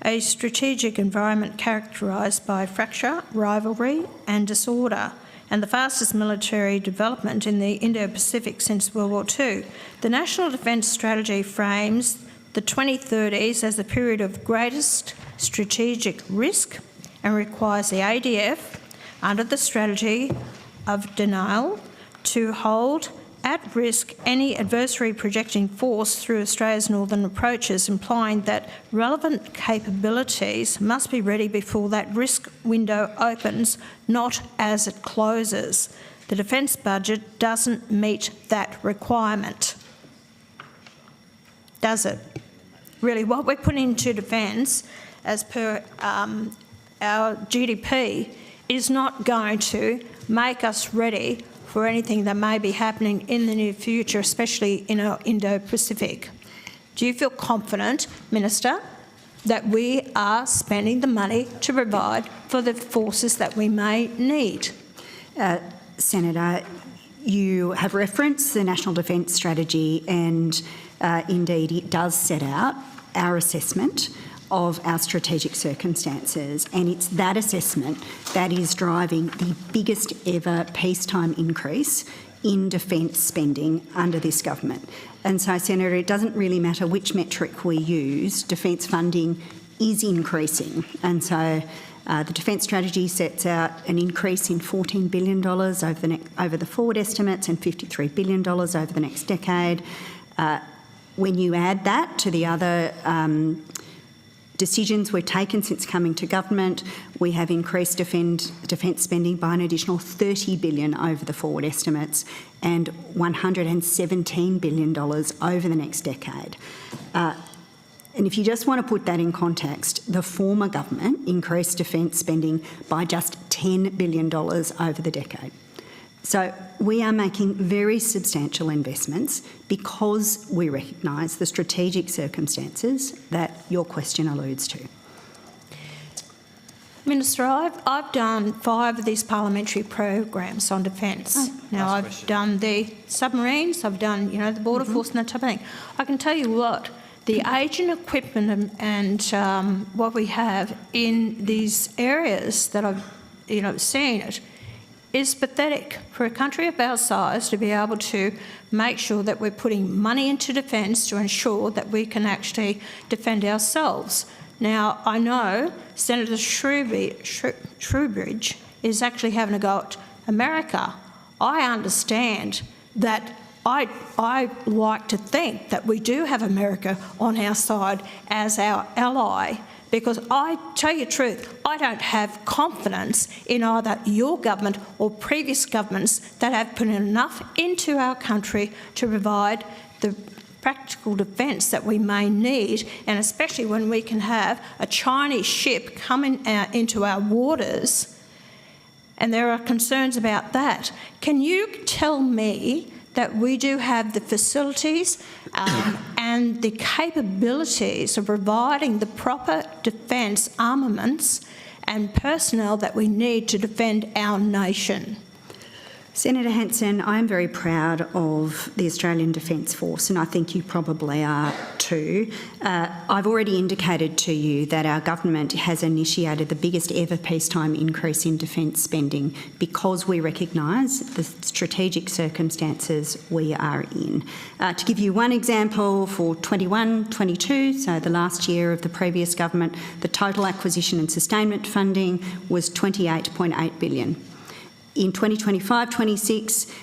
a strategic environment characterised by fracture, rivalry and disorder, and the fastest military development in the Indo-Pacific since World War II. The National Defence Strategy frames the 2030s as the period of greatest strategic risk and requires the ADF, under the strategy of denial, to hold at risk any adversary projecting force through Australia's northern approaches, implying that relevant capabilities must be ready before that risk window opens, not as it closes. The defence budget doesn't meet that requirement. Does it? Really, what we're putting into defence as per our GDP is not going to make us ready for anything that may be happening in the near future, especially in our Indo-Pacific. Do you feel confident, Minister, that we are spending the money to provide for the forces that we may need? Senator, you have referenced the National Defence Strategy, and indeed it does set out our assessment of our strategic circumstances, and it's that assessment that is driving the biggest ever peacetime increase in defence spending under this government. And so, Senator, it doesn't really matter which metric we use, defence funding is increasing. And so the defence strategy sets out an increase in $14 billion over the forward estimates and $53 billion over the next decade. When you add that to the other decisions we've taken since coming to government, we have increased defence spending by an additional $30 billion over the forward estimates and $117 billion over the next decade. And if you just want to put that in context, the former government increased defence spending by just $10 billion over the decade. So we are making very substantial investments because we recognise the strategic circumstances that your question alludes to. Minister, I've done 5 of these parliamentary programs on defence. Now, I've done the submarines, I've done, the border force and that type of thing. I can tell you what, the age and equipment and what we have in these areas that I've, seen it, is pathetic for a country of our size to be able to make sure that we're putting money into defence to ensure that we can actually defend ourselves. Now, I know Senator Shrewbridge is actually having a go at America. I understand that I like to think that we do have America on our side as our ally, because I tell you the truth, I don't have confidence in either your government or previous governments that have put enough into our country to provide the practical defence that we may need, and especially when we can have a Chinese ship coming into our waters, and there are concerns about that. Can you tell me that we do have the facilities and the capabilities of providing the proper defence armaments and personnel that we need to defend our nation? Senator Hanson, I am very proud of the Australian Defence Force, and I think you probably are too. I've already indicated to you that our government has initiated the biggest ever peacetime increase in defence spending because we recognise the strategic circumstances we are in. To give you one example, for 21-22, so the last year of the previous government, the total acquisition and sustainment funding was $28.8 billion. In 2025-26,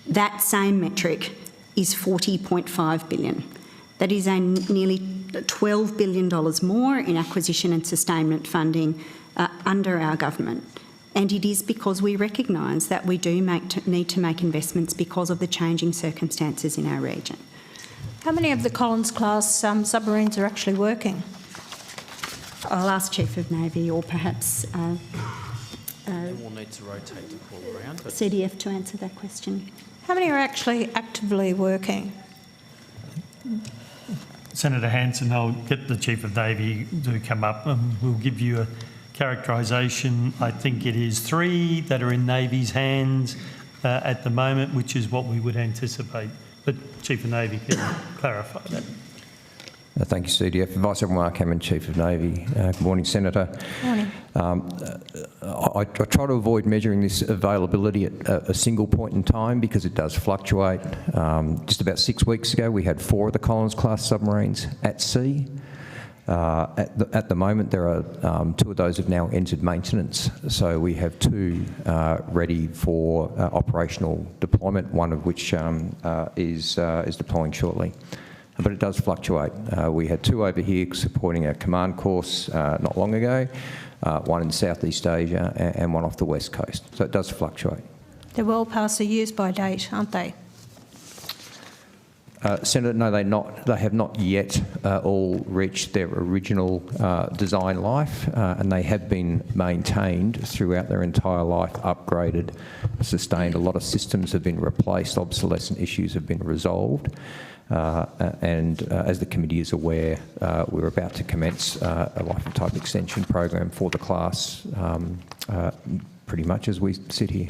that same metric is $40.5 billion. That is a nearly $12 billion more in acquisition and sustainment funding under our government. And it is because we recognise that we do need to make investments because of the changing circumstances in our region. How many of the Collins-class submarines are actually working? I'll ask Chief of Navy or perhaps we'll need to rotate to call around. CDF to answer that question. How many are actually actively working? Senator Hanson, I'll get the Chief of Navy to come up and we'll give you a characterisation. I think it is 3 that are in Navy's hands at the moment, which is what we would anticipate. But Chief of Navy can clarify that. Thank you, CDF. Vice Admiral Mark Hammond, Chief of Navy. Good morning, Senator. Morning. I try to avoid measuring this availability at a single point in time because it does fluctuate. Just about 6 weeks ago, we had 4 of the Collins-class submarines at sea. At the moment, there are 2 of those have now entered maintenance. So we have 2 ready for operational deployment, one of which is deploying shortly. But it does fluctuate. We had 2 over here supporting our command course not long ago, 1 in Southeast Asia and 1 off the West Coast. So it does fluctuate. They're well past the use-by date, aren't they? Senator, no, they have not yet all reached their original design life, and they have been maintained throughout their entire life, upgraded, sustained. A lot of systems have been replaced, obsolescent issues have been resolved. And as the committee is aware, we're about to commence a life and type extension program for the class pretty much as we sit here.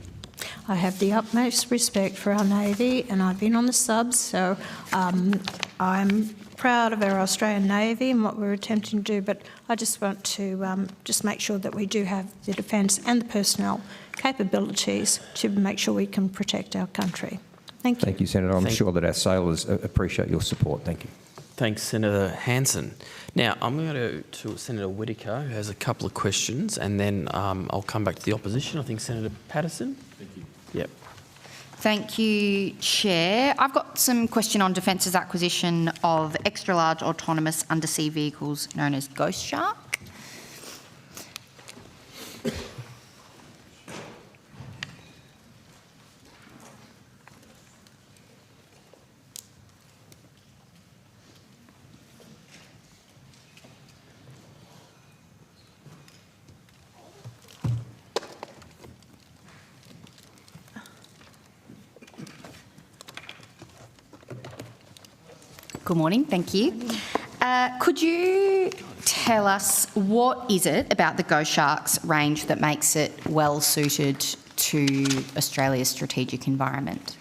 I have the utmost respect for our Navy, and I've been on the subs, so I'm proud of our Australian Navy and what we're attempting to do, but I just want to just make sure that we do have the defence and the personnel capabilities to make sure we can protect our country. Thank you. Thank you, Senator. I'm sure that our sailors appreciate your support. Thank you. Thanks, Senator Hanson. Now, I'm going to go to Senator Whittaker, who has a couple of questions, and then I'll come back to the opposition. I think Senator Patterson. Thank you. Yep. Thank you, Chair. I've got some question on Defence's acquisition of extra-large autonomous undersea vehicles known as Ghost Shark. Good morning, thank you. Could you tell us what is it about the Ghost Shark's range that makes it well suited to Australia's strategic environment?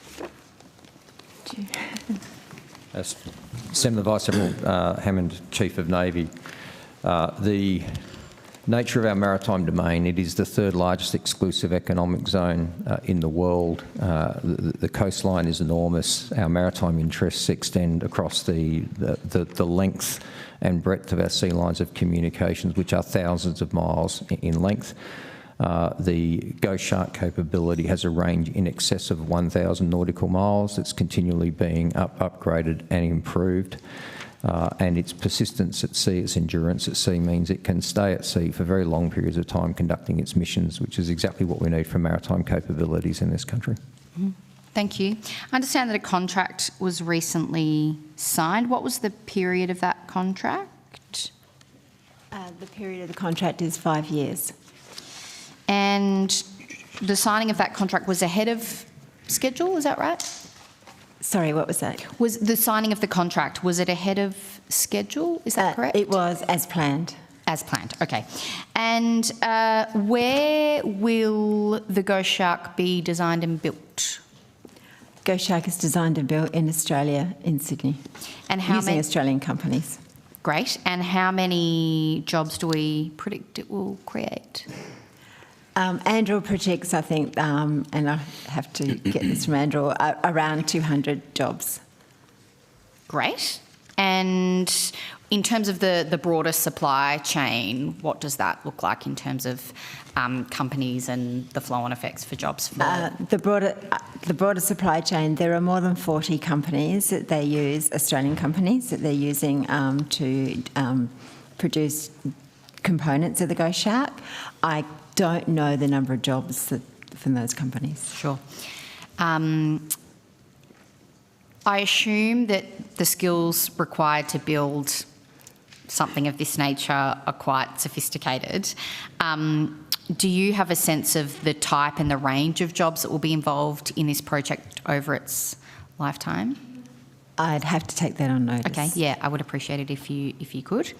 As Senator Vice Admiral Hammond, Chief of Navy, the nature of our maritime domain, it is the third largest exclusive economic zone in the world. The coastline is enormous. Our maritime interests extend across the length and breadth of our sea lines of communications, which are thousands of miles in length. The Ghost Shark capability has a range in excess of 1,000 nautical miles. It's continually being upgraded and improved. And its persistence at sea, its endurance at sea means it can stay at sea for very long periods of time conducting its missions, which is exactly what we need for maritime capabilities in this country. Thank you. I understand that a contract was recently signed. What was the period of that contract? The period of the contract is 5 years. And the signing of that contract was ahead of schedule, is that right? Sorry, what was that? Was the signing of the contract, was it ahead of schedule? Is that correct? It was as planned. As planned, okay. And where will the Ghost Shark be designed and built? Ghost Shark is designed and built in Australia, in Sydney, and how using Australian companies. Great. And how many jobs do we predict it will create? Andrew predicts, I think, and I have to get this from Andrew, around 200 jobs. Great. And in terms of the broader supply chain, what does that look like in terms of companies and the flow-on effects for jobs? The broader supply chain, there are more than 40 companies that they use, Australian companies, that they're using to produce components of the Ghost Shark. I don't know the number of jobs from those companies. Sure. I assume that the skills required to build something of this nature are quite sophisticated. Do you have a sense of the type and the range of jobs that will be involved in this project over its lifetime? I'd have to take that on notice. Okay, yeah, I would appreciate it if you could.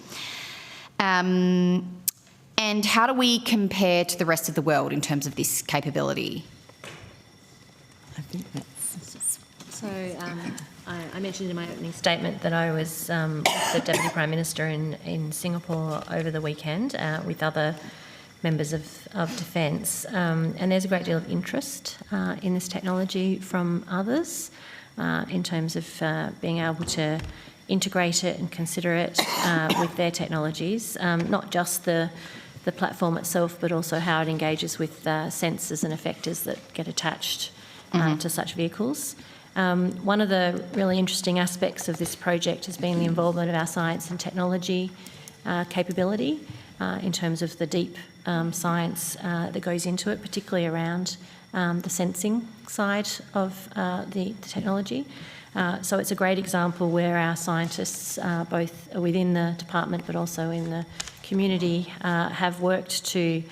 And how do we compare to the rest of the world in terms of this capability? I think that's... So I mentioned in my opening statement that I was with the Deputy Prime Minister in Singapore over the weekend with other members of Defence, and there's a great deal of interest in this technology from others in terms of being able to integrate it and consider it with their technologies, not just the platform itself, but also how it engages with sensors and effectors that get attached to such vehicles. One of the really interesting aspects of this project has been the involvement of our science and technology capability in terms of the deep science that goes into it, particularly around the sensing side of the technology. So it's a great example where our scientists, both within the department but also in the community, have worked to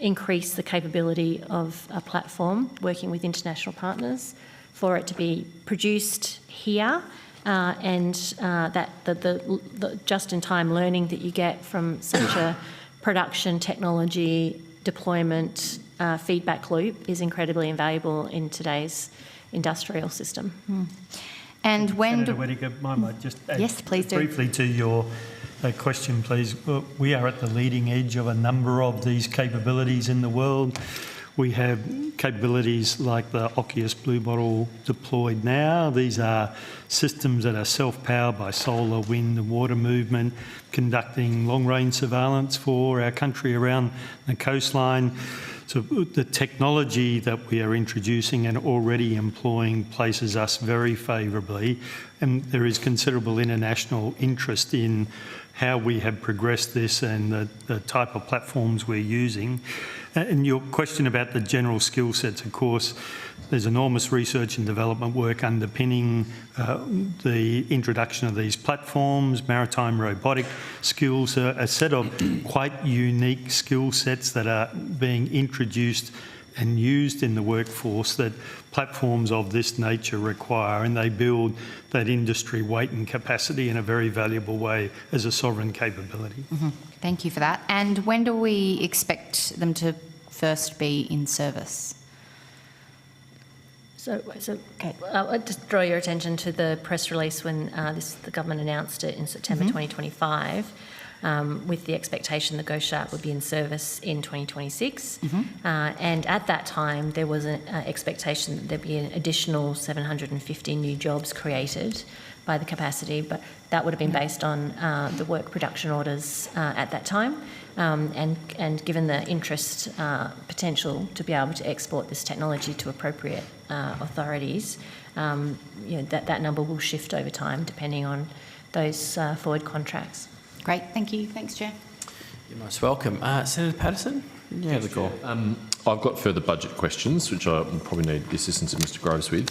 increase the capability of a platform, working with international partners, for it to be produced here, and that the just-in-time learning that you get from such a production technology deployment feedback loop is incredibly invaluable in today's industrial system. And when Senator Whittaker, I might just add yes, please do. briefly to your question, please. We are at the leading edge of a number of these capabilities in the world. We have capabilities like the Oculus Blue Bottle deployed now. These are systems that are self-powered by solar, wind and water movement, conducting long-range surveillance for our country around the coastline. So the technology that we are introducing and already employing places us very favourably, and there is considerable international interest in how we have progressed this and the type of platforms we're using. And your question about the general skill sets, of course, there's enormous research and development work underpinning the introduction of these platforms. Maritime robotic skills are a set of quite unique skill sets that are being introduced and used in the workforce that platforms of this nature require, and they build that industry weight and capacity in a very valuable way as a sovereign capability. Thank you for that. And when do we expect them to first be in service? So I'll just draw your attention to the press release when the government announced it in September 2025, with the expectation that Go Sharp would be in service in 2026. And at that time, there was an expectation that there'd be an additional 750 new jobs created by the capacity, but that would have been based on the work production orders at that time. And given the interest potential to be able to export this technology to appropriate authorities, that number will shift over time depending on those forward contracts. Great, thank you. Thanks, Chair. You're most welcome. Senator Patterson? Yeah, the call. I've got further budget questions, which I will probably need the assistance of Mr Groves with.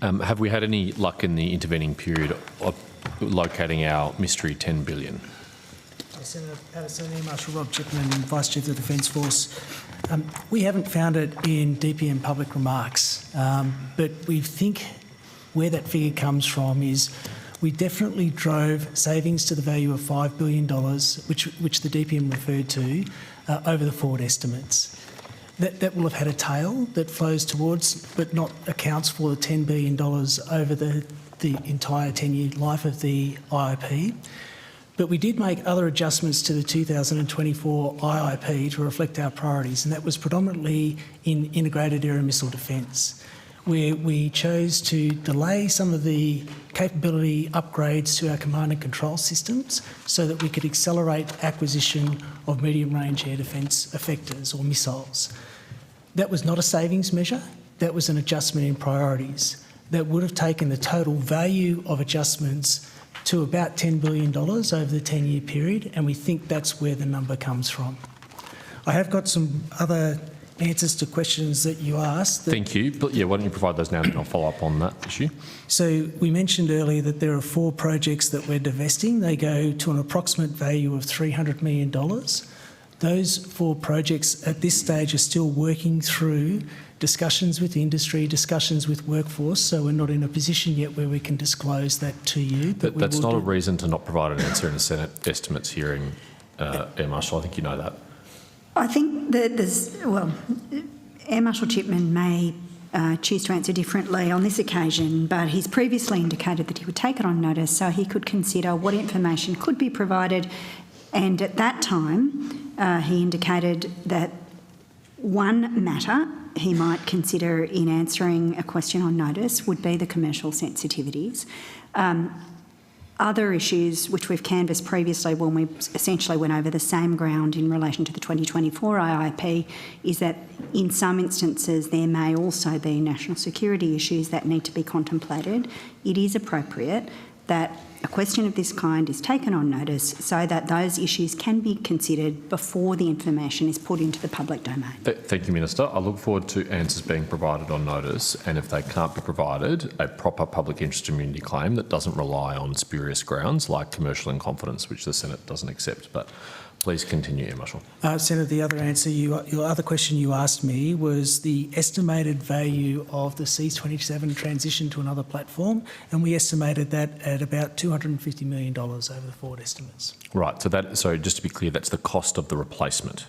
Have we had any luck in the intervening period of locating our mystery 10 billion? Senator Patterson, Air Marshal Rob Chipman, Vice Chief of the Defence Force. We haven't found it in DPM public remarks, but we think where that figure comes from is we definitely drove savings to the value of $5 billion, which the DPM referred to, over the forward estimates. That will have had a tail that flows towards, but not accounts for the $10 billion over the entire 10-year life of the IIP. But we did make other adjustments to the 2024 IIP to reflect our priorities, and that was predominantly in integrated air and missile defence, where we chose to delay some of the capability upgrades to our command and control systems so that we could accelerate acquisition of medium-range air defence effectors or missiles. That was not a savings measure, that was an adjustment in priorities that would have taken the total value of adjustments to about $10 billion over the 10-year period, and we think that's where the number comes from. I have got some other answers to questions that you asked. Thank you. But yeah, why don't you provide those now and I'll follow up on that issue. So we mentioned earlier that there are 4 projects that we're divesting. They go to an approximate value of $300 million. Those 4 projects at this stage are still working through discussions with industry, discussions with workforce, so we're not in a position yet where we can disclose that to you. But that's not a reason to not provide an answer in a Senate estimates hearing, Air Marshal. I think you know that. I think that Air Marshal Chipman may choose to answer differently on this occasion, but he's previously indicated that he would take it on notice so he could consider what information could be provided, and at that time he indicated that one matter he might consider in answering a question on notice would be the commercial sensitivities. Other issues which we've canvassed previously when we essentially went over the same ground in relation to the 2024 IIP is that in some instances there may also be national security issues that need to be contemplated. It is appropriate that a question of this kind is taken on notice so that those issues can be considered before the information is put into the public domain. Thank you, Minister. I look forward to answers being provided on notice, and if they can't be provided, a proper public interest immunity claim that doesn't rely on spurious grounds like commercial in confidence, which the Senate doesn't accept. But please Please continue, Air Marshal. Senator, the other answer, your other question you asked me was the estimated value of the C27 transition to another platform, and we estimated that at about $250 million over the forward estimates. Right, so just to be clear, that's the cost of the replacement.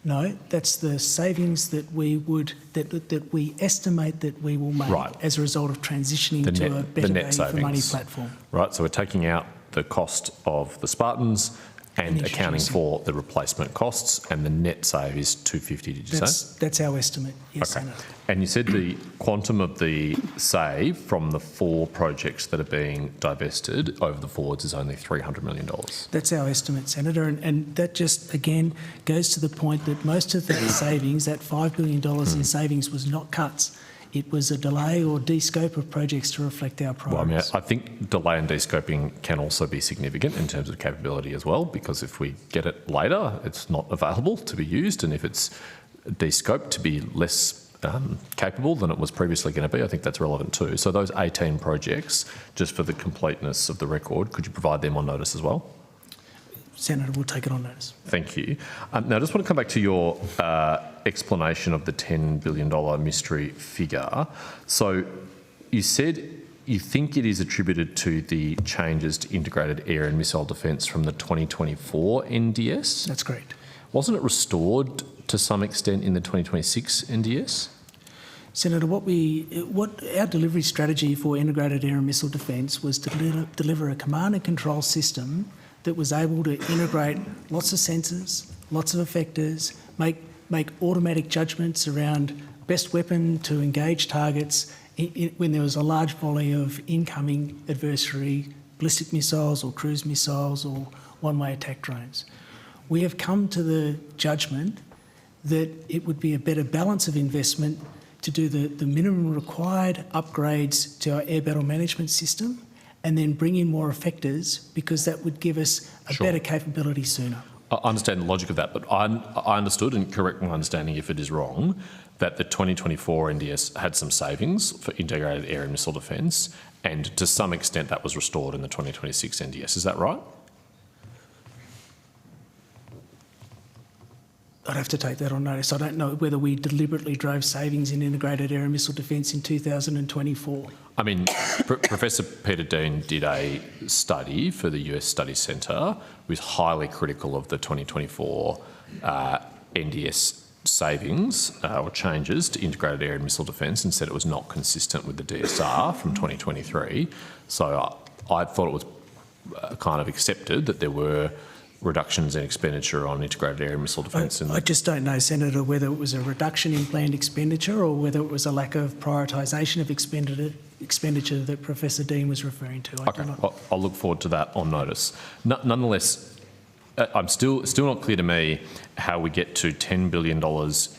No, that's the savings that we estimate that we will make as a result of transitioning to a better value for money platform. Right, so we're taking out the cost of the Spartans and accounting for the replacement costs, and the net save is 250. Did you say? That's our estimate. Yes, okay. Senator. And you said the quantum of the save from the 4 projects that are being divested over the forwards is only $300 million. That's our estimate, Senator, and that just again goes to the point that most of that savings, that $5 billion in savings, was not cuts. It was a delay or de-scope of projects to reflect our priorities. Well, I mean, I think delay and de-scoping can also be significant in terms of capability as well, because if we get it later, it's not available to be used, and if it's de-scoped to be less capable than it was previously going to be, I think that's relevant too. So those 18 projects, just for the completeness of the record, could you provide them on notice as well? Senator, we'll take it on notice. Thank you. Now, I just want to come back to your explanation of the $10 billion mystery figure. So you said you think it is attributed to the changes to integrated air and missile defence from the 2024 NDS? That's correct. Wasn't it restored to some extent in the 2026 NDS? Senator, what our delivery strategy for integrated air and missile defence was to deliver a command and control system that was able to integrate lots of sensors, lots of effectors, make automatic judgments around best weapon to engage targets when there was a large volley of incoming adversary ballistic missiles or cruise missiles or one-way attack drones. We have come to the judgment that it would be a better balance of investment to do the minimum required upgrades to our air battle management system and then bring in more effectors, because that would give us a better capability sooner. I understand the logic of that, but I understood, and correct my understanding if it is wrong, that the 2024 NDS had some savings for integrated air and missile defence, and to some extent that was restored in the 2026 NDS. Is that right? I'd have to take that on notice. I don't know whether we deliberately drove savings in integrated air and missile defence in 2024. I mean, Professor Peter Dean did a study for the US Study Centre, was highly critical of the 2024 NDS savings or changes to integrated air and missile defence, and said it was not consistent with the DSR from 2023. So I thought it was kind of accepted that there were reductions in expenditure on integrated air and missile defence. I just don't know, Senator, whether it was a reduction in planned expenditure or whether it was a lack of prioritisation of expenditure that Professor Dean was referring to. Okay, I'll look forward to that on notice. Nonetheless, I'm still not clear to me how we get to $10 billion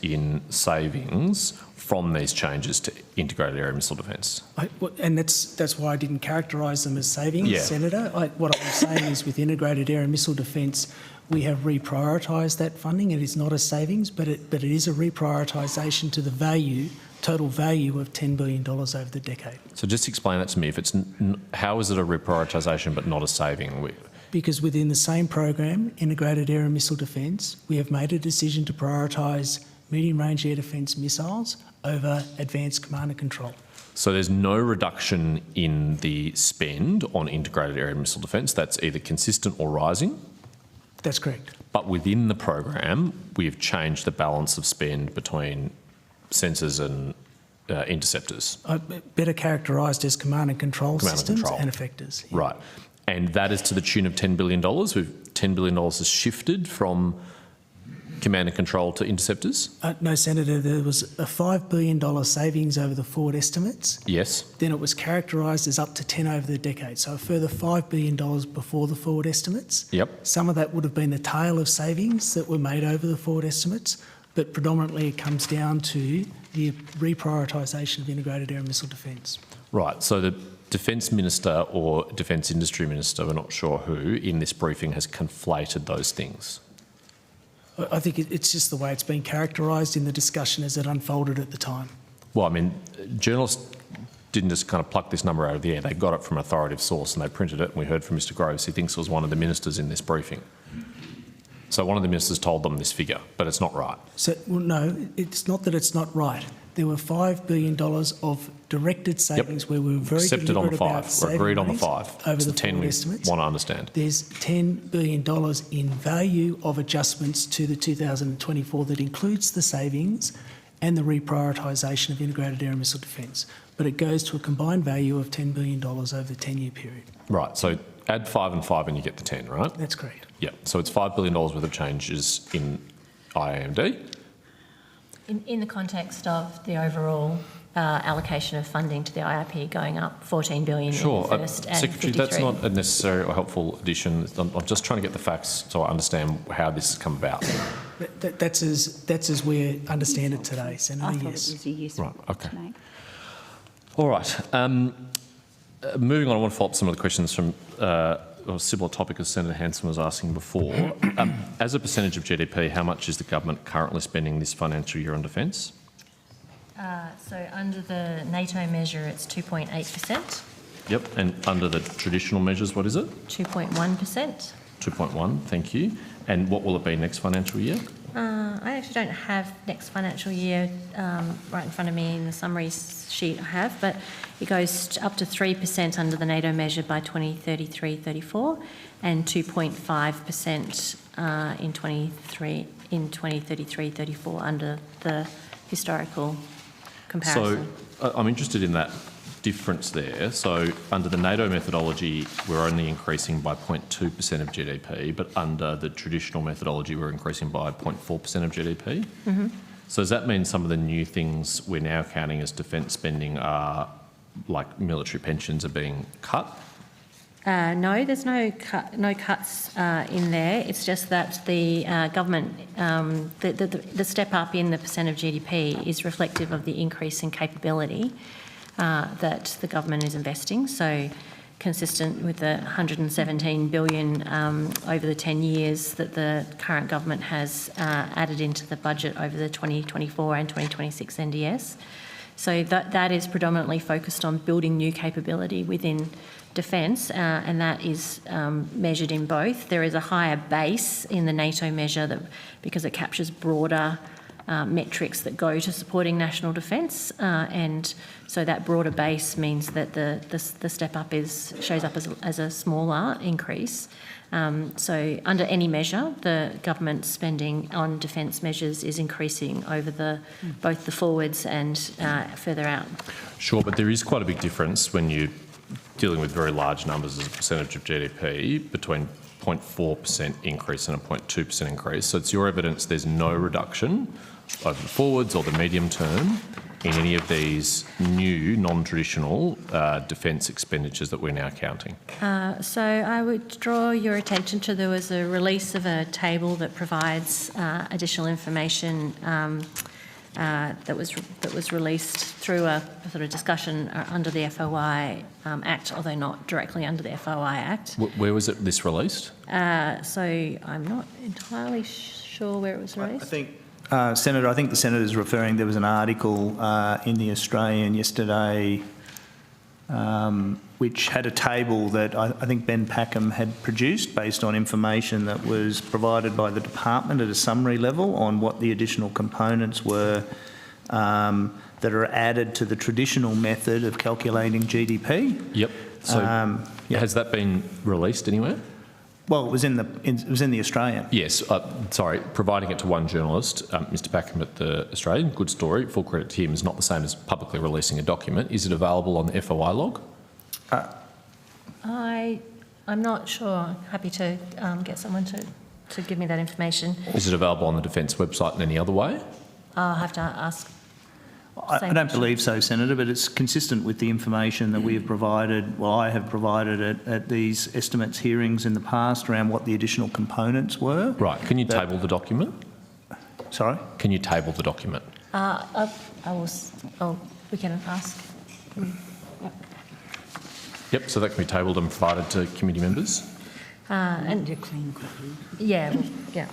in savings from these changes to integrated air and missile defence. And that's why I didn't characterise them as savings, Senator. What I'm saying is, with integrated air and missile defence, we have reprioritised that funding. It is not a savings, but it is a reprioritisation to the total value of $10 billion over the decade. So just explain that to me. How is it a reprioritisation but not a saving? Because within the same program, integrated air and missile defence, we have made a decision to prioritise medium-range air defence missiles over advanced command and control. So there's no reduction in the spend on integrated air and missile defence. That's either consistent or rising? That's correct. But within the program, we've changed the balance of spend between sensors and interceptors. Better characterised as command and control systems and effectors. Yeah. Right. And that is to the tune of $10 billion. $10 billion has shifted from command and control to interceptors? No, Senator, there was a $5 billion savings over the forward estimates. Yes. Then it was characterised as up to 10 over the decade, so a further $5 billion before the forward estimates. Yep. Some of that would have been the tail of savings that were made over the forward estimates, but predominantly it comes down to the reprioritisation of integrated air and missile defence. Right, so the Defence Minister or Defence Industry Minister, we're not sure who, in this briefing has conflated those things. I think it's just the way it's been characterised in the discussion as it unfolded at the time. Well, I mean, journalists didn't just kind of pluck this number out of the air. They got it from an authoritative source and they printed it, and we heard from Mr Groves. He thinks it was one of the ministers in this briefing. So one of the ministers told them this figure, but it's not right. So, well, no, it's not that it's not right. There were $5 billion of directed savings where we were very accepted on the deliberate about 5. We're agreed on the saving 5. over It's the the 10 forward we estimates. want to understand. There's $10 billion in value of adjustments to the 2024 that includes the savings and the reprioritisation of integrated air and missile defence. But it goes to a combined value of $10 billion over the 10-year period. Right, so add 5 and 5 and you get the 10, right? That's correct. Yeah, so it's $5 billion worth of changes in IAMD. In the context of the overall allocation of funding to the IRP going up $14 billion Sure, in the first and Secretary, 53. that's not a necessary or helpful addition. I'm just trying to get the facts so I understand how this has come about. That's as we understand it today, Senator. I thought Yes. it was a useful Right, okay. to make. All right. Moving on, I want to follow up some of the questions from a similar topic as Senator Hanson was asking before. As a percentage of GDP, how much is the government currently spending this financial year on defence? So under the NATO measure, it's 2.8%. Yep, and under the traditional measures, what is it? 2.1%. 2.1, thank you. And what will it be next financial year? I actually don't have next financial year right in front of me in the summary sheet I have, but it goes up to 3% under the NATO measure by 2033-34 and 2.5% in 2033-34 under the historical comparison. So I'm interested in that difference there. So under the NATO methodology, we're only increasing by 0.2% of GDP, but under the traditional methodology, we're increasing by 0.4% of GDP. Mm-hmm. So does that mean some of the new things we're now counting as defence spending are, like military pensions, are being cut? No, there's no cuts in there. It's just that the government, the step up in the percent of GDP is reflective of the increase in capability that the government is investing. So consistent with the $117 billion over the 10 years that the current government has added into the budget over the 2024 and 2026 NDS. So that is predominantly focused on building new capability within defence, and that is measured in both. There is a higher base in the NATO measure because it captures broader metrics that go to supporting national defence, and so that broader base means that the step up shows up as a smaller increase. So under any measure, the government spending on defence measures is increasing over both the forwards and further out. Sure, but there is quite a big difference when you're dealing with very large numbers as a percentage of GDP between 0.4% increase and a 0.2% increase. So it's your evidence there's no reduction over the forwards or the medium term in any of these new non-traditional defence expenditures that we're now counting. So I would draw your attention to there was a release of a table that provides additional information that was released through a sort of discussion under the FOI Act, although not directly under the FOI Act. Where was this released? So I'm not entirely sure where it was released. I think, Senator, I think the Senator is referring, there was an article in the Australian yesterday which had a table that I think Ben Packham had produced based on information that was provided by the department at a summary level on what the additional components were that are added to the traditional method of calculating GDP. Yep. So has that been released anywhere? Well, it was in the Australian. Yes. Sorry, providing it to one journalist, Mr. Packham at the Australian. Good story. Full credit to him. Is not the same as publicly releasing a document. Is it available on the FOI log? I'm not sure. Happy to get someone to give me that information. Is it available on the Defence website in any other way? I'll have to ask. I don't believe so, Senator, but it's consistent with the information that we have provided, well, I have provided at these estimates hearings in the past around what the additional components were. Right. Can you table the document? Sorry? Can you table the document? We can ask. Yep, so that can be tabled and provided to committee members? And a clean copy. Yeah, yeah.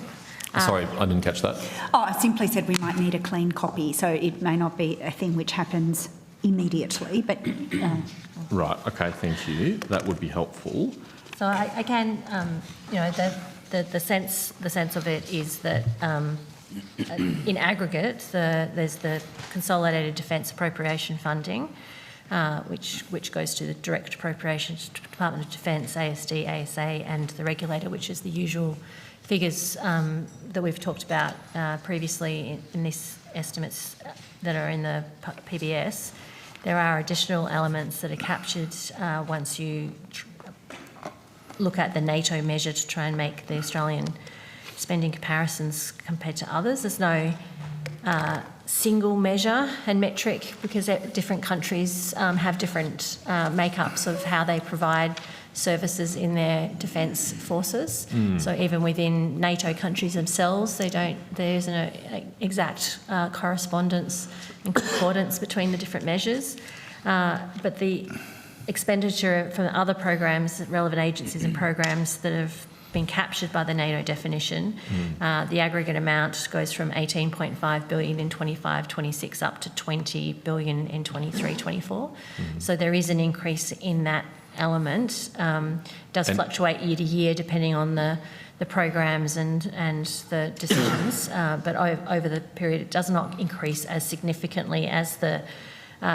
Sorry, I didn't catch that. Oh, I simply said we might need a clean copy, so it may not be a thing which happens immediately, but... Right, okay, thank you. That would be helpful. So I can, the sense of it is that in aggregate, there's the consolidated defence appropriation funding, which goes to the direct appropriations to Department of Defence, ASD, ASA, and the regulator, which is the usual figures that we've talked about previously in these estimates that are in the PBS. There are additional elements that are captured once you look at the NATO measure to try and make the Australian spending comparisons compared to others. There's no single measure and metric because different countries have different makeups of how they provide services in their defence forces. So even within NATO countries themselves, there isn't an exact correspondence and concordance between the different measures. But the expenditure from other programs, relevant agencies and programs that have been captured by the NATO definition, the aggregate amount goes from 18.5 billion in 25-26 up to 20 billion in 23-24. So there is an increase in that element. Does fluctuate year to year depending on the programs and the decisions, but over the period it does not increase as significantly as the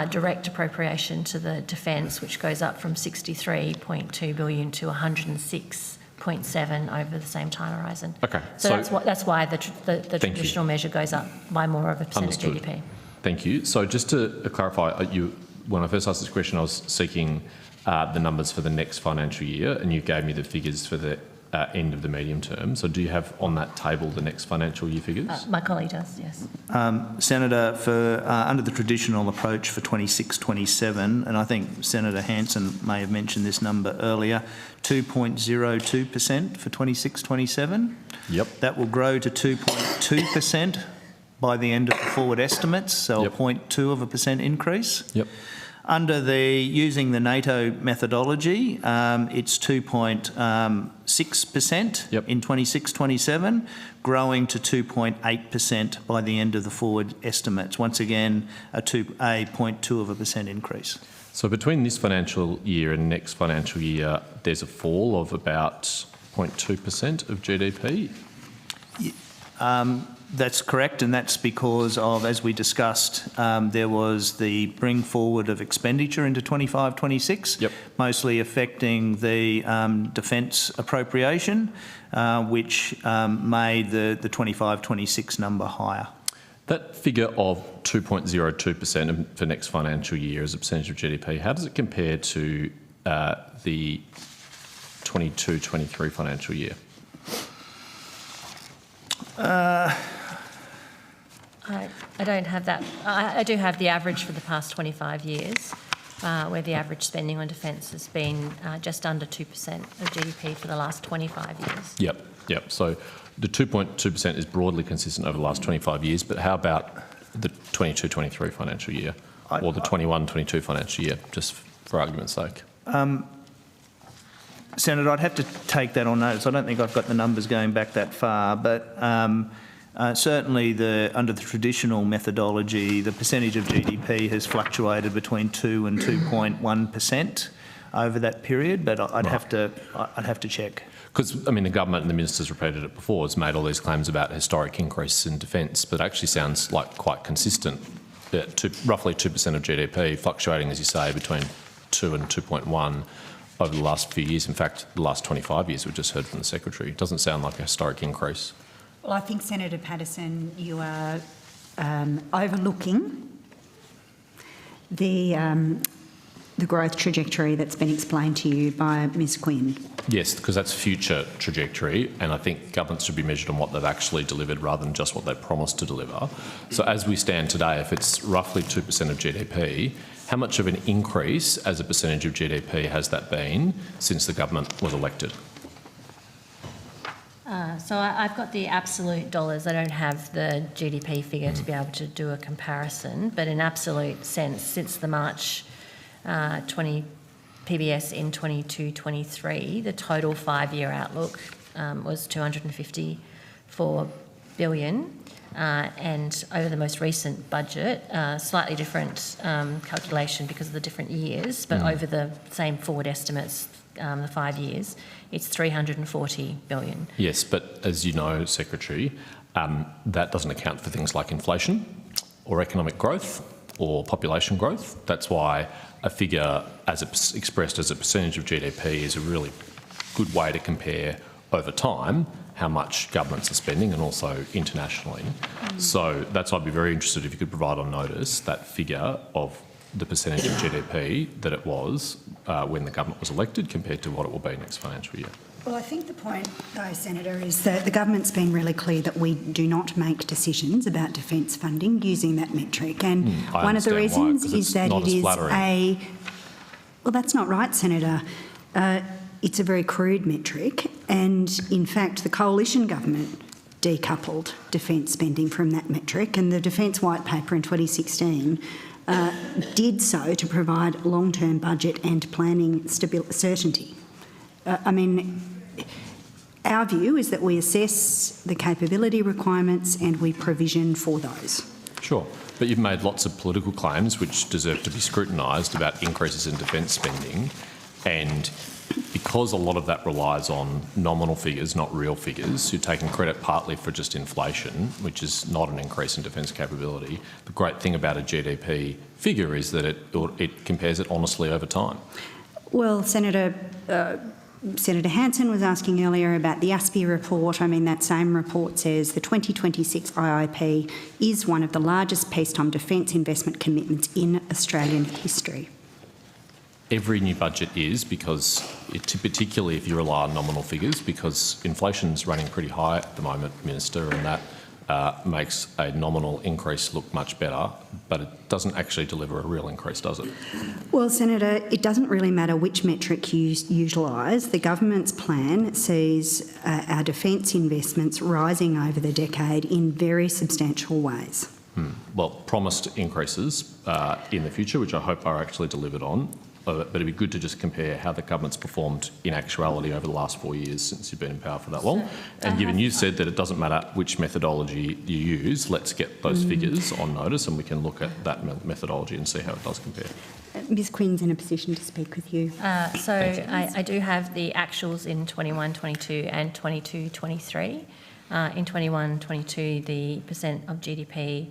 direct appropriation to the defence, which goes up from 63.2 billion to 106.7 over the same time horizon. Okay. So that's why the traditional measure goes up by more of a percent of GDP. Thank you. So just to clarify, when I first asked this question, I was seeking the numbers for the next financial year, and you gave me the figures for the end of the medium term. So do you have on that table the next financial year figures? My colleague does, yes. Senator, for under the traditional approach for 26-27, and I think Senator Hanson may have mentioned this number earlier, 2.02% for 26-27. Yep. That will grow to 2.2% by the end of the forward estimates, so a 0.2% increase. Yep. Under using the NATO methodology, it's 2.6% in 26-27, growing to 2.8% by the end of the forward estimates. Once again, a 0.2% increase. So between this financial year and next financial year, there's a fall of about 0.2% of GDP? That's correct, and that's because of, as we discussed, there was the bring forward of expenditure into 25-26, mostly affecting the defence appropriation, which made the 25-26 number higher. That figure of 2.02% for next financial year as a percentage of GDP, how does it compare to the 22-23 financial year? I don't have that. I do have the average for the past 25 years, where the average spending on defence has been just under 2% of GDP for the last 25 years. Yep. So the 2.2% is broadly consistent over the last 25 years, but how about the 22-23 financial year or the 21-22 financial year, just for argument's sake? Senator, I'd have to take that on notice. I don't think I've got the numbers going back that far, but certainly under the traditional methodology, the percentage of GDP has fluctuated between 2 and 2.1% over that period, but I'd have to check. Because, I mean, the government and the minister's repeated it before, has made all these claims about historic increase in defence, but it actually sounds like quite consistent, roughly 2% of GDP, fluctuating, as you say, between 2 and 2.1 over the last few years. In fact, the last 25 years, we've just heard from the Secretary. It doesn't sound like a historic increase. Well, I think, Senator Patterson, you are overlooking the growth trajectory that's been explained to you by Ms Quinn. Yes, because that's future trajectory, and I think governments should be measured on what they've actually delivered rather than just what they promised to deliver. So as we stand today, if it's roughly 2% of GDP, how much of an increase as a percentage of GDP has that been since the government was elected? So I've got the absolute dollars. I don't have the GDP figure to be able to do a comparison, but in absolute sense, since the March 20 PBS in 22-23, the total 5-year outlook was $254 billion, and over the most recent budget, slightly different calculation because of the different years, but over the same forward estimates, the 5 years, it's $340 billion. Yes, but as you know, Secretary, that doesn't account for things like inflation or economic growth or population growth. That's why a figure as expressed as a percentage of GDP is a really good way to compare over time how much governments are spending and also internationally. So that's why I'd be very interested if you could provide on notice that figure of the percentage of GDP that it was when the government was elected compared to what it will be next financial year. Well, I think the point, though, Senator, is that the government's been really clear that we do not make decisions about defence funding using that metric. And one of the reasons is that it is a... Well, that's not right, Senator. It's a very crude metric. And, in fact, the coalition government decoupled defence spending from that metric. And the Defence White Paper in 2016 did so to provide long-term budget and planning certainty. Our view is that we assess the capability requirements and we provision for those. Sure, but you've made lots of political claims which deserve to be scrutinised about increases in defence spending, and because a lot of that relies on nominal figures, not real figures, you're taking credit partly for just inflation, which is not an increase in defence capability. The great thing about a GDP figure is that it compares it honestly over time. Well, Senator Hanson was asking earlier about the ASPI report. That same report says the 2026 IIP is one of the largest peacetime defence investment commitments in Australian history. Every new budget is, because particularly if you rely on nominal figures, because inflation's running pretty high at the moment, Minister, and that makes a nominal increase look much better, but it doesn't actually deliver a real increase, does it? Well, Senator, it doesn't really matter which metric you utilise. The government's plan sees our defence investments rising over the decade in very substantial ways. Well, promised increases in the future, which I hope are actually delivered on. But it'd be good to just compare how the government's performed in actuality over the last 4 years since you've been in power for that long. And given you said that it doesn't matter which methodology you use, let's get those figures on notice and we can look at that methodology and see how it does compare. Ms Quinn's in a position to speak with you. I do have the actuals in 21-22 and 22-23. In 21-22, the percent of GDP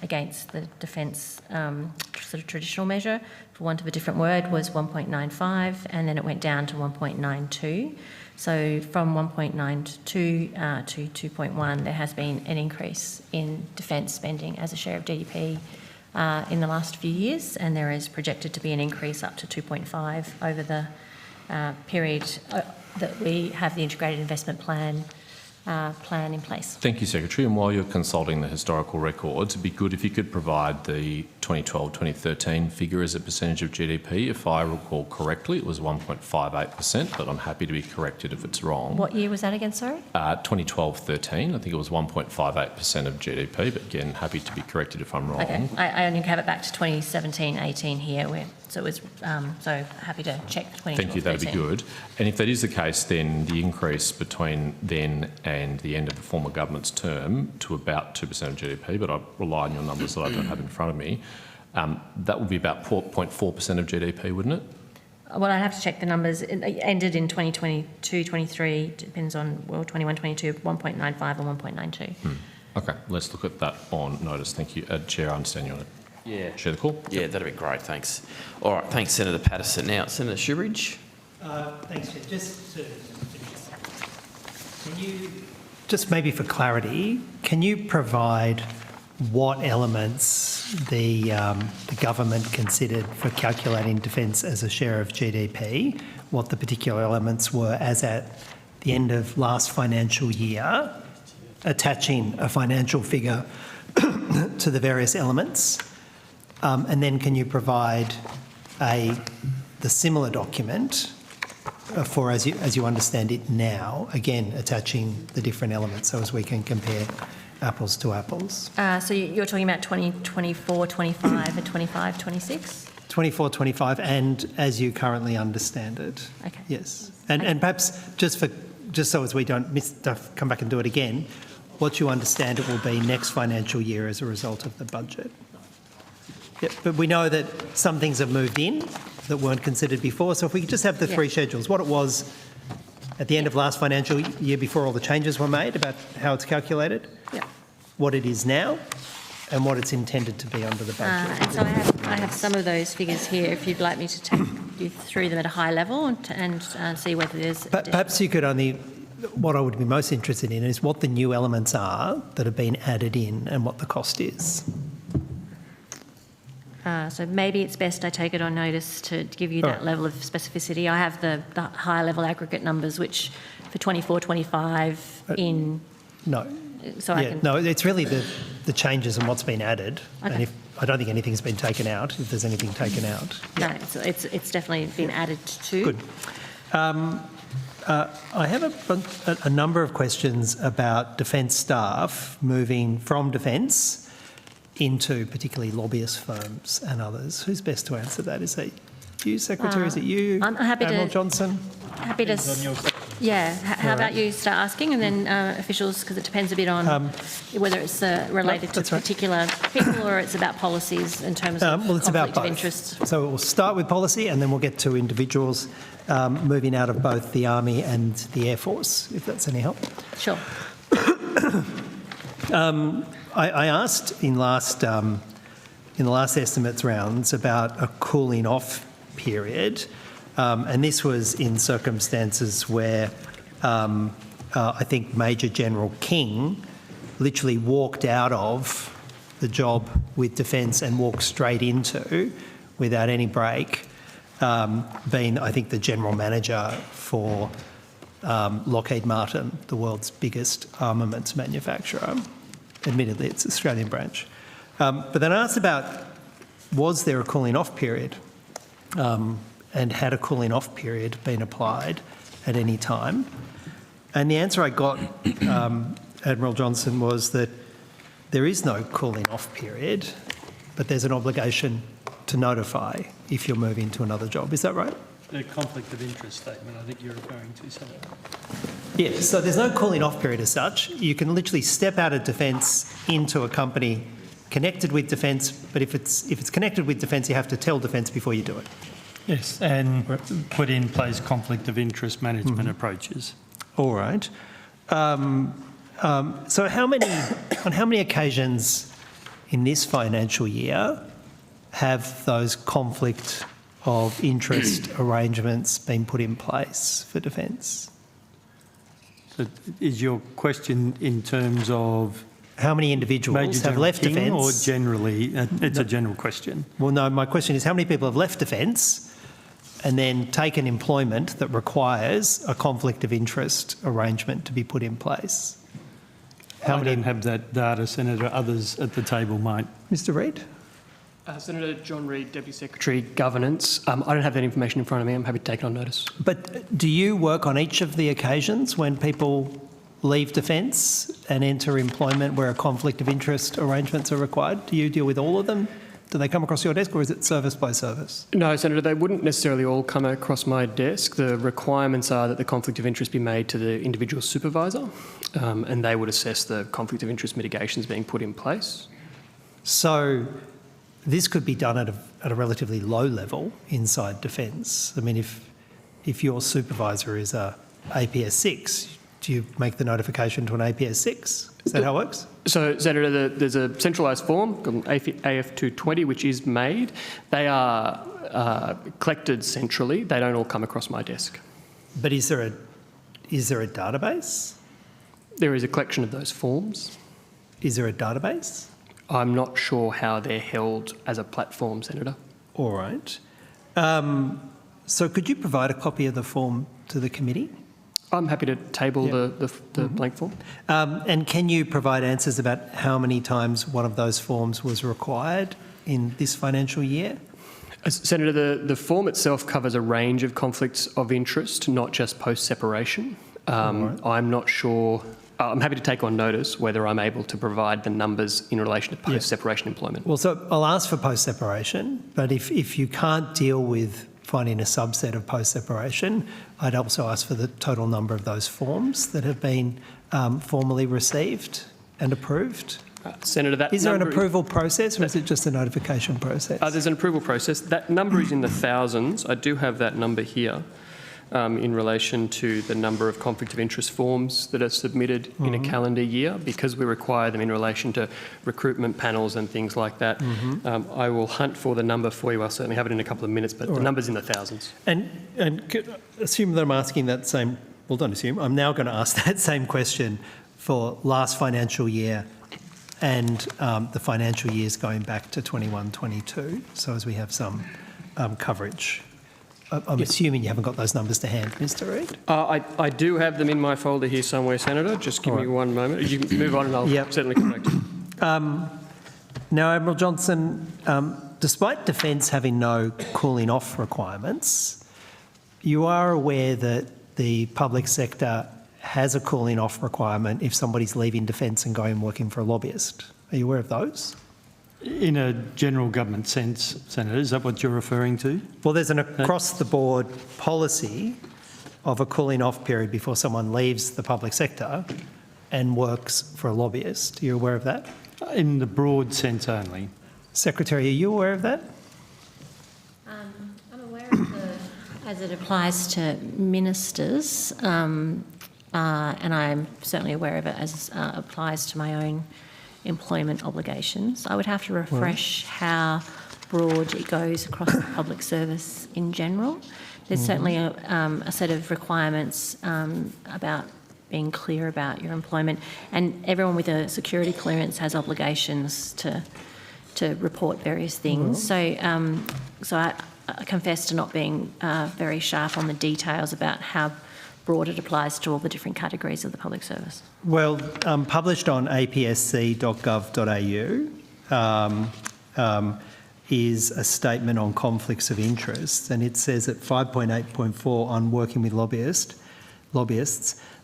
against the defence sort of traditional measure, for want of a different word, was 1.95, and then it went down to 1.92. So from 1.92 to 2.1, there has been an increase in defence spending as a share of GDP in the last few years, and there is projected to be an increase up to 2.5 over the period that we have the integrated investment plan in place. Thank you, Secretary. And while you're consulting the historical records, it'd be good if you could provide the 2012-2013 figure as a percentage of GDP. If I recall correctly, it was 1.58%, but I'm happy to be corrected if it's wrong. What year was that again, sorry? 2012-13, I think it was 1.58% of GDP, but again, happy to be corrected if I'm wrong. Okay, I only have it back to 2017-18 here, so it was, so happy to check 2012-13. Thank you, that'd be good. And if that is the case, then the increase between then and the end of the former government's term to about 2% of GDP, but I rely on your numbers that I don't have in front of me, that would be about 0.4% of GDP, wouldn't it? Well, I'd have to check the numbers. It ended in 2022-23, depends on, well, 21-22, 1.95 and 1.92. Okay, let's look at that on notice. Thank you. Chair, I understand you want to share the call? Yeah, that'd be great, thanks. All right, thanks, Senator Patterson. Now, Senator Shoebridge. Thanks, Chair. Can you, just maybe for clarity, can you provide what elements the government considered for calculating defence as a share of GDP, what the particular elements were as at the end of last financial year, attaching a financial figure to the various elements, and then can you provide the similar document for as you understand it now, again attaching the different elements so as we can compare apples to apples? So you're talking about 2024, 25 and 25, 26? 24, 25 and as you currently understand it. Okay. Yes. And perhaps just so as we don't miss stuff, come back and do it again, what you understand it will be next financial year as a result of the budget. Yep. But we know that some things have moved in that weren't considered before. So if we could just have the three schedules, what it was at the end of last financial year before all the changes were made about how it's calculated, what it is now, and what it's intended to be under the budget. And so I have some of those figures here if you'd like me to take you through them at a high level and see whether there's... Perhaps you could only... What I would be most interested in is what the new elements are that have been added in and what the cost is. So maybe it's best I take it on notice to give you that level of specificity. I have the higher level aggregate numbers, which for 24-25 in... No. So I can... No, it's really the changes and what's been added. Okay. And I don't think anything's been taken out, if there's anything taken out. No, it's definitely been added to. Good. I have a number of questions about defence staff moving from defence into particularly lobbyist firms and others. Who's best to answer that? Is that you, Secretary? Is it you, I'm happy Admiral to, Johnson? Happy to... Yeah, how about you start asking, and then officials, because it depends a bit on whether it's related to particular people or it's about policies in terms of well, it's conflict about both. of interest. So we'll start with policy and then we'll get to individuals moving out of both the Army and the Air Force, if that's any help. Sure. I asked in the last estimates rounds about a cooling off period, and this was in circumstances where I think Major General King literally walked out of the job with Defence and walked straight into, without any break, being, I think, the General Manager for Lockheed Martin, the world's biggest armaments manufacturer. Admittedly, it's Australian branch. But then I asked about, was there a cooling off period? And had a cooling off period been applied at any time? And the answer I got, Admiral Johnson, was that there is no cooling off period, but there's an obligation to notify if you're moving to another job. Is that right? The conflict of interest statement, I think you're referring to, Senator. Yes, so there's no cooling off period as such. You can literally step out of Defence into a company connected with Defence, but if it's connected with Defence, you have to tell Defence before you do it. Yes, and put in place conflict of interest management approaches. All right. So on how many occasions in this financial year have those conflict of interest arrangements been put in place for Defence? So is your question in terms of how many individuals have left Defence? Or generally? It's a general question. Well, no, my question is how many people have left Defence and then taken employment that requires a conflict of interest arrangement to be put in place? How many don't have that data, Senator? Others at the table might. Mr. Reid? Senator John Reid, Deputy Secretary, Governance. I don't have that information in front of me. I'm happy to take it on notice. But do you work on each of the occasions when people leave Defence and enter employment where a conflict of interest arrangements are required? Do you deal with all of them? Do they come across your desk, or is it service by service? No, Senator, they wouldn't necessarily all come across my desk. The requirements are that the conflict of interest be made to the individual supervisor, and they would assess the conflict of interest mitigations being put in place. So this could be done at a relatively low level inside Defence. I mean, if your supervisor is a APS 6, do you make the notification to an APS 6? Is that how it works? So, Senator, there's a centralised form called AF220 which is made. They are collected centrally. They don't all come across my desk. But is there a database? There is a collection of those forms. Is there a database? I'm not sure how they're held as a platform, Senator. All right. So could you provide a copy of the form to the committee? I'm happy to table the blank form. And can you provide answers about how many times one of those forms was required in this financial year? Senator, the form itself covers a range of conflicts of interest, not just post-separation. Right. I'm not sure. I'm happy to take on notice whether I'm able to provide the numbers in relation to post-separation employment. Well, so I'll ask for post-separation, but if you can't deal with finding a subset of post-separation, I'd also ask for the total number of those forms that have been formally received and approved. Senator, that Is there an number approval process or is it just a notification process? There's an approval process. That number is in the thousands. I do have that number here in relation to the number of conflict of interest forms that are submitted in a calendar year, because we require them in relation to recruitment panels and things like that. I will hunt for the number for you. I'll certainly have it in a couple of minutes, but the number's in the thousands. And assume that I'm asking that same, well, don't assume, I'm now going to ask that same question for last financial year and the financial years going back to 21-22, so as we have some coverage. I'm assuming you haven't got those numbers to hand, Mr Reid? I do have them in my folder here somewhere, Senator. Just give me one moment. You can move on and I'll certainly come back to you. Now, Admiral Johnson, despite Defence having no cooling off requirements, you are aware that the public sector has a cooling off requirement if somebody's leaving Defence and going and working for a lobbyist. Are you aware of those? In a general government sense, Senator, is that what you're referring to? Well, there's an across-the-board policy of a cooling off period before someone leaves the public sector and works for a lobbyist. Are you aware of that? In the broad sense only. Secretary, are you aware of that? I'm aware of as it applies to ministers, and I'm certainly aware of it as applies to my own employment obligations. I would have to refresh how broad it goes across the public service in general. There's certainly a set of requirements about being clear about your employment, and everyone with a security clearance has obligations to report various things. So I confess to not being very sharp on the details about how broad it applies to all the different categories of the public service. Well, published on apsc.gov.au is a statement on conflicts of interest, and it says at 5.8.4 on working with lobbyists,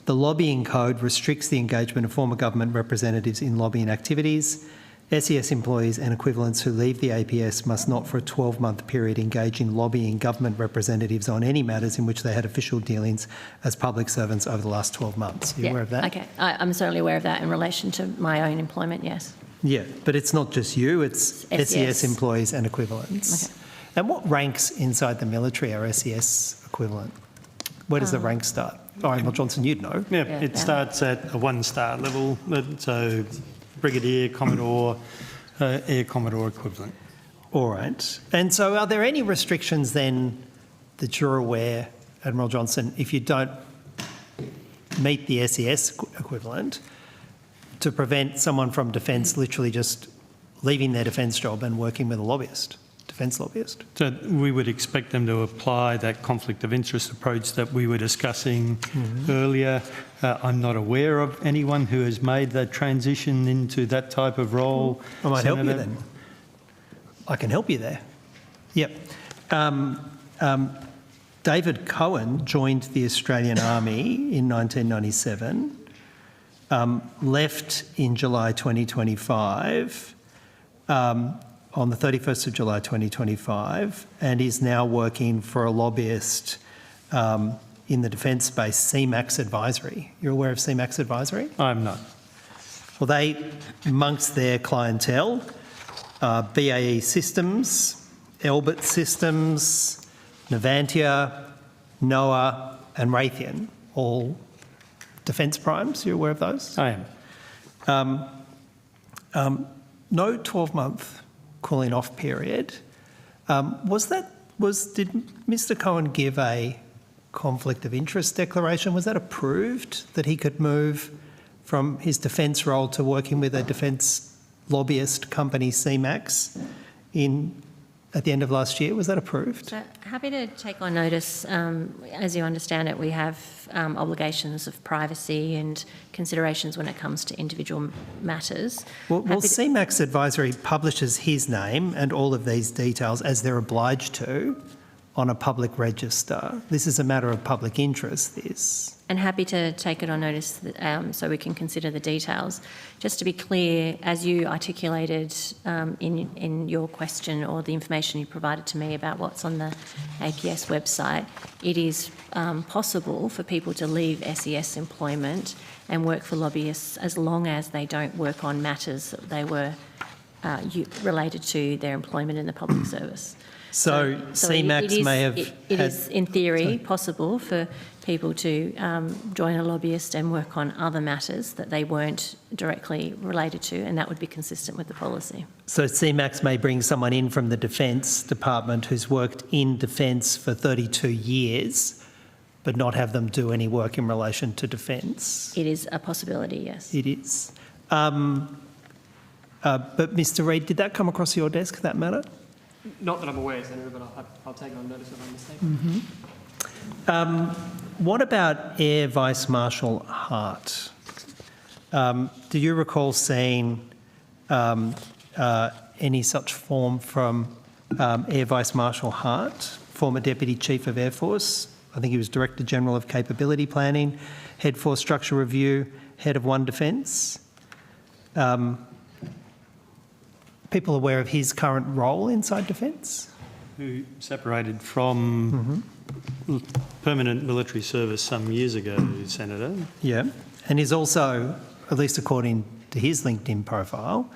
the lobbying code restricts the engagement of former government representatives in lobbying activities. SES employees and equivalents who leave the APS must not for a 12-month period engage in lobbying government representatives on any matters in which they had official dealings as public servants over the last 12 months. Are you aware of that? Okay, I'm certainly aware of that in relation to my own employment, yes. Yeah, but it's not just you, it's SES employees and equivalents. Okay. And what ranks inside the military are SES equivalent? Where does the rank start? Oh, Admiral Johnson, you'd know. Yeah, it starts at a 1-star level, so Brigadier, Commodore, Air Commodore equivalent. All right. And so are there any restrictions then that you're aware, Admiral Johnson, if you don't meet the SES equivalent, to prevent someone from Defence literally just leaving their Defence job and working with a lobbyist, Defence lobbyist? So we would expect them to apply that conflict of interest approach that we were discussing earlier. I'm not aware of anyone who has made that transition into that type of role. I might help you then. I can help you there. Yep. David Cohen joined the Australian Army in 1997, left in July 2025, on the 31st of July 2025, and is now working for a lobbyist in the defence space, CMAX Advisory. You're aware of CMAX Advisory? I'm not. Well, they, amongst their clientele, BAE Systems, Elbit Systems, Navantia, NOAA and Raytheon, all defence primes. You're aware of those? I am. No 12-month cooling off period. Did Mr Cohen give a conflict of interest declaration? Was that approved, that he could move from his defence role to working with a defence lobbyist company, CMAX, at the end of last year? Was that approved? So happy to take on notice. As you understand it, we have obligations of privacy and considerations when it comes to individual matters. Well, CMAX Advisory publishes his name and all of these details, as they're obliged to, on a public register. This is a matter of public interest, this. And happy to take it on notice so we can consider the details. Just to be clear, as you articulated in your question or the information you provided to me about what's on the APS website, it is possible for people to leave SES employment and work for lobbyists as long as they don't work on matters that they were related to their employment in the public service. So CMAX may have... It is, in theory, possible for people to join a lobbyist and work on other matters that they weren't directly related to, and that would be consistent with the policy. So CMAX may bring someone in from the Defence Department who's worked in Defence for 32 years, but not have them do any work in relation to Defence. It is a possibility, yes. It is. But Mr Reid, did that come across your desk, that matter? Not that I'm aware, Senator, but I'll take it on notice if I'm mistaken. What about Air Vice Marshal Hart? Do you recall seeing any such form from Air Vice Marshal Hart, former Deputy Chief of Air Force? I think he was Director General of Capability Planning, Head Force Structure Review, Head of One Defence. People aware of his current role inside Defence? Who separated from permanent military service some years ago, Senator. Yeah, and is also, at least according to his LinkedIn profile,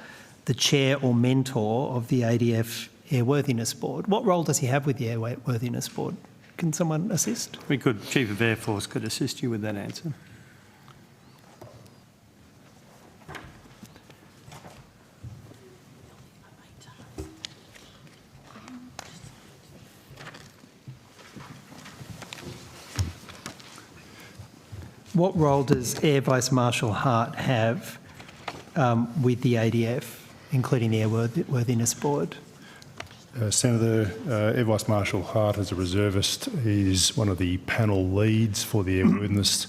the chair or mentor of the ADF Airworthiness Board. What role does he have with the Airworthiness Board? Can someone assist? We could, Chief of Air Force could assist you with that answer. What role does Air Vice Marshal Hart have with the ADF, including the Airworthiness Board? Senator, Air Vice Marshal Hart, as a reservist, is one of the panel leads for the Airworthiness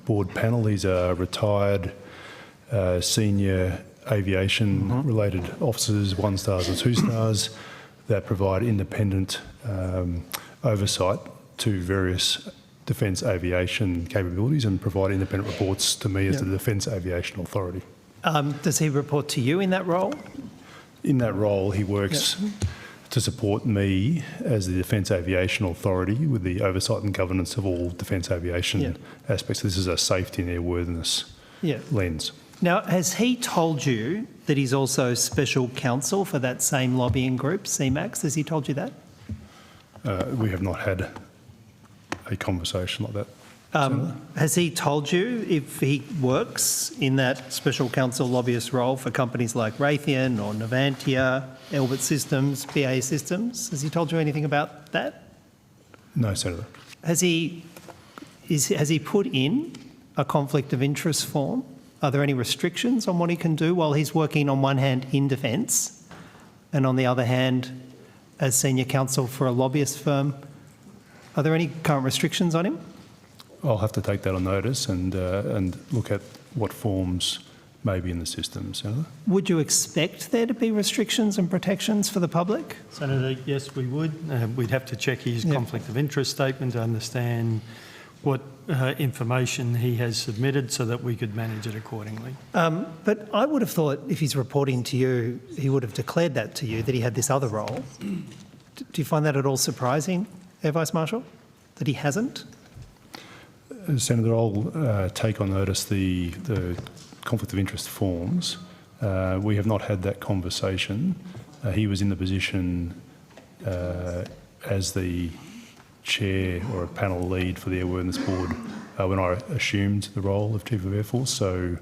Board panel. He's a retired senior aviation-related officers, 1 stars and 2 stars, that provide independent oversight to various defence aviation capabilities and provide independent reports to me as the Defence Aviation Authority. Does he report to you in that role? In that role, he works to support me as the Defence Aviation Authority with the oversight and governance of all defence aviation aspects. This is a safety and airworthiness lens. Now, has he told you that he's also special counsel for that same lobbying group, CMAX? Has he told you that? We have not had a conversation like that. Has he told you if he works in that special counsel lobbyist role for companies like Raytheon or Navantia, Elbit Systems, BAE Systems? Has he told you anything about that? No, Senator. Has he put in a conflict of interest form? Are there any restrictions on what he can do while he's working on one hand in defence and on the other hand as senior counsel for a lobbyist firm? Are there any current restrictions on him? I'll have to take that on notice and look at what forms may be in the system, Senator. Would you expect there to be restrictions and protections for the public? Senator, yes, we would. We'd have to check his conflict of interest statement to understand what information he has submitted so that we could manage it accordingly. But I would have thought if he's reporting to you, he would have declared that to you, that he had this other role. Do you find that at all surprising, Air Vice Marshal, that he hasn't? Senator, I'll take on notice the conflict of interest forms. We have not had that conversation. He was in the position as the chair or a panel lead for the Airworthiness Board when I assumed the role of Chief of Air Force, so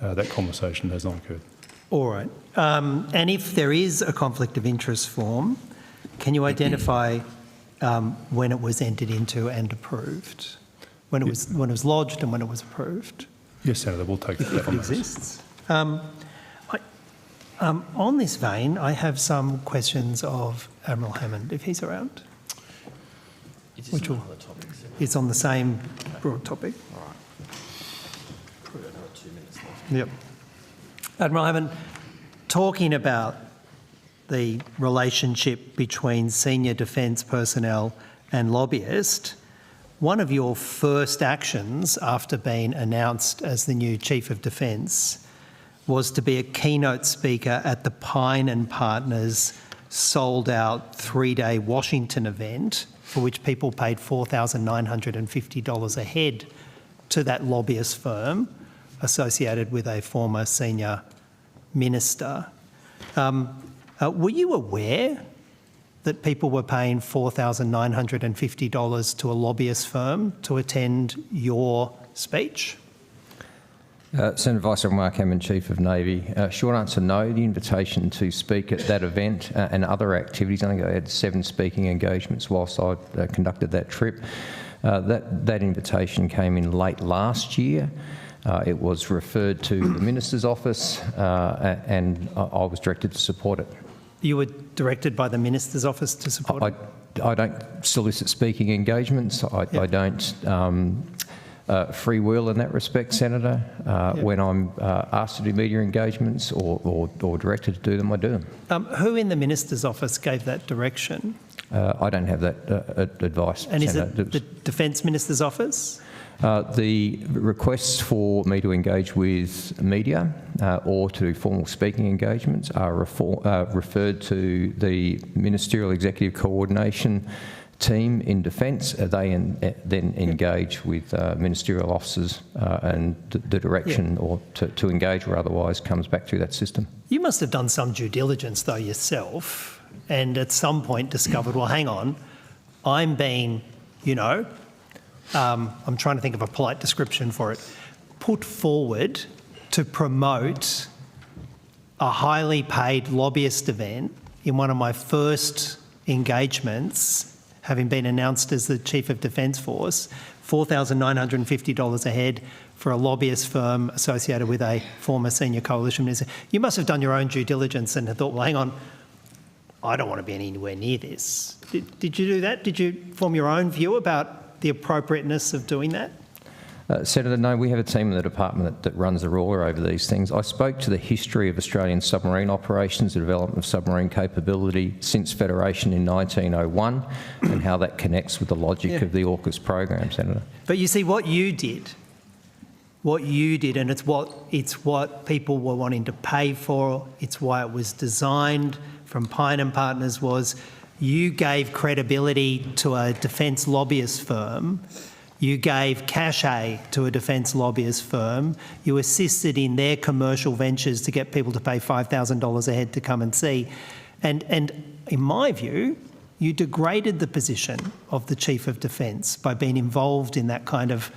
that conversation has not occurred. All right. And if there is a conflict of interest form, can you identify when it was entered into and approved? When it was lodged and when it was approved? Yes, Senator, we'll take that on notice. Exists. On this vein, I have some questions of Admiral Hammond, if he's around. Which will, it's on the same broad topic. All right. Probably another 2 minutes left. Yep. Admiral Hammond, talking about the relationship between senior defence personnel and lobbyist, one of your first actions after being announced as the new Chief of Defence was to be a keynote speaker at the Pine and Partners sold-out 3-day Washington event, for which people paid $4,950 a head to that lobbyist firm associated with a former senior minister. Were you aware that people were paying $4,950 to a lobbyist firm to attend your speech? Senator Vice Admiral Mark Hammond, Chief of Navy. Short answer, no. The invitation to speak at that event and other activities, I think I had 7 speaking engagements whilst I conducted that trip. That invitation came in late last year. It was referred to the Minister's office and I was directed to support it. You were directed by the Minister's office to support it? I don't solicit speaking engagements. I don't freewheel in that respect, Senator. When I'm asked to do media engagements or directed to do them, I do them. Who in the Minister's office gave that direction? I don't have that advice, And Senator. is it the Defence Minister's office? The requests for me to engage with media or to do formal speaking engagements are referred to the Ministerial Executive Coordination team in Defence. They then engage with ministerial officers and the direction or to engage or otherwise comes back through that system. You must have done some due diligence though yourself and at some point discovered, well, hang on, I'm being, I'm trying to think of a polite description for it, put forward to promote a highly paid lobbyist event in one of my first engagements, having been announced as the Chief of Defence Force, $4,950 a head for a lobbyist firm associated with a former senior coalition minister. You must have done your own due diligence and have thought, well, hang on, I don't want to be anywhere near this. Did you do that? Did you form your own view about the appropriateness of doing that? Senator, no, we have a team in the department that runs the ruler over these things. I spoke to the history of Australian submarine operations, the development of submarine capability since Federation in 1901 and how that connects with the logic of the AUKUS program, Senator. But you see, what you did, and it's what people were wanting to pay for, it's why it was designed from Pine and Partners, was you gave credibility to a defence lobbyist firm. You gave cachet to a defence lobbyist firm. You assisted in their commercial ventures to get people to pay $5,000 a head to come and see. And in my view, you degraded the position of the Chief of Defence by being involved in that kind of,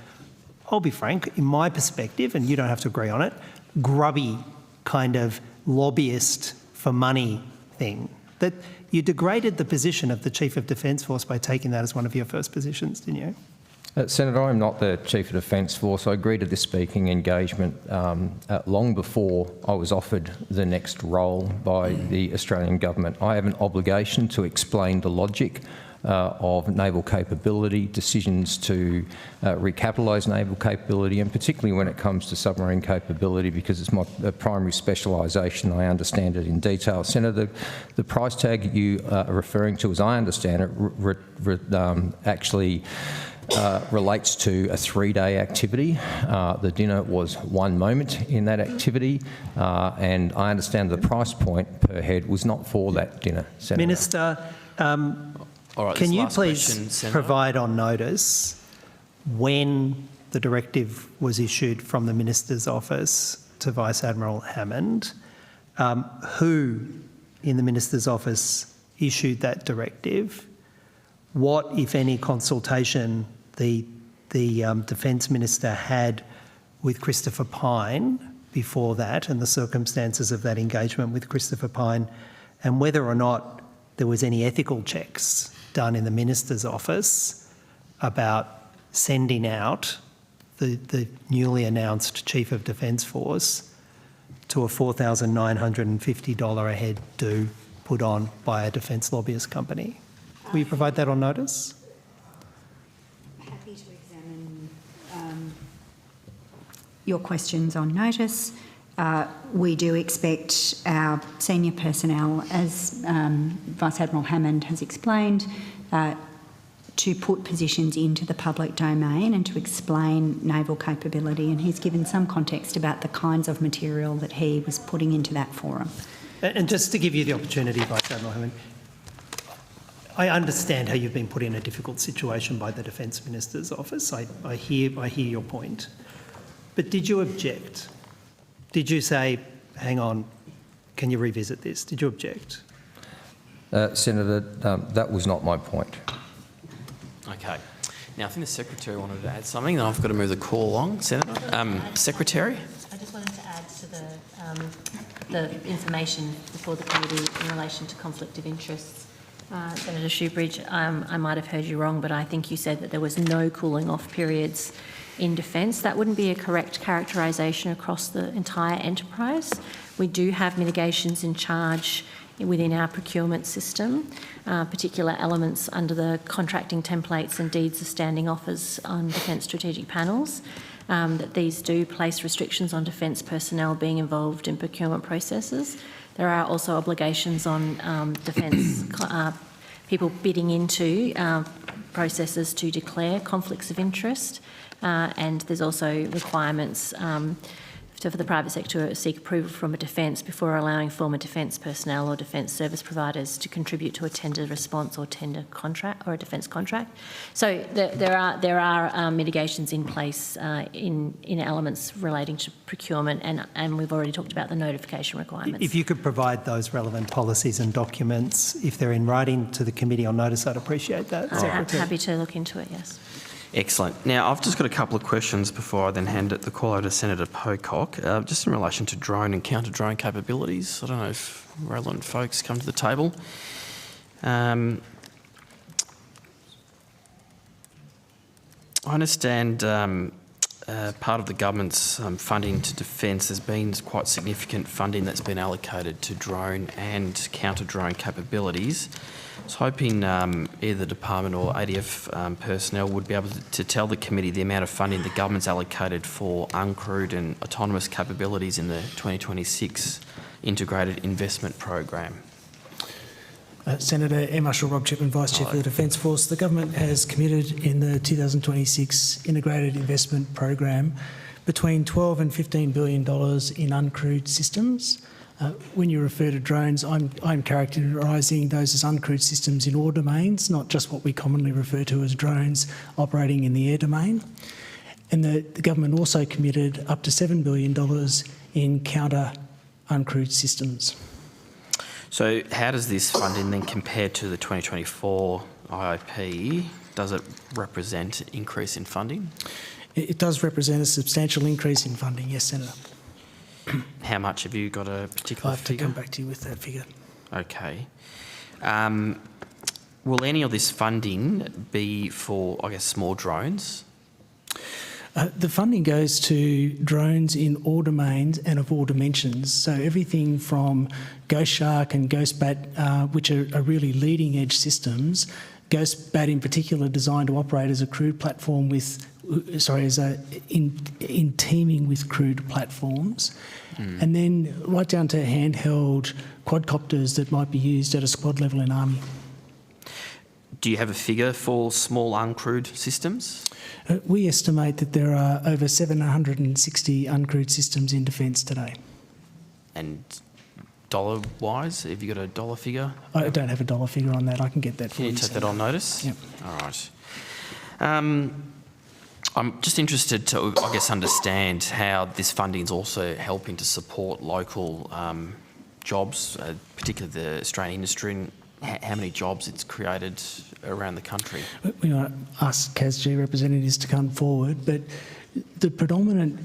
I'll be frank, in my perspective, and you don't have to agree on it, grubby kind of lobbyist for money thing. That you degraded the position of the Chief of Defence Force by taking that as one of your first positions, didn't you? Senator, I'm not the Chief of Defence Force. I agreed to this speaking engagement long before I was offered the next role by the Australian Government. I have an obligation to explain the logic of naval capability, decisions to recapitalise naval capability, and particularly when it comes to submarine capability, because it's my primary specialisation. I understand it in detail. Senator, the price tag you are referring to, as I understand it, actually relates to a 3-day activity. The dinner was one moment in that activity, and I understand the price point per head was not for that dinner, Senator. Minister, can you please provide on notice when the directive was issued from the Minister's office to Vice Admiral Hammond, who in the Minister's office issued that directive, what, if any, consultation the Defence Minister had with Christopher Pyne before that and the circumstances of that engagement with Christopher Pyne, and whether or not there was any ethical checks done in the Minister's office about sending out the newly announced Chief of Defence Force to a $4,950 a head due put on by a defence lobbyist company. Will you provide that on notice? Happy to examine your questions on notice. We do expect our senior personnel, as Vice Admiral Hammond has explained, to put positions into the public domain and to explain naval capability, and he's given some context about the kinds of material that he was putting into that forum. And just to give you the opportunity, Vice Admiral Hammond, I understand how you've been put in a difficult situation by the Defence Minister's office. I hear your point. But did you object? Did you say, hang on, can you revisit this? Did you object? Senator, that was not my point. Okay. Now, I think the Secretary wanted to add something, then I've got to move the call along. Senator? Secretary? I just wanted to add to the information before the committee in relation to conflict of interests. Senator Shoebridge, I might have heard you wrong, but I think you said that there was no cooling off periods in defence. That wouldn't be a correct characterisation across the entire enterprise. We do have mitigations in charge within our procurement system, particular elements under the contracting templates and deeds of standing offers on defence strategic panels, that these do place restrictions on defence personnel being involved in procurement processes. There are also obligations on defence people bidding into processes to declare conflicts of interest, and there's also requirements for the private sector to seek approval from a defence before allowing former defence personnel or defence service providers to contribute to a tender response or tender contract or a defence contract. So there are mitigations in place in elements relating to procurement, and we've already talked about the notification requirements. If you could provide those relevant policies and documents, if they're in writing to the committee on notice, I'd appreciate that. I'm happy to look into it, yes. Excellent. Now, I've just got a couple of questions before I then hand the call over to Senator Pocock, just in relation to drone and counter-drone capabilities. I don't know if relevant folks come to the table. I understand part of the government's funding to defence, there's been quite significant funding that's been allocated to drone and counter-drone capabilities. I was hoping either the department or ADF personnel would be able to tell the committee the amount of funding the government's allocated for uncrewed and autonomous capabilities in the 2026 Integrated Investment Program. Senator Air Marshal Rob Chipman, Vice Chief of the Defence Force. The government has committed in the 2026 Integrated Investment Program between $12 and $15 billion in uncrewed systems. When you refer to drones, I'm characterising those as uncrewed systems in all domains, not just what we commonly refer to as drones operating in the air domain. And the government also committed up to $7 billion in counter uncrewed systems. So how does this funding then compare to the 2024 IIP? Does it represent an increase in funding? It does represent a substantial increase in funding, yes, Senator. How much? Have you got a particular figure? I'll have to come back to you with that figure. Okay. Will any of this funding be for, I guess, small drones? The funding goes to drones in all domains and of all dimensions. So everything from Ghost Shark and Ghost Bat, which are really leading edge systems. Ghost Bat in particular designed to operate as a crewed platform in teaming with crewed platforms. And then right down to handheld quadcopters that might be used at a squad level in Army. Do you have a figure for small uncrewed systems? We estimate that there are over 760 uncrewed systems in defence today. And dollar-wise, have you got a dollar figure? I don't have a dollar figure on that. I can get that for you. Can you take that on notice? Yep. All right. I'm just interested to, I guess, understand how this funding is also helping to support local jobs, particularly the Australian industry, and how many jobs it's created around the country. We want to ask CASG representatives to come forward, but the predominant,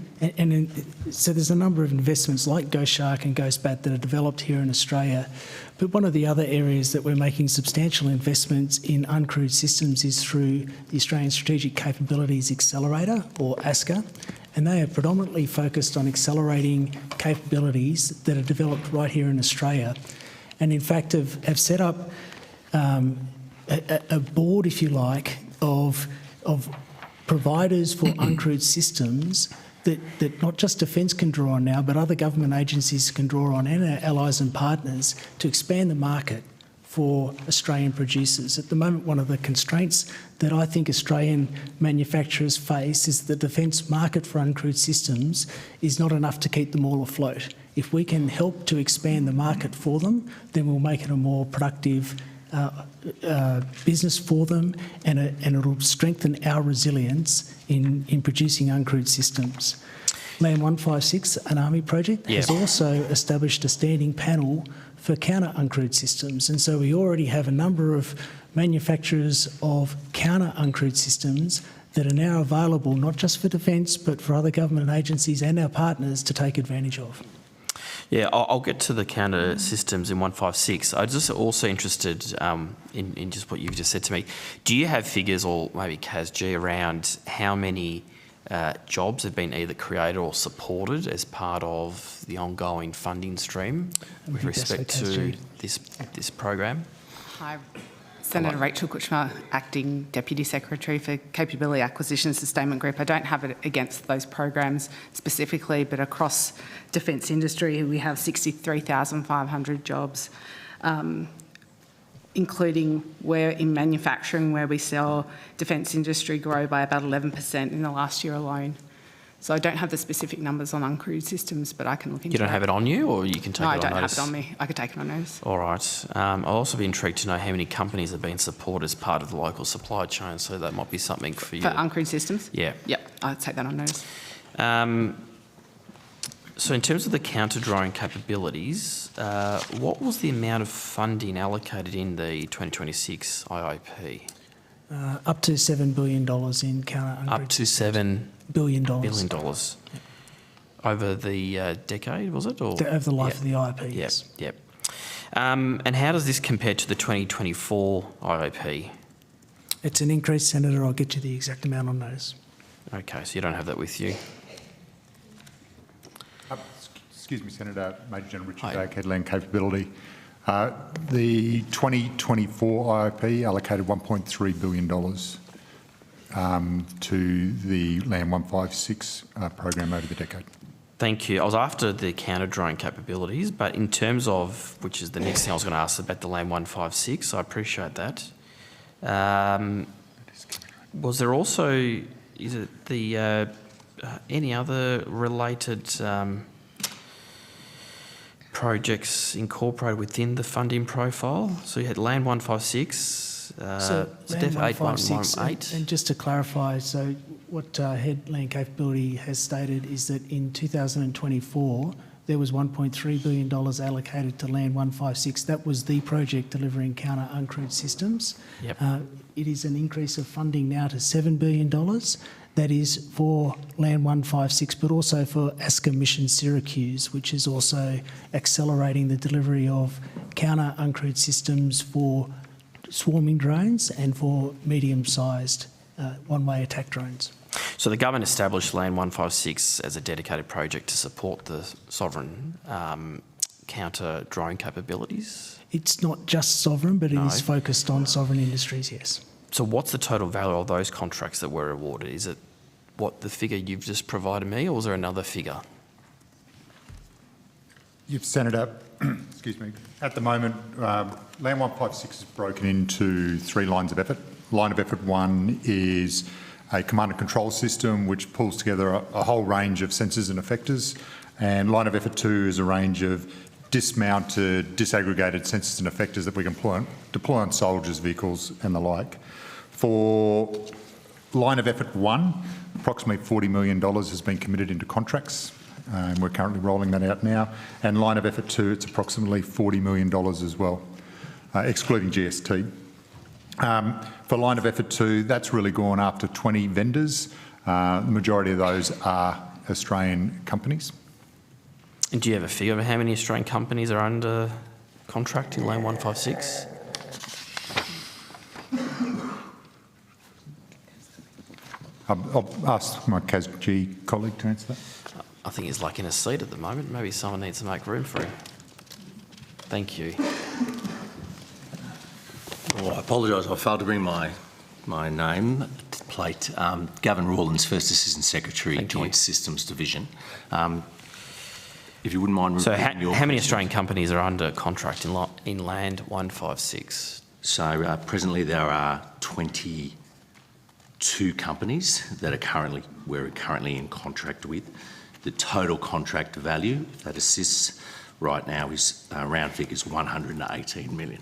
so there's a number of investments like Ghost Shark and Ghost Bat that are developed here in Australia, but one of the other areas that we're making substantial investments in uncrewed systems is through the Australian Strategic Capabilities Accelerator, or ASCA, and they are predominantly focused on accelerating capabilities that are developed right here in Australia, and in fact have set up a board, if you like, of providers for uncrewed systems that not just Defence can draw on now, but other government agencies can draw on, and our allies and partners, to expand the market for Australian producers. At the moment, one of the constraints that I think Australian manufacturers face is the defence market for uncrewed systems is not enough to keep them all afloat. If we can help to expand the market for them, then we'll make it a more productive business for them, and it'll strengthen our resilience in producing uncrewed systems. Land 156, an Army project, has also established a standing panel for counter uncrewed systems, and so we already have a number of manufacturers of counter uncrewed systems that are now available not just for defence but for other government agencies and our partners to take advantage of. Yeah, I'll get to the counter systems in 156. I'm just also interested in just what you've just said to me. Do you have figures, or maybe CASG, around how many jobs have been either created or supported as part of the ongoing funding stream with respect to this program? Hi, Senator Rachel Kutchma, Acting Deputy Secretary for Capability Acquisition Sustainment Group. I don't have it against those programs specifically, but across defence industry we have 63,500 jobs, including where in manufacturing, where we saw defence industry grow by about 11% in the last year alone. So I don't have the specific numbers on uncrewed systems, but I can look into it. You don't have it on you, or you can take it on notice? No, I don't have it on me. I could take it on notice. All right. I'll also be intrigued to know how many companies have been supported as part of the local supply chain, so that might be something for you. For uncrewed systems? Yeah. Yep, I'll take that on notice. So in terms of the counter-drone capabilities, what was the amount of funding allocated in the 2026 IIP? Up to $7 billion in counter uncrewed Up to $7 billion. Over the decade, was it? Or? Over the life of the IIP, yes. Yep. And how does this compare to the 2024 IIP? It's an increase, Senator. I'll get you the exact amount on notice. Okay, so you don't have that with you. Excuse me, Senator. Major General Richard Day, Land Capability. The 2024 IIP allocated $1.3 billion to the Land 156 program over the decade. Thank you. I was after the counter-drone capabilities, but in terms of, which is the next thing I was going to ask about the Land 156, I appreciate that. Was there also, is it the any other related projects incorporated within the funding profile? So you had Land 156, so Land 156, and just to clarify, so what Head Land Capability has stated is that in 2024 there was $1.3 billion allocated to Land 156. That was the project delivering counter uncrewed systems. Yep. It is an increase of funding now to $7 billion. That is for Land 156, but also for ASCA Mission Syracuse, which is also accelerating the delivery of counter uncrewed systems for swarming drones and for medium-sized one-way attack drones. So the government established Land 156 as a dedicated project to support the sovereign counter drone capabilities? It's not just sovereign, but it is focused on sovereign industries, yes. So what's the total value of those contracts that were awarded? Is it what the figure you've just provided me, or was there another figure? You've, Senator, excuse me, at the moment, Land 156 is broken into 3 lines of effort. Line of effort 1 is a command and control system which pulls together a whole range of sensors and effectors, and line of effort 2 is a range of dismounted, disaggregated sensors and effectors that we can deploy on soldiers, vehicles and the like. For line of effort 1, approximately $40 million has been committed into contracts, and we're currently rolling that out now. And line of effort 2, it's approximately $40 million as well, excluding GST. For line of effort 2, that's really gone after 20 vendors. The majority of those are Australian companies. And do you have a figure of how many Australian companies are under contract in Land 156? I'll ask my CASG colleague to answer that. I think he's like in a seat at the moment. Maybe someone needs to make room for him. Thank you. Oh, I apologise. I failed to bring my name plate. Gavin Rawlins, First Assistant Secretary, Joint Systems Division. If you wouldn't mind So repeating your how many question. Australian companies are under contract in Land 156? So presently there are 22 companies that we're currently in contract with. The total contract value that assists right now is round figures 118 million.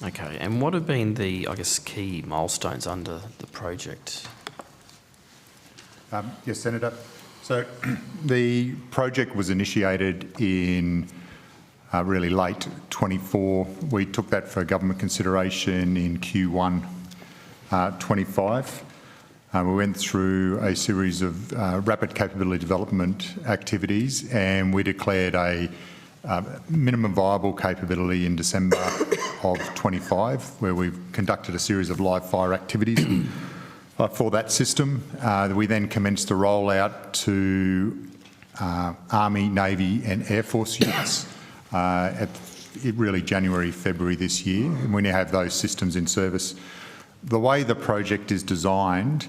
Okay, and what have been the, I guess, key milestones under the project? Yes, Senator. So the project was initiated in really late 24. We took that for government consideration in Q1 25. We went through a series of rapid capability development activities, and we declared a minimum viable capability in December of 25, where we've conducted a series of live fire activities for that system. We then commenced the rollout to Army, Navy and Air Force units at really January, February this year, and we now have those systems in service. The way the project is designed,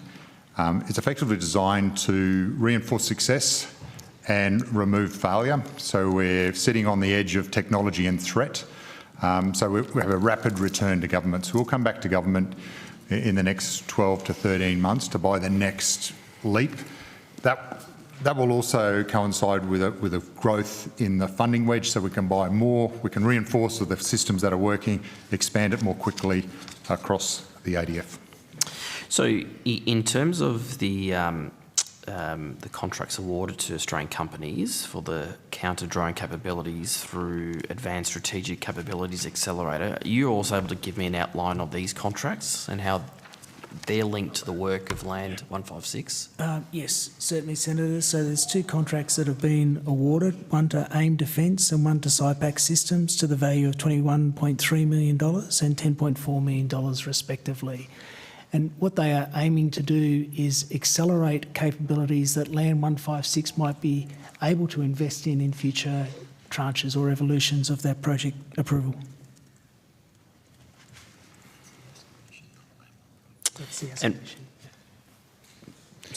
it's effectively designed to reinforce success and remove failure. So we're sitting on the edge of technology and threat. So we have a rapid return to government. So we'll come back to government in the next 12 to 13 months to buy the next leap. That will also coincide with a growth in the funding wedge, so we can buy more, we can reinforce the systems that are working, expand it more quickly across the ADF. So in terms of the contracts awarded to Australian companies for the counter-drone capabilities through Advanced Strategic Capabilities Accelerator, are you also able to give me an outline of these contracts and how they're linked to the work of Land 156? Yes, certainly, Senator. So there's two contracts that have been awarded, one to AIM Defence and one to SIPAC Systems, to the value of $21.3 million and $10.4 million respectively. And what they are aiming to do is accelerate capabilities that Land 156 might be able to invest in future tranches or evolutions of that project approval. That's the ASCA mission.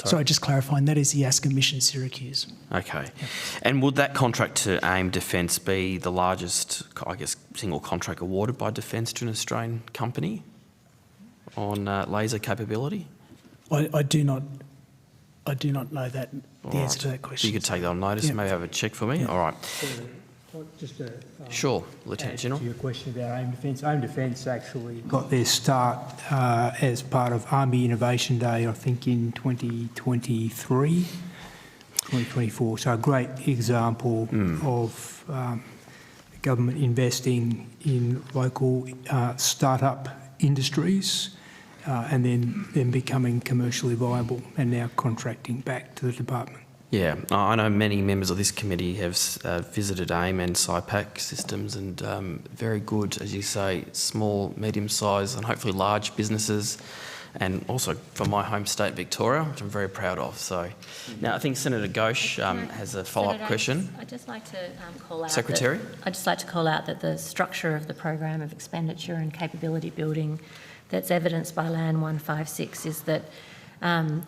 Sorry, just clarifying, that is the ASCA mission Syracuse. Okay. And would that contract to AIM Defence be the largest, I guess, single contract awarded by Defence to an Australian company on laser capability? I do not know that, the answer to that question. You could take that on notice, maybe have a check for me? Yeah. All right. Just to sure, Lieutenant General. To your question about AIM Defence. AIM Defence actually got their start as part of Army Innovation Day, I think in 2023, 2024. So a great example of the government investing in local start-up industries and then becoming commercially viable and now contracting back to the department. Yeah, I know many members of this committee have visited AIM and SIPAC systems, and very good, as you say, small, medium-sized and hopefully large businesses, and also from my home state, Victoria, which I'm very proud of. So now I think Senator Ghosh has a follow-up question. I'd just like to call out Secretary? I'd just like to call out that the structure of the program of expenditure and capability building that's evidenced by Land 156 is that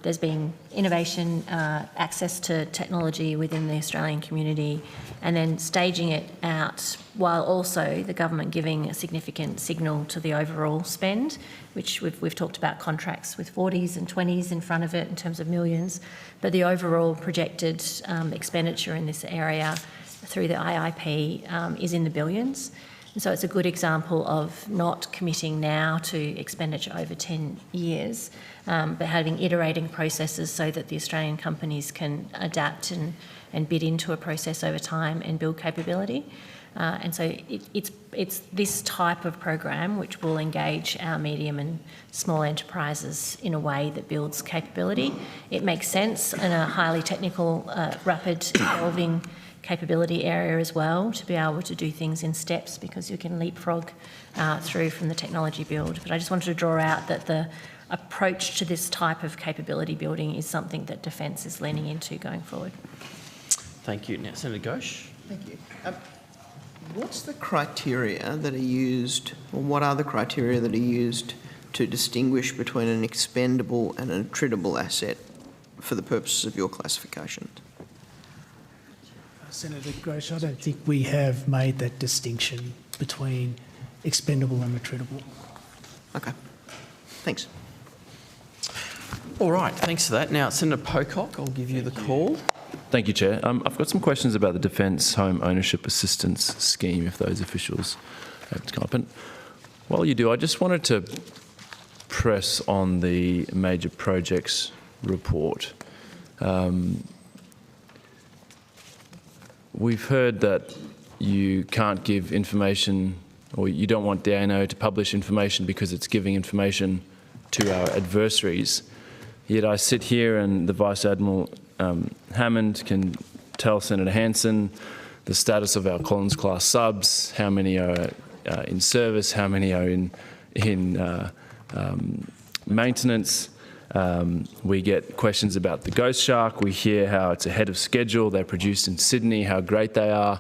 there's been innovation, access to technology within the Australian community, and then staging it out while also the government giving a significant signal to the overall spend, which we've talked about contracts with 40s and 20s in front of it in terms of millions, but the overall projected expenditure in this area through the IIP is in the billions. And so it's a good example of not committing now to expenditure over 10 years, but having iterating processes so that the Australian companies can adapt and bid into a process over time and build capability. And so it's this type of program which will engage our medium and small enterprises in a way that builds capability. It makes sense in a highly technical, rapid evolving capability area as well, to be able to do things in steps because you can leapfrog through from the technology build. But I just wanted to draw out that the approach to this type of capability building is something that Defence is leaning into going forward. Thank you. Now, Senator Ghosh. Thank you. What's the criteria that are used, or what are the criteria that are used to distinguish between an expendable and an attritable asset for the purposes of your classification? Senator Grosh, I don't think we have made that distinction between expendable and retreatable. Okay. Thanks. All right, thanks for that. Now, Senator Pocock, I'll give you the call. Thank you, Chair. I've got some questions about the Defence Home Ownership Assistance Scheme, if those officials have to come up. And while you do, I just wanted to press on the major projects report. We've heard that you can't give information, or you don't want the ANO to publish information because it's giving information to our adversaries. Yet I sit here and the Vice Admiral Hammond can tell Senator Hanson the status of our Collins-class subs, how many are in service, how many are in maintenance. We get questions about the Ghost Shark. We hear how it's ahead of schedule. They're produced in Sydney, how great they are.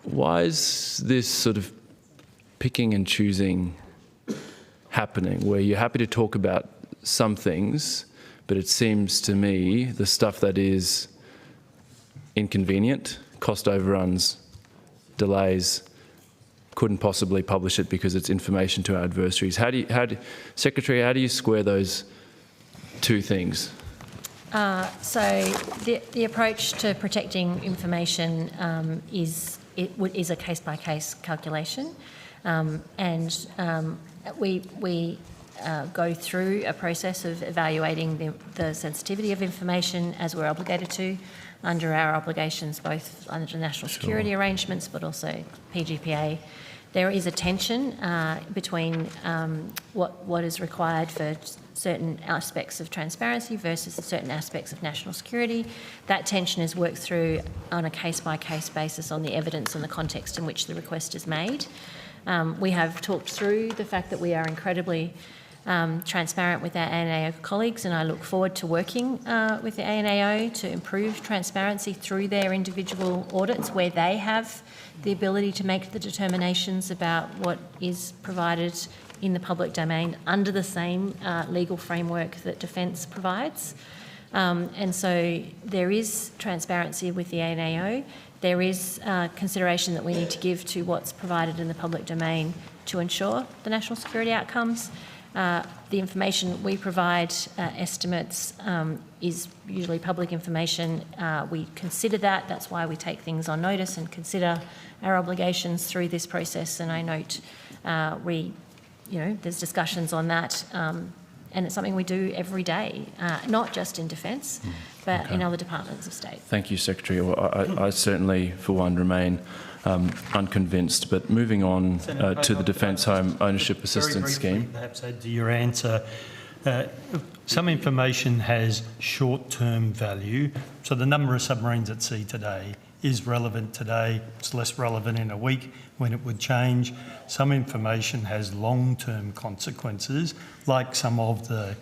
Why is this sort of picking and choosing happening, where you're happy to talk about some things, but it seems to me the stuff that is inconvenient, cost overruns, delays, couldn't possibly publish it because it's information to our adversaries. Secretary, how do you square those two things? So the approach to protecting information is a case-by-case calculation, and we go through a process of evaluating the sensitivity of information as we're obligated to under our obligations, both under the national security arrangements but also PGPA. There is a tension between what is required for certain aspects of transparency versus certain aspects of national security. That tension is worked through on a case-by-case basis on the evidence and the context in which the request is made. We have talked through the fact that we are incredibly transparent with our ANAO colleagues, and I look forward to working with the ANAO to improve transparency through their individual audits where they have the ability to make the determinations about what is provided in the public domain under the same legal framework that Defence provides. And so there is transparency with the ANAO. There is consideration that we need to give to what's provided in the public domain to ensure the national security outcomes. The information we provide, estimates, is usually public information. We consider that. That's why we take things on notice and consider our obligations through this process. And I note there's discussions on that, and it's something we do every day, not just in Defence, but in other departments of state. Thank you, Secretary. Well, I certainly, for one, remain unconvinced. But moving on to the Defence Home Ownership Assistance Scheme. Perhaps add to your answer. Some information has short-term value. So the number of submarines at sea today is relevant today. It's less relevant in a week when it would change. Some information has long-term consequences, like some of the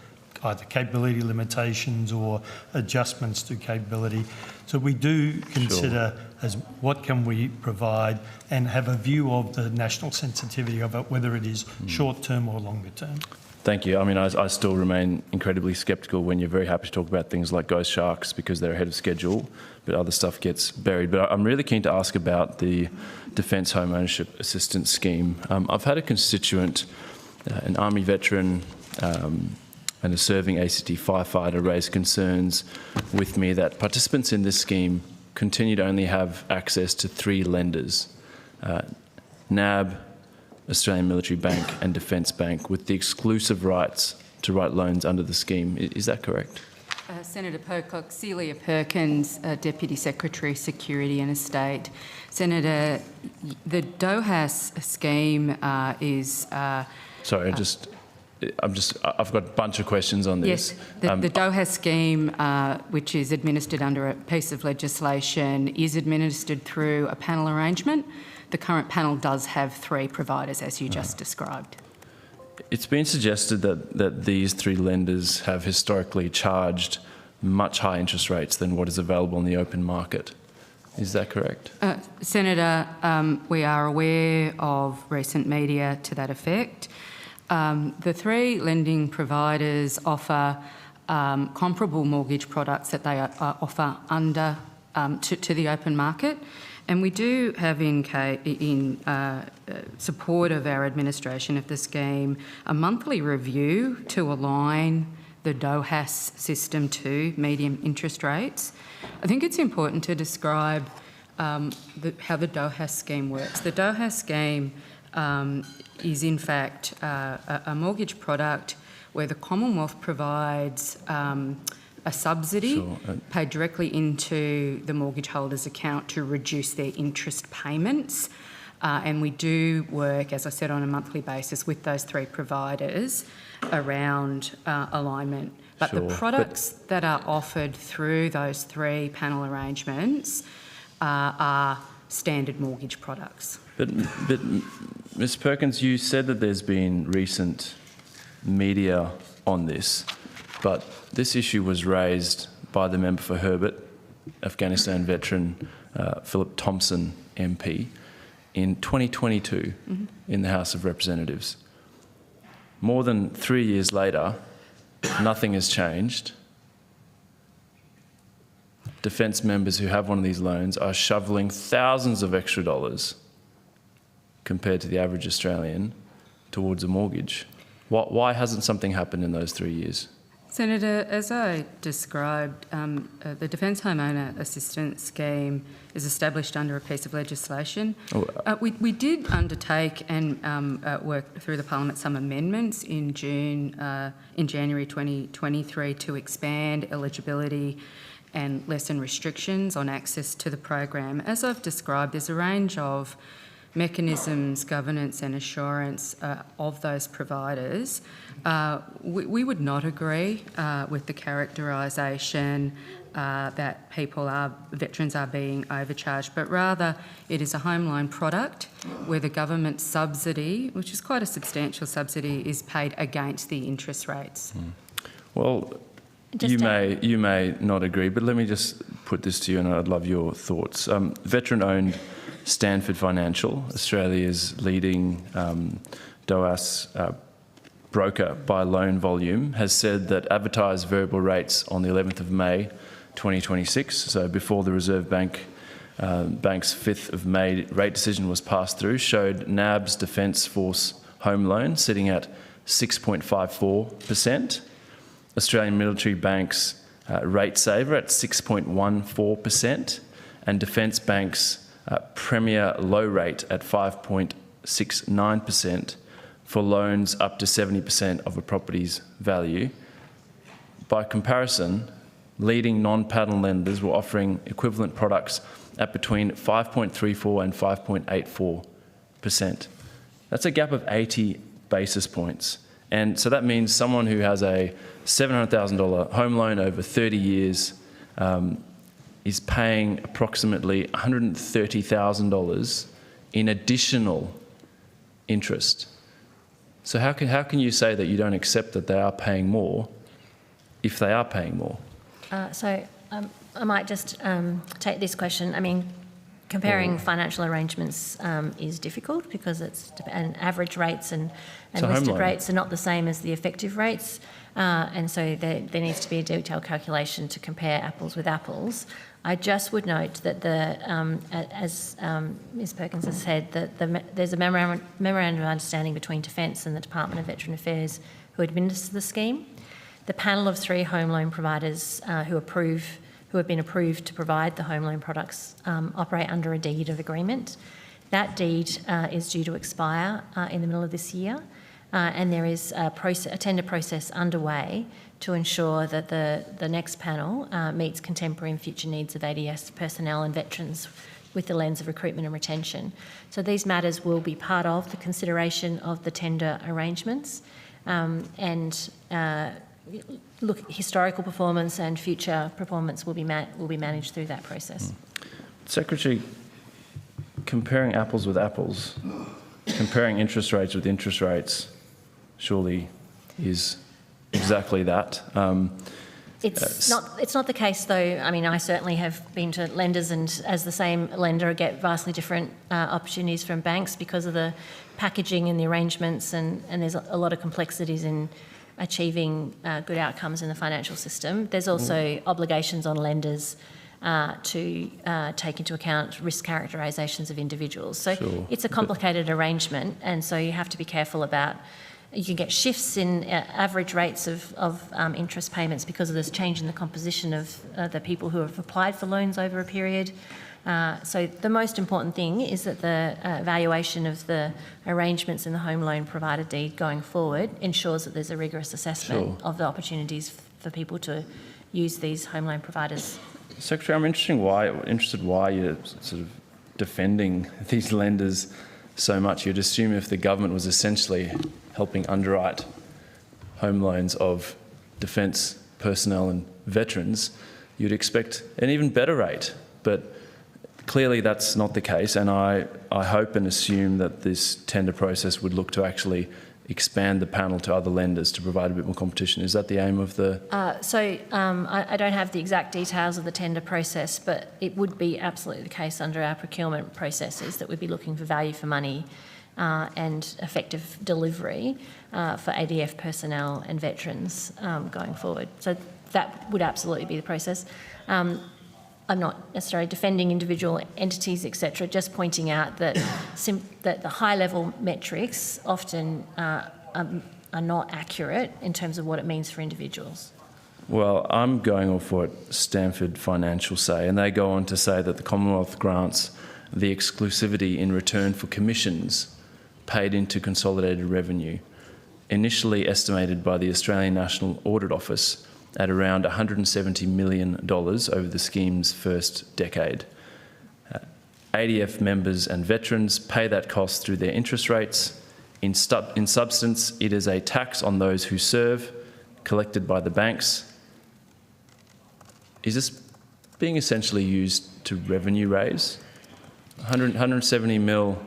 either capability limitations or adjustments to capability. So we do consider as what can we provide and have a view of the national sensitivity of it, whether it is short-term or longer-term. Thank you. I mean, I still remain incredibly sceptical when you're very happy to talk about things like ghost sharks because they're ahead of schedule, but other stuff gets buried. But I'm really keen to ask about the Defence Home Ownership Assistance Scheme. I've had a constituent, an Army veteran, and a serving ACT firefighter raise concerns with me that participants in this scheme continue to only have access to 3 lenders, NAB, Australian Military Bank and Defence Bank, with the exclusive rights to write loans under the scheme. Is that correct? Senator Pocock, Celia Perkins, Deputy Secretary, Security and Estate. Senator, the DOHAS scheme is... Sorry, I've got a bunch of questions on this. Yes, the DOHAS scheme, which is administered under a piece of legislation, is administered through a panel arrangement. The current panel does have 3 providers, as you just described. It's been suggested that these 3 lenders have historically charged much higher interest rates than what is available in the open market. Is that correct? Senator, we are aware of recent media to that effect. The 3 lending providers offer comparable mortgage products that they offer under to the open market. And we do have in support of our administration of the scheme a monthly review to align the DOHAS system to medium interest rates. I think it's important to describe how the DOHAS scheme works. The DOHAS scheme is in fact a mortgage product where the Commonwealth provides a subsidy paid directly into the mortgage holder's account to reduce their interest payments. And we do work, as I said, on a monthly basis with those three providers around alignment. But the products that are offered through those three panel arrangements are standard mortgage products. But Ms Perkins, you said that there's been recent media on this, but this issue was raised by the member for Herbert, Afghanistan veteran Philip Thompson MP, in 2022 in the House of Representatives. More than 3 years later, nothing has changed. Defence members who have one of these loans are shoveling thousands of extra dollars compared to the average Australian towards a mortgage. Why hasn't something happened in those 3 years? Senator, as I described, the Defence Homeowner Assistance Scheme is established under a piece of legislation. We did undertake and work through the Parliament some amendments in January 2023 to expand eligibility and lessen restrictions on access to the program. As I've described, there's a range of mechanisms, governance and assurance of those providers. We would not agree with the characterisation that veterans are being overcharged, but rather it is a home loan product where the government subsidy, which is quite a substantial subsidy, is paid against the interest rates. Well, you may not agree, but let me just put this to you, and I'd love your thoughts. Veteran-owned Stanford Financial, Australia's leading DOAS broker by loan volume, has said that advertised variable rates on the 11th of May 2026, so before the Reserve Bank's 5th of May rate decision was passed through, showed NAB's Defence Force home loan sitting at 6.54%, Australian Military Bank's rate saver at 6.14%, and Defence Bank's premier low rate at 5.69% for loans up to 70% of a property's value. By comparison, leading non-panel lenders were offering equivalent products at between 5.34 and 5.84%. That's a gap of 80 basis points. And so that means someone who has a $700,000 home loan over 30 years is paying approximately $130,000 in additional interest. So how can you say that you don't accept that they are paying more if they are paying more? I might just take this question. I mean, comparing financial arrangements is difficult because and average rates and listed rates are not the same as the effective rates. And so there needs to be a detailed calculation to compare apples with apples. I just would note that as Ms Perkins has said, that there's a memorandum of understanding between Defence and the Department of Veteran Affairs who administer the scheme. The panel of 3 home loan providers who have been approved to provide the home loan products operate under a deed of agreement. That deed is due to expire in the middle of this year, and there is a tender process underway to ensure that the next panel meets contemporary and future needs of ADS personnel and veterans with the lens of recruitment and retention. So these matters will be part of the consideration of the tender arrangements, historical performance and future performance will be managed through that process. Secretary, comparing apples with apples, comparing interest rates with interest rates, surely is exactly that. It's not the case, though. I mean, I certainly have been to lenders and, as the same lender, get vastly different opportunities from banks because of the packaging and the arrangements, and there's a lot of complexities in achieving good outcomes in the financial system. There's also obligations on lenders to take into account risk characterisations of individuals. So it's a complicated arrangement, and so you have to be careful about. You can get shifts in average rates of interest payments because of this change in the composition of the people who have applied for loans over a period. So the most important thing is that the evaluation of the arrangements in the home loan provider deed going forward ensures that there's a rigorous assessment of the opportunities for people to use these home loan providers. Secretary, I'm interested why you're sort of defending these lenders so much. You'd assume if the government was essentially helping underwrite home loans of defence personnel and veterans, you'd expect an even better rate. But clearly that's not the case, and I hope and assume that this tender process would look to actually expand the panel to other lenders to provide a bit more competition. Is that the aim of the... I don't have the exact details of the tender process, but it would be absolutely the case under our procurement processes that we'd be looking for value for money and effective delivery for ADF personnel and veterans going forward. So that would absolutely be the process. I'm not necessarily defending individual entities, etc., just pointing out that, that the high-level metrics often are not accurate in terms of what it means for individuals. Well, I'm going off what Stanford Financial say, and they go on to say that the Commonwealth grants the exclusivity in return for commissions paid into consolidated revenue, initially estimated by the Australian National Audit Office at around $170 million over the scheme's first decade. ADF members and veterans pay that cost through their interest rates. In substance, it is a tax on those who serve, collected by the banks. Is this being essentially used to revenue raise? 170 mil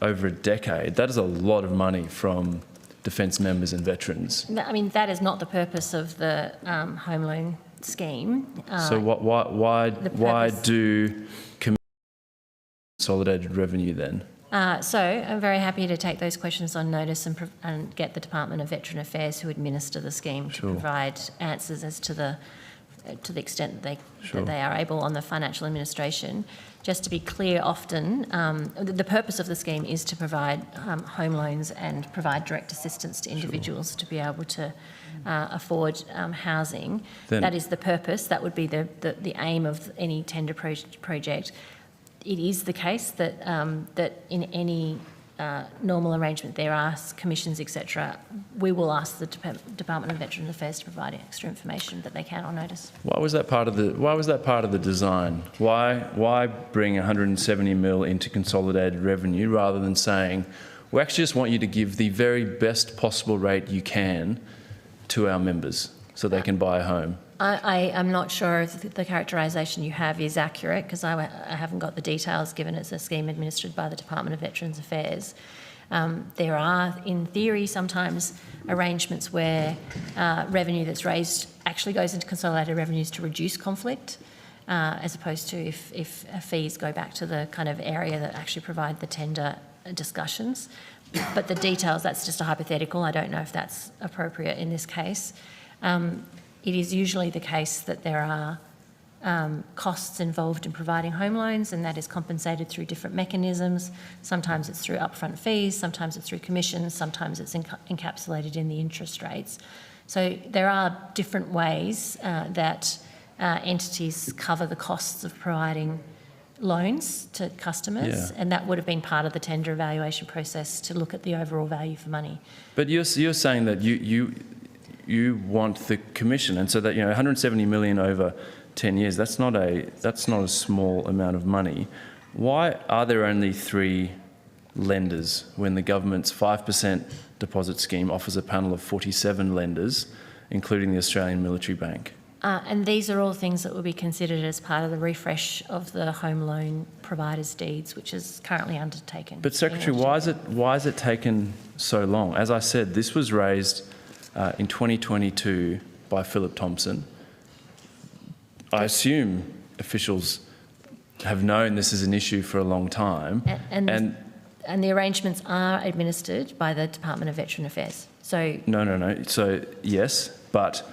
over a decade, that is a lot of money from defence members and veterans. I mean, that is not the purpose of the home loan scheme. So why do consolidated revenue then? So I'm very happy to take those questions on notice and get the Department of Veteran Affairs, who administer the scheme, to provide answers as to the extent that they are able on the financial administration. Just to be clear, often the purpose of the scheme is to provide home loans and provide direct assistance to individuals to be able to afford housing. That is the purpose. That would be the aim of any tender project. It is the case that that in any normal arrangement there are commissions, etc. We will ask the Department of Veteran Affairs to provide extra information that they can on notice. Why was that part of the design? Why bring 170 mil into consolidated revenue rather than saying, we actually just want you to give the very best possible rate you can to our members so they can buy a home? I am not sure if the characterisation you have is accurate, because I haven't got the details, given it's a scheme administered by the Department of Veterans Affairs. There are, in theory, sometimes arrangements where revenue that's raised actually goes into consolidated revenues to reduce conflict, as opposed to if fees go back to the kind of area that actually provide the tender discussions. But the details, that's just a hypothetical. I don't know if that's appropriate in this case. It is usually the case that there are costs involved in providing home loans, and that is compensated through different mechanisms. Sometimes it's through upfront fees, sometimes it's through commissions, sometimes it's encapsulated in the interest rates. So there are different ways that entities cover the costs of providing loans to customers, and that would have been part of the tender evaluation process to look at the overall value for money. But you're saying that you want the commission, and so that 170 million over 10 years, that's not a small amount of money. Why are there only 3 lenders when the government's 5% deposit scheme offers a panel of 47 lenders, including the Australian Military Bank? And these are all things that will be considered as part of the refresh of the home loan providers' deeds, which is currently undertaken. But Secretary, why is it taken so long? As I said, this was raised in 2022 by Philip Thompson. I assume officials have known this is an issue for a long time. And the arrangements are administered by the Department of Veteran Affairs. So No. So yes, but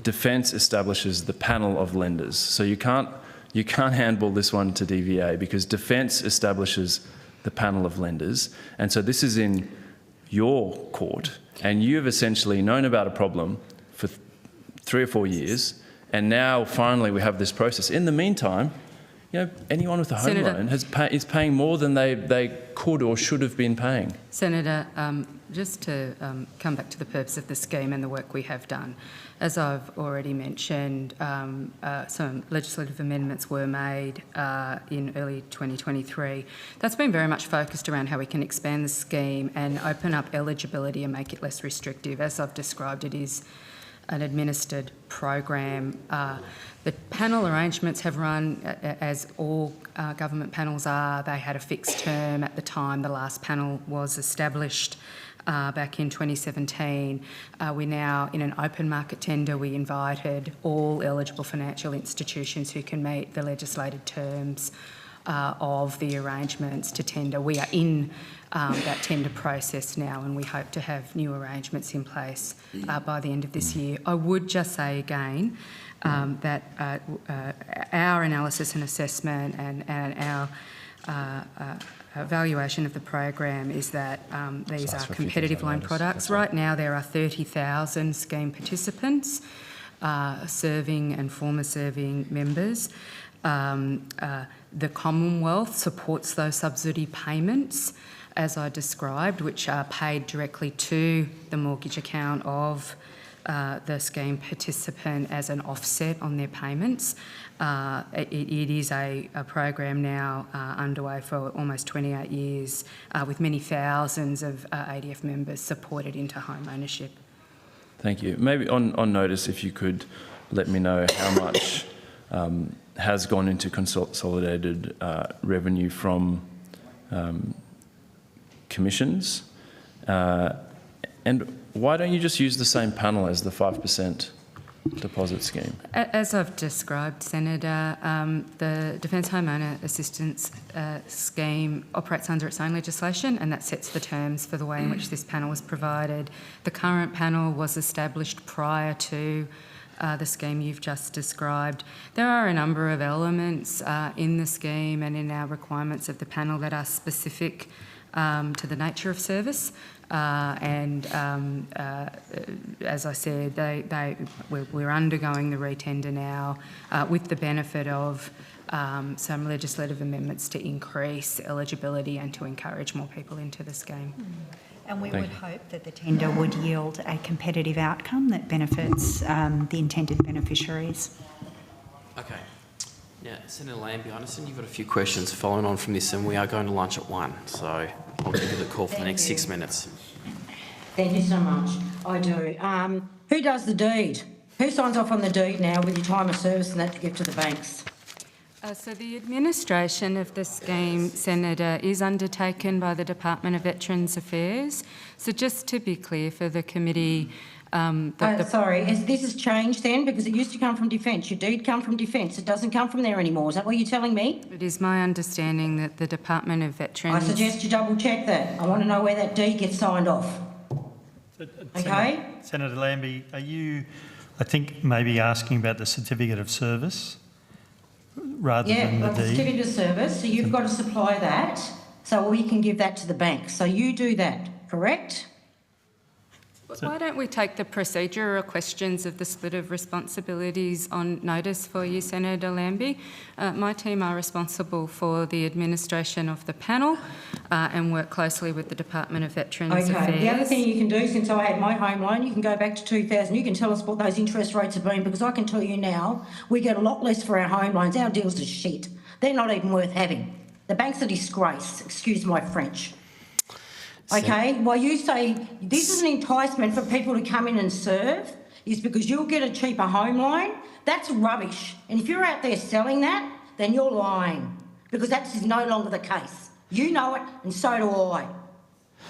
Defence establishes the panel of lenders. So you can't handball this one to DVA because Defence establishes the panel of lenders, and so this is in your court, and you've essentially known about a problem for 3 or 4 years, and now finally we have this process. In the meantime, anyone with a home loan is paying more than they could or should have been paying. Senator, just to come back to the purpose of the scheme and the work we have done, as I've already mentioned, some legislative amendments were made in early 2023. That's been very much focused around how we can expand the scheme and open up eligibility and make it less restrictive. As I've described, it is an administered program. The panel arrangements have run, as all government panels are. They had a fixed term at the time the last panel was established back in 2017. We're now in an open market tender. We invited all eligible financial institutions who can meet the legislated terms of the arrangements to tender. We are in that tender process now, and we hope to have new arrangements in place by the end of this year. I would just say again that our analysis and assessment and our evaluation of the program is that these are competitive loan products. Right now there are 30,000 scheme participants, serving and former serving members. The Commonwealth supports those subsidy payments, as I described, which are paid directly to the mortgage account of the scheme participant as an offset on their payments. It is a program now underway for almost 28 years with many thousands of ADF members supported into home ownership. Thank you. Maybe on notice, if you could let me know how much has gone into consolidated revenue from commissions, and why don't you just use the same panel as the 5% deposit scheme? As I've described, Senator, the Defence Homeowner Assistance Scheme operates under its own legislation, and that sets the terms for the way in which this panel was provided. The current panel was established prior to the scheme you've just described. There are a number of elements in the scheme and in our requirements of the panel that are specific to the nature of service. As I said, we're undergoing the retender now with the benefit of some legislative amendments to increase eligibility and to encourage more people into the scheme. And we would hope that the tender would yield a competitive outcome that benefits the intended beneficiaries. Okay. Now, Senator Lambie, I understand you've got a few questions following on from this, and we are going to lunch at 1, so I'll give you the call for the next 6 minutes. Thank you so much. I do. Who does the deed? Who signs off on the deed now with your time of service and that to give to the banks? So the administration of the scheme, Senator, is undertaken by the Department of Veterans Affairs. So just to be clear for the committee... sorry, this has changed then? Because it used to come from Defence. Your deed come from Defence. It doesn't come from there anymore. Is that what you're telling me? It is my understanding that the Department of Veterans... I suggest you double check that. I want to know where that deed gets signed off. Okay? Senator Lambie, are you, I think, maybe asking about the certificate of service rather than the deed? Yeah, certificate of service. So you've got to supply that so we can give that to the bank. So you do that, correct? Why don't we take the procedural questions of the split of responsibilities on notice for you, Senator Lambie? My team are responsible for the administration of the panel and work closely with the Department of Veterans Affairs. The other thing you can do, since I had my home loan, you can go back to 2000. You can tell us what those interest rates have been, because I can tell you now we get a lot less for our home loans. Our deals are shit. They're not even worth having. The bank's a disgrace, excuse my French. Okay, well, you say this is an enticement for people to come in and serve is because you'll get a cheaper home loan. That's rubbish. And if you're out there selling that, then you're lying, because that is no longer the case. You know it, and so do I.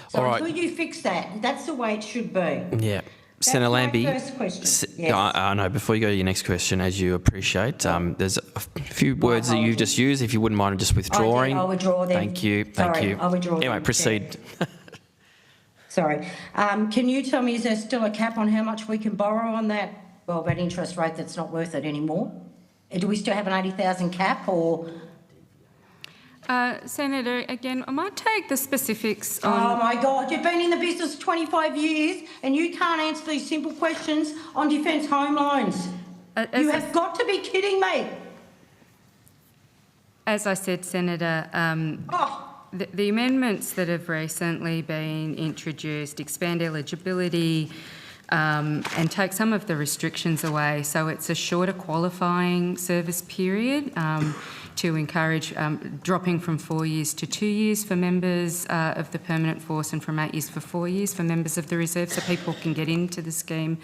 So until you fix that, that's the way it should be. Yeah. Senator Lambie, first question. Yes. I know, before you go to your next question, as you appreciate, there's a few words that you've just used. If you wouldn't mind just withdrawing. I'll withdraw them. Thank you. Sorry, I'll withdraw Anyway, them. proceed. Sorry. Can you tell me, is there still a cap on how much we can borrow on that, well, that interest rate that's not worth it anymore? Do we still have an 80,000 cap or? Senator, again, I might take the specifics on... Oh my God, you've been in the business 25 years and you can't answer these simple questions on defence home loans. You have got to be kidding me. As I said, Senator, the amendments that have recently been introduced expand eligibility and take some of the restrictions away. So it's a shorter qualifying service period to encourage dropping from 4 years to 2 years for members of the permanent force and from 8 years for 4 years for members of the reserve, so people can get into the scheme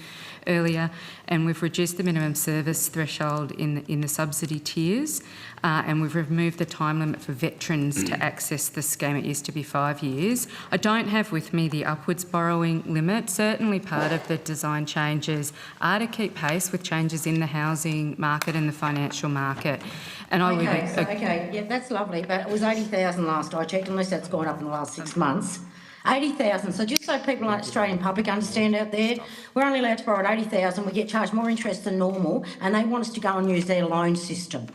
earlier. And we've reduced the minimum service threshold in the subsidy tiers, and we've removed the time limit for veterans to access the scheme. It used to be 5 years. I don't have with me the upwards borrowing limit. Certainly part of the design changes are to keep pace with changes in the housing market and the financial market. And I would... Okay, yeah, that's lovely, but it was 80,000 last I checked, unless that's gone up in the last 6 months. 80,000. So just so people like Australian public understand out there, we're only allowed to borrow at 80,000. We get charged more interest than normal, and they want us to go and use their loan system.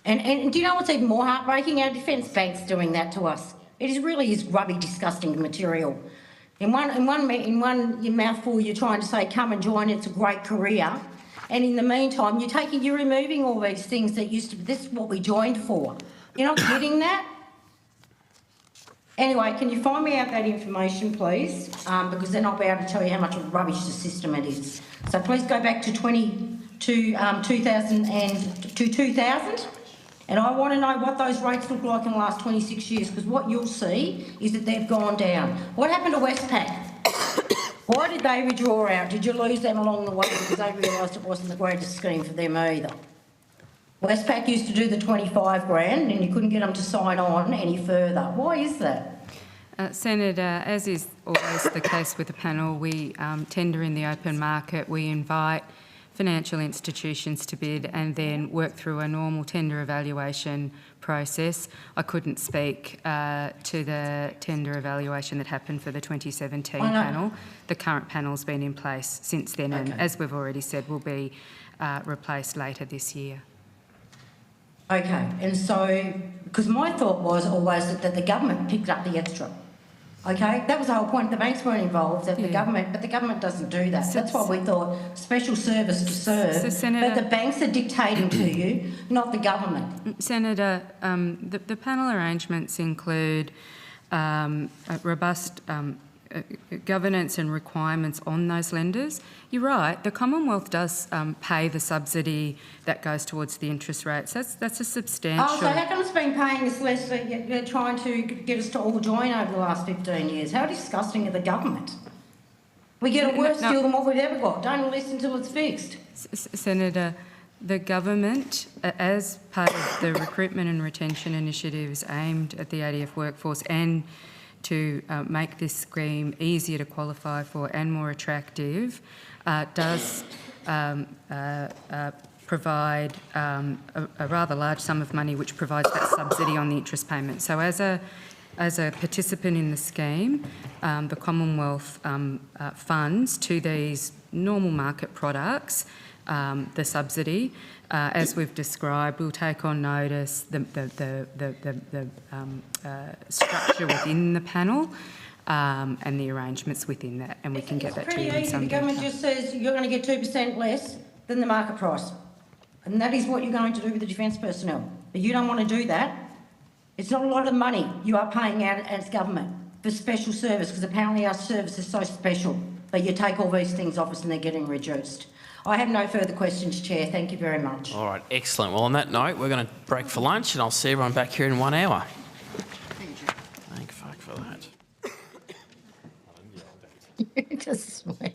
And do you know what's even more heartbreaking? Our defence bank's doing that to us. It really is grubby, disgusting material. In one mouthful, you're trying to say, come and join, it's a great career. And in the meantime, you're removing all these things that used to be, this is what we joined for. You're not getting that? Anyway, can you find me out that information, please? Because then I'll be able to tell you how much of rubbish the system it is. So please go back to 2000, and I want to know what those rates look like in the last 26 years, because what you'll see is that they've gone down. What happened to Westpac? Why did they withdraw out? Did you lose them along the way because they realised it wasn't the greatest scheme for them either? Westpac used to do the 25 grand and you couldn't get them to sign on any further. Why is that? Senator, as is always the case with the panel, we tender in the open market. We invite financial institutions to bid and then work through a normal tender evaluation process. I couldn't speak to the tender evaluation that happened for the 2017 panel. The current panel's been in place since then, and as we've already said, will be replaced later this year. Okay, and so, because my thought was always that the government picked up the extra. Okay, that was the whole point. The banks weren't involved, but the government doesn't do that. That's why we thought special service to serve. Senator, but the banks are dictating to you, not the government. Senator, the panel arrangements include robust governance and requirements on those lenders. You're right, the Commonwealth does pay the subsidy that goes towards the interest rates. That's a substantial... Oh, so how come it's been paying us less? They're trying to get us to all join over the last 15 years. How disgusting are the government? We get a worse deal than what we've ever got. Don't listen till it's fixed. Senator, the government, as part of the recruitment and retention initiatives aimed at the ADF workforce and to make this scheme easier to qualify for and more attractive, does provide a rather large sum of money which provides that subsidy on the interest payment. So as a participant in the scheme, the Commonwealth funds to these normal market products the subsidy. As we've described, we'll take on notice the structure within the panel and the arrangements within that, and we can get that to you in some detail. The government just says you're going to get 2% less than the market price, and that is what you're going to do with the defence personnel. But you don't want to do that. It's not a lot of money you are paying out as government for special service, because apparently our service is so special, but you take all these things off us and they're getting reduced. I have no further questions, Chair. Thank you very much. All right, excellent. Well, on that note, we're going to break for lunch and I'll see everyone back here in 1 hour. Thank fuck for that. Just swear.